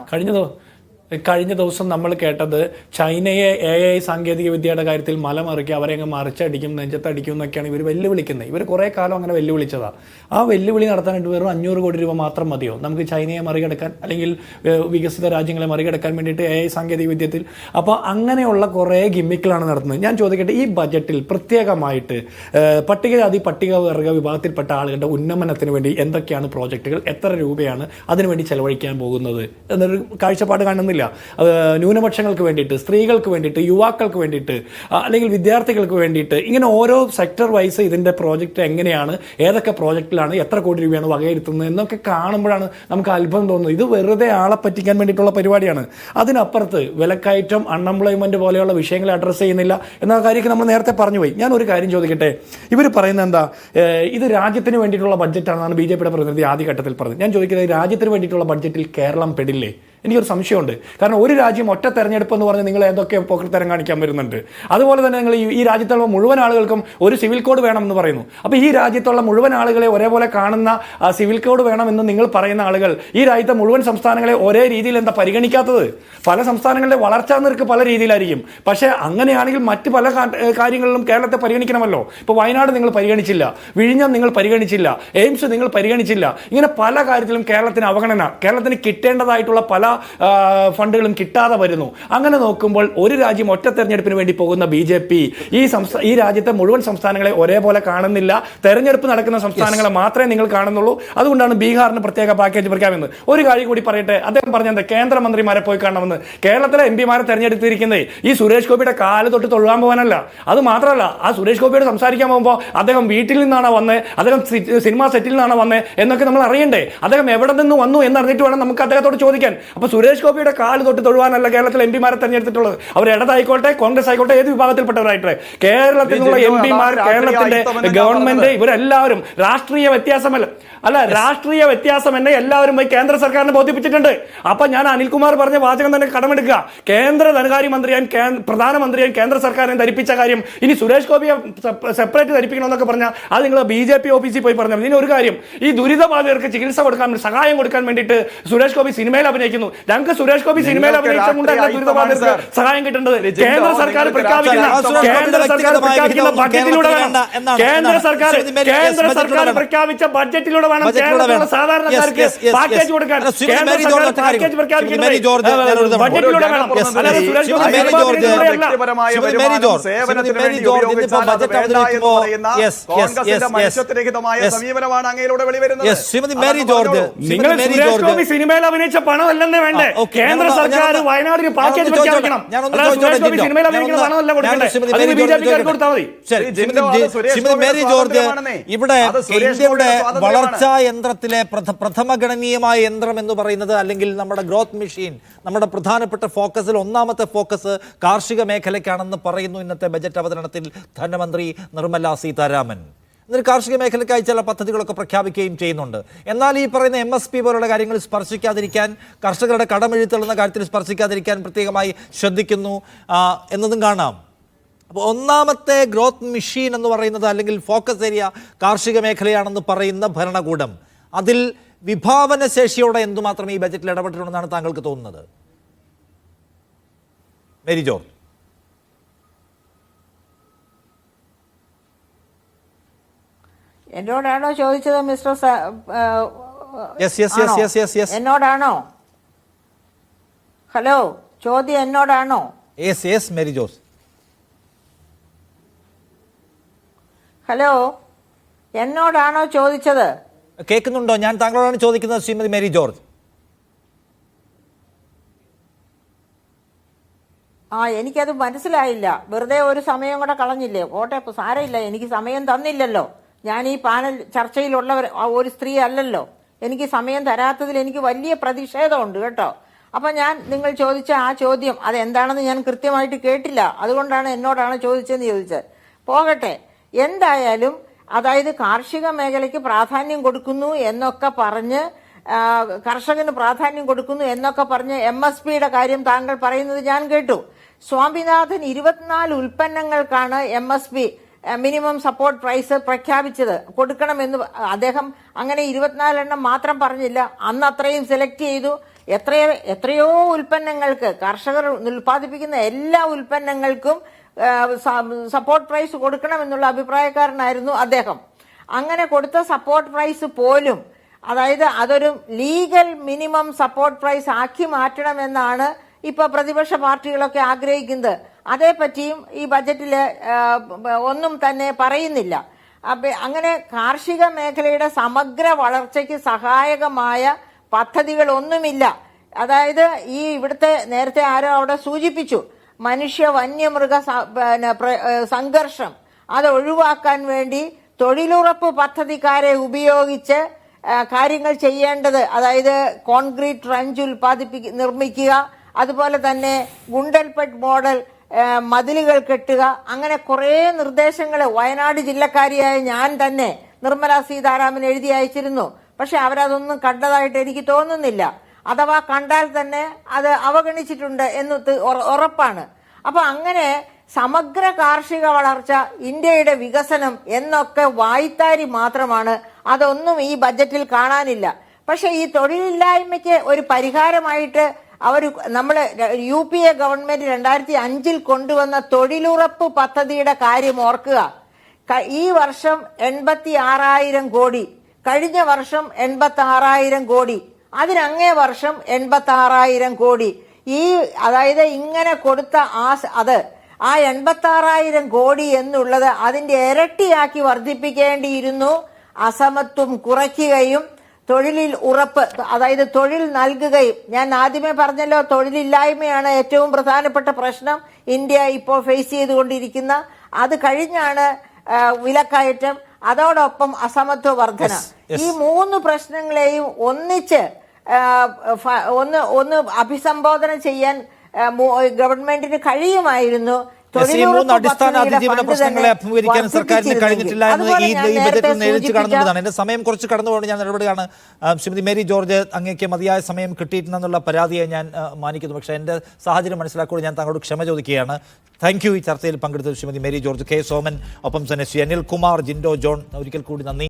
കഴിഞ്ഞ ദിവസം നമ്മൾ കേട്ടത് ചൈനയെ AI സാങ്കേതിക വിദ്യയുടെ കാര്യത്തിൽ മലമറിക്കുക, അവരെ അങ്ങ് മറിച്ചടിക്കും, നെഞ്ചത്തടിക്കും എന്നൊക്കെയാണ് ഇവർ വെല്ലുവിളിക്കുന്നത്. ഇവർ കുറേ കാലം അങ്ങനെ വെല്ലുവിളിച്ചതാണ്. ആ വെല്ലുവിളി നടത്താനായിട്ട് വെറും 500 കോടി രൂപ മാത്രം മതിയോ നമുക്ക് ചൈനയെ മറികടക്കാൻ, അല്ലെങ്കിൽ വികസിത രാജ്യങ്ങളെ മറികടക്കാൻ വേണ്ടിയിട്ട് AI സാങ്കേതിക വിദ്യത്തിൽ? അപ്പോൾ അങ്ങനെയുള്ള കുറേ ഗിമ്മിക്കുകളാണ് നടത്തുന്നത്. ഞാൻ ചോദിക്കട്ടെ, ഈ ബജറ്റിൽ പ്രത്യേകമായിട്ട് പട്ടികജാതി പട്ടികവർഗ വിഭാഗത്തിൽപ്പെട്ട ആളുകളുടെ ഉന്നമനത്തിന് വേണ്ടി എന്തൊക്കെയാണ് പ്രോജക്റ്റുകൾ, എത്ര രൂപയാണ് അതിനുവേണ്ടി ചെലവഴിക്കാൻ പോകുന്നത് എന്നൊരു കാഴ്ചപ്പാട് കാണുന്നില്ല. ന്യൂനപക്ഷങ്ങൾക്ക് വേണ്ടിയിട്ട്, സ്ത്രീകൾക്ക് വേണ്ടിയിട്ട്, യുവാക്കൾക്ക് വേണ്ടിയിട്ട്, അല്ലെങ്കിൽ വിദ്യാർത്ഥികൾക്ക് വേണ്ടിയിട്ട്, ഇങ്ങനെ ഓരോ സെക്ടർ വൈസ് ഇതിന്റെ പ്രോജക്റ്റ് എങ്ങനെയാണ്, ഏതൊക്കെ പ്രോജക്റ്റിലാണ്, എത്ര കോടി രൂപയാണ് വകയിരുത്തുന്നത് എന്നൊക്കെ കാണുമ്പോഴാണ് നമുക്ക് അത്ഭുതം തോന്നുന്നത്. ഇത് വെറുതെ ആളെ പറ്റിക്കാൻ വേണ്ടിയിട്ടുള്ള പരിപാടിയാണ്. അതിനപ്പുറത്ത് വിലക്കയറ്റം, അൺഎംപ്ലോയ്മെന്റ് പോലെയുള്ള വിഷയങ്ങളെ അഡ്രസ്സ് ചെയ്യുന്നില്ല എന്ന കാര്യമൊക്കെ നമ്മൾ നേരത്തെ പറഞ്ഞുപോയി. ഞാൻ ഒരു കാര്യം ചോദിക്കട്ടെ, ഇവർ പറയുന്നത് എന്താ, ഇത് രാജ്യത്തിന് വേണ്ടിയിട്ടുള്ള ബഡ്ജറ്റാണെന്നാണ് BJPയുടെ പ്രതിനിധി ആദ്യഘട്ടത്തിൽ പറഞ്ഞത്. ഞാൻ ചോദിക്കുന്നത്, രാജ്യത്തിന് വേണ്ടിയിട്ടുള്ള ബഡ്ജറ്റിൽ കേരളം പെടില്ലേ? എനിക്കൊരു സംശയമുണ്ട്. കാരണം ഒരു രാജ്യം ഒറ്റ തെരഞ്ഞെടുപ്പ് എന്ന് പറഞ്ഞ് നിങ്ങൾ ഏതൊക്കെ പോക്കർത്തരം കാണിക്കാൻ വരുന്നുണ്ട്. അതുപോലെ തന്നെ നിങ്ങൾ ഈ രാജ്യത്തുള്ള മുഴുവൻ ആളുകൾക്കും ഒരു സിവിൽ കോഡ് വേണമെന്ന് പറയുന്നു. അപ്പോൾ ഈ രാജ്യത്തുള്ള മുഴുവൻ ആളുകളെ ഒരേപോലെ കാണുന്ന സിവിൽ കോഡ് വേണമെന്ന് നിങ്ങൾ പറയുന്ന ആളുകൾ ഈ രാജ്യത്തെ മുഴുവൻ സംസ്ഥാനങ്ങളെ ഒരേ രീതിയിൽ എന്താ പരിഗണിക്കാത്തത്? പല സംസ്ഥാനങ്ങളുടെ വളർച്ചാ നിരക്ക് പല രീതിയിലായിരിക്കും. പക്ഷേ അങ്ങനെയാണെങ്കിൽ മറ്റ് പല കാര്യങ്ങളിലും കേരളത്തെ പരിഗണിക്കണമല്ലോ. ഇപ്പോൾ വയനാട് നിങ്ങൾ പരിഗണിച്ചില്ല, വിഴിഞ്ഞം നിങ്ങൾ പരിഗണിച്ചില്ല, എയിംസ് നിങ്ങൾ പരിഗണിച്ചില്ല. ഇങ്ങനെ പല കാര്യത്തിലും കേരളത്തിന് അവഗണന, കേരളത്തിന് കിട്ടേണ്ടതായിട്ടുള്ള പല ഫണ്ടുകളും കിട്ടാതെ വരുന്നു. അങ്ങനെ നോക്കുമ്പോൾ ഒരു രാജ്യം ഒറ്റ തെരഞ്ഞെടുപ്പിന് വേണ്ടി പോകുന്ന BJP ഈ രാജ്യത്തെ മുഴുവൻ സംസ്ഥാനങ്ങളെ ഒരേപോലെ കാണുന്നില്ല. തെരഞ്ഞെടുപ്പ് നടക്കുന്ന സംസ്ഥാനങ്ങളെ മാത്രമേ നിങ്ങൾ കാണുന്നുള്ളൂ. അതുകൊണ്ടാണ് ബീഹാറിന് പ്രത്യേക പാക്കേജ് പ്രഖ്യാപിക്കുന്നത്. ഒരു കാര്യം കൂടി പറയട്ടെ, അദ്ദേഹം പറഞ്ഞത് കേന്ദ്രമന്ത്രിമാരെ പോയി കാണണമെന്ന്. കേരളത്തിലെ MP-മാരെ തെരഞ്ഞെടുത്തിരിക്കുന്നത് ഈ സുരേഷ് ഗോപിയുടെ കാല് തൊട്ട് തൊഴുകാൻ പോകാനല്ല. അത് മാത്രമല്ല, ആ സുരേഷ് ഗോപിയോട് സംസാരിക്കാൻ പോകുമ്പോൾ അദ്ദേഹം വീട്ടിൽ നിന്നാണ് വന്നത്, അദ്ദേഹം സിനിമാ സെറ്റിൽ നിന്നാണ് വന്നത് എന്നൊക്കെ നമ്മൾ അറിയണ്ടേ? അദ്ദേഹം എവിടെ നിന്ന് വന്നു എന്നറിഞ്ഞിട്ട് വേണം നമുക്ക് അദ്ദേഹത്തോട് ചോദിക്കാൻ. അപ്പോൾ സുരേഷ് ഗോപിയുടെ കാല് തൊട്ട് തൊഴുവാനല്ല കേരളത്തിലെ MP-മാരെ തെരഞ്ഞെടുത്തിട്ടുള്ളത്. അവർ ഇടതായിക്കോട്ടെ, കോൺഗ്രസ് ആയിക്കോട്ടെ, ഏത് വിഭാഗത്തിൽപ്പെട്ടവരായിട്ട് കേരളത്തിൽ നിന്നുള്ള MP-മാർ, കേരളത്തിന്റെ ഗവൺമെന്റ്, ഇവരെല്ലാവരും രാഷ്ട്രീയ വ്യത്യാസമല്ല, രാഷ്ട്രീയ വ്യത്യാസം എന്നെ എല്ലാവരും പോയി കേന്ദ്ര സർക്കാരിനെ ബോധിപ്പിച്ചിട്ടുണ്ട്. അപ്പൊ ഞാൻ അനിൽകുമാർ പറഞ്ഞ വാചകം തന്നെ കടമെടുക്കുക. കേന്ദ്ര ധനകാര്യ മന്ത്രിയാൻ, പ്രധാനമന്ത്രിയാൻ കേന്ദ്ര സർക്കാരിനെ ധരിപ്പിച്ച കാര്യം ഇനി സുരേഷ് ഗോപിയെ സെപ്പറേറ്റ് ധരിപ്പിക്കണമെന്നൊക്കെ പറഞ്ഞാൽ അത് നിങ്ങൾ BJP ഓഫീസിൽ പോയി പറഞ്ഞാൽ മതി. ഇനി ഒരു കാര്യം, ഈ ദുരിതബാധിതർക്ക് ചികിത്സ കൊടുക്കാൻ, സഹായം കൊടുക്കാൻ വേണ്ടിയിട്ട് സുരേഷ് ഗോപി സിനിമയിൽ അഭിനയിക്കുന്നു. ഞങ്ങൾക്ക് സുരേഷ് ഗോപി സിനിമയിൽ അഭിനയിച്ചുകൊണ്ടല്ല ദുരിതബാധിതർക്ക് സഹായം കിട്ടേണ്ടത്. കേന്ദ്ര സർക്കാർ പ്രഖ്യാപിക്കുന്ന ബഡ്ജറ്റിലൂടെ വേണം. കേന്ദ്ര സർക്കാർ പ്രഖ്യാപിച്ച ബഡ്ജറ്റിലൂടെ വേണം കേരളത്തിലുള്ള സാധാരണക്കാർക്ക് പാക്കേജ് കൊടുക്കാൻ. കേന്ദ്ര സർക്കാർ പാക്കേജ് പ്രഖ്യാപിക്കുന്നത് ബഡ്ജറ്റിലൂടെ വേണം. അല്ലാതെ സുരേഷ് ഗോപി സമീപനമാണ് അങ്ങയിലൂടെ വെളിവരുന്നത്. നിങ്ങൾ സുരേഷ് ഗോപി സിനിമയിൽ അഭിനയിച്ച പണമല്ലെന്നേ വേണ്ടേ? കേന്ദ്ര സർക്കാർ വയനാടിന് പാക്കേജ് പ്രഖ്യാപിക്കണം. സുരേഷ് ഗോപി സിനിമയിൽ അഭിനയിക്കുന്ന പണമല്ല കൊടുക്കണ്ടേ? അതിന് BJPക്കാർക്ക് കൊടുത്താൽ മതി. മേരി ജോർജ്, ഇവിടെ ഇന്ത്യയുടെ വളർച്ചാ യന്ത്രത്തിലെ പ്രഥമഗണനീയമായ യന്ത്രം എന്ന് പറയുന്നത്, അല്ലെങ്കിൽ നമ്മുടെ ഗ്രോത്ത് മെഷീൻ, നമ്മുടെ പ്രധാനപ്പെട്ട ഫോക്കസിൽ ഒന്നാമത്തെ ഫോക്കസ് കാർഷിക മേഖലയ്ക്കാണെന്ന് പറയുന്നു ഇന്നത്തെ ബജറ്റ് അവതരണത്തിൽ ധനമന്ത്രി നിർമ്മല സീതാരാമൻ. എന്നിട്ട് കാർഷിക മേഖലയ്ക്കായി ചില പദ്ധതികളൊക്കെ പ്രഖ്യാപിക്കുകയും ചെയ്യുന്നുണ്ട്. എന്നാൽ ഈ പറയുന്ന MSP പോലുള്ള കാര്യങ്ങൾ സ്പർശിക്കാതിരിക്കാൻ, കർഷകരുടെ കടമെഴുത്തുള്ള കാര്യത്തിൽ സ്പർശിക്കാതിരിക്കാൻ പ്രത്യേകമായി ശ്രദ്ധിക്കുന്നു എന്നതും കാണാം. അപ്പോൾ ഒന്നാമത്തെ ഗ്രോത്ത് മെഷീൻ എന്ന് പറയുന്നത്, അല്ലെങ്കിൽ ഫോക്കസ് ഏരിയ കാർഷിക മേഖലയാണെന്ന് പറയുന്ന ഭരണകൂടം, അതിൽ വിഭാവന ശേഷിയോടെ എന്തുമാത്രം ഈ ബജറ്റിൽ ഇടപെട്ടിട്ടുണ്ടെന്നാണ് താങ്കൾക്ക് തോന്നുന്നത്? Mary George. എന്നോടാണോ ചോദിച്ചത് മിസ്റ്റർ? എന്നോടാണോ? ഹലോ, ചോദ്യം എന്നോടാണോ? മേരി ജോർജ്. ഹലോ, എന്നോടാണോ ചോദിച്ചത്? കേൾക്കുന്നുണ്ടോ? ഞാൻ താങ്കളോടാണ് ചോദിക്കുന്നത് ശ്രീമതി മേരി ജോർജ്. എനിക്കത് മനസ്സിലായില്ല. വെറുതെ ഒരു സമയം കൂടെ കളഞ്ഞില്ലേ? കോട്ടെ, സാരമില്ല, എനിക്ക് സമയം തന്നില്ലല്ലോ. ഞാൻ ഈ പാനൽ ചർച്ചയിലുള്ളവർ ഒരു സ്ത്രീ അല്ലല്ലോ. എനിക്ക് സമയം തരാത്തതിൽ എനിക്ക് വലിയ പ്രതിഷേധമുണ്ട് കേട്ടോ. അപ്പം നിങ്ങൾ ചോദിച്ച ആ ചോദ്യം അതെന്താണെന്ന് ഞാൻ കൃത്യമായിട്ട് കേട്ടില്ല, അതുകൊണ്ടാണ് എന്നോടാണ് ചോദിച്ചതെന്ന് ചോദിച്ചത്. പോകട്ടെ, എന്തായാലും അതായത് കാർഷിക മേഖലയ്ക്ക് പ്രാധാന്യം കൊടുക്കുന്നു എന്നൊക്കെ പറഞ്ഞ്, കർഷകന് പ്രാധാന്യം കൊടുക്കുന്നു എന്നൊക്കെ പറഞ്ഞ് MSPയുടെ കാര്യം താങ്കൾ പറയുന്നത് ഞാൻ കേട്ടു. സ്വാമിനാഥൻ 24 ഉൽപ്പന്നങ്ങൾക്കാണ് MSP മിനിമം സപ്പോർട്ട് പ്രൈസ് പ്രഖ്യാപിച്ചത് കൊടുക്കണമെന്ന്. അദ്ദേഹം അങ്ങനെ 24 എണ്ണം മാത്രം പറഞ്ഞില്ല, അന്ന് അത്രയും സെലക്ട് ചെയ്തു. എത്രയോ ഉൽപ്പന്നങ്ങൾക്ക്, കർഷകർ ഉൽപ്പാദിപ്പിക്കുന്ന എല്ലാ ഉൽപ്പന്നങ്ങൾക്കും സപ്പോർട്ട് പ്രൈസ് കൊടുക്കണമെന്നുള്ള അഭിപ്രായക്കാരനായിരുന്നു അദ്ദേഹം. അങ്ങനെ കൊടുത്ത സപ്പോർട്ട് പ്രൈസ് പോലും, അതായത് അതൊരു ലീഗൽ മിനിമം സപ്പോർട്ട് പ്രൈസ് ആക്കി മാറ്റണമെന്നാണ് ഇപ്പൊ പ്രതിപക്ഷ പാർട്ടികളൊക്കെ ആഗ്രഹിക്കുന്നത്. അതേപ്പറ്റിയും ഈ ബജറ്റിൽ ഒന്നും തന്നെ പറയുന്നില്ല. അങ്ങനെ കാർഷിക മേഖലയുടെ സമഗ്ര വളർച്ചയ്ക്ക് സഹായകമായ പദ്ധതികൾ ഒന്നുമില്ല. അതായത് ഈ ഇവിടുത്തെ നേരത്തെ ആരോ അവിടെ സൂചിപ്പിച്ചു, മനുഷ്യ വന്യമൃഗ സംഘർഷം അത് ഒഴിവാക്കാൻ വേണ്ടി തൊഴിലുറപ്പ് പദ്ധതിക്കാരെ ഉപയോഗിച്ച് കാര്യങ്ങൾ ചെയ്യേണ്ടത്, അതായത് കോൺക്രീറ്റ് ട്രഞ്ച് നിർമ്മിക്കുക, അതുപോലെ തന്നെ ഗുണ്ടൽപെട്ട് മോഡൽ മതിലുകൾ കെട്ടുക, അങ്ങനെ കുറേ നിർദ്ദേശങ്ങൾ വയനാട് ജില്ലക്കാരിയായ ഞാൻ തന്നെ നിർമ്മല സീതാരാമൻ എഴുതി അയച്ചിരുന്നു. പക്ഷെ അവരതൊന്നും കണ്ടതായിട്ട് എനിക്ക് തോന്നുന്നില്ല. അഥവാ കണ്ടാൽ തന്നെ അത് അവഗണിച്ചിട്ടുണ്ട് എന്ന് ഉറപ്പാണ്. അപ്പൊ അങ്ങനെ സമഗ്ര കാർഷിക വളർച്ച, ഇന്ത്യയുടെ വികസനം എന്നൊക്കെ വായ്ത്താരി മാത്രമാണ്. അതൊന്നും ഈ ബജറ്റിൽ കാണാനില്ല. പക്ഷെ ഈ തൊഴിലില്ലായ്മയ്ക്ക് ഒരു പരിഹാരമായിട്ട് നമ്മൾ UPA ഗവൺമെന്റ് 2005 കൊണ്ടുവന്ന തൊഴിലുറപ്പ് പദ്ധതിയുടെ കാര്യം ഓർക്കുക. ഈ വർഷം 86,000 കോടി, കഴിഞ്ഞ വർഷം 86,000 കോടി, അതിനങ്ങേ വർഷം 86,000 കോടി. അതായത് ഇങ്ങനെ കൊടുത്ത ആ 86,000 കോടി എന്നുള്ളത് അതിന്റെ ഇരട്ടിയാക്കി വർദ്ധിപ്പിക്കേണ്ടിയിരുന്നു. അസമത്വം കുറയ്ക്കുകയും തൊഴിലിൽ ഉറപ്പ്, അതായത് തൊഴിൽ നൽകുകയും. ഞാൻ ആദ്യമേ പറഞ്ഞല്ലോ, തൊഴിലില്ലായ്മയാണ് ഏറ്റവും പ്രധാനപ്പെട്ട പ്രശ്നം ഇന്ത്യ ഇപ്പോൾ ഫേസ് ചെയ്തുകൊണ്ടിരിക്കുന്ന. അത് കഴിഞ്ഞാണ് വിലക്കയറ്റം, അതോടൊപ്പം അസമത്വ വർധന. ഈ 3 പ്രശ്നങ്ങളെയും ഒന്നിച്ച് ഒന്ന് അഭിസംബോധന ചെയ്യാൻ ഗവൺമെന്റിന് കഴിയുമായിരുന്നു. അടിസ്ഥാന അതിജീവന പ്രശ്നങ്ങളെ അഭിമുഖീകരിക്കാൻ സർക്കാരിന് കഴിഞ്ഞിട്ടില്ല എന്ന് ഈ ബജറ്റിൽ നേരിട്ട് കാണുന്നതാണ്. എന്റെ സമയം കുറച്ച് കടന്നുപോകുന്നത് ഞാൻ ഇടപെടുകയാണ്. ശ്രീമതി മേരി ജോർജ്, അങ്ങേക്ക് മതിയായ സമയം കിട്ടിയിട്ടില്ലെന്നുള്ള പരാതിയെ ഞാൻ മാനിക്കുന്നു. പക്ഷേ എന്റെ സാഹചര്യം മനസ്സിലാക്കുമ്പോൾ ഞാൻ താങ്കളോട് ക്ഷമ ചോദിക്കുകയാണ്. Thank you. ഈ ചർച്ചയിൽ പങ്കെടുത്ത ശ്രീമതി മേരി ജോർജ്, K. സോമൻ, ഒപ്പം തന്നെ ശ്രീ അനിൽ കുമാർ, ജിൻഡോ ജോൺ, ഒരിക്കൽ കൂടി നന്ദി.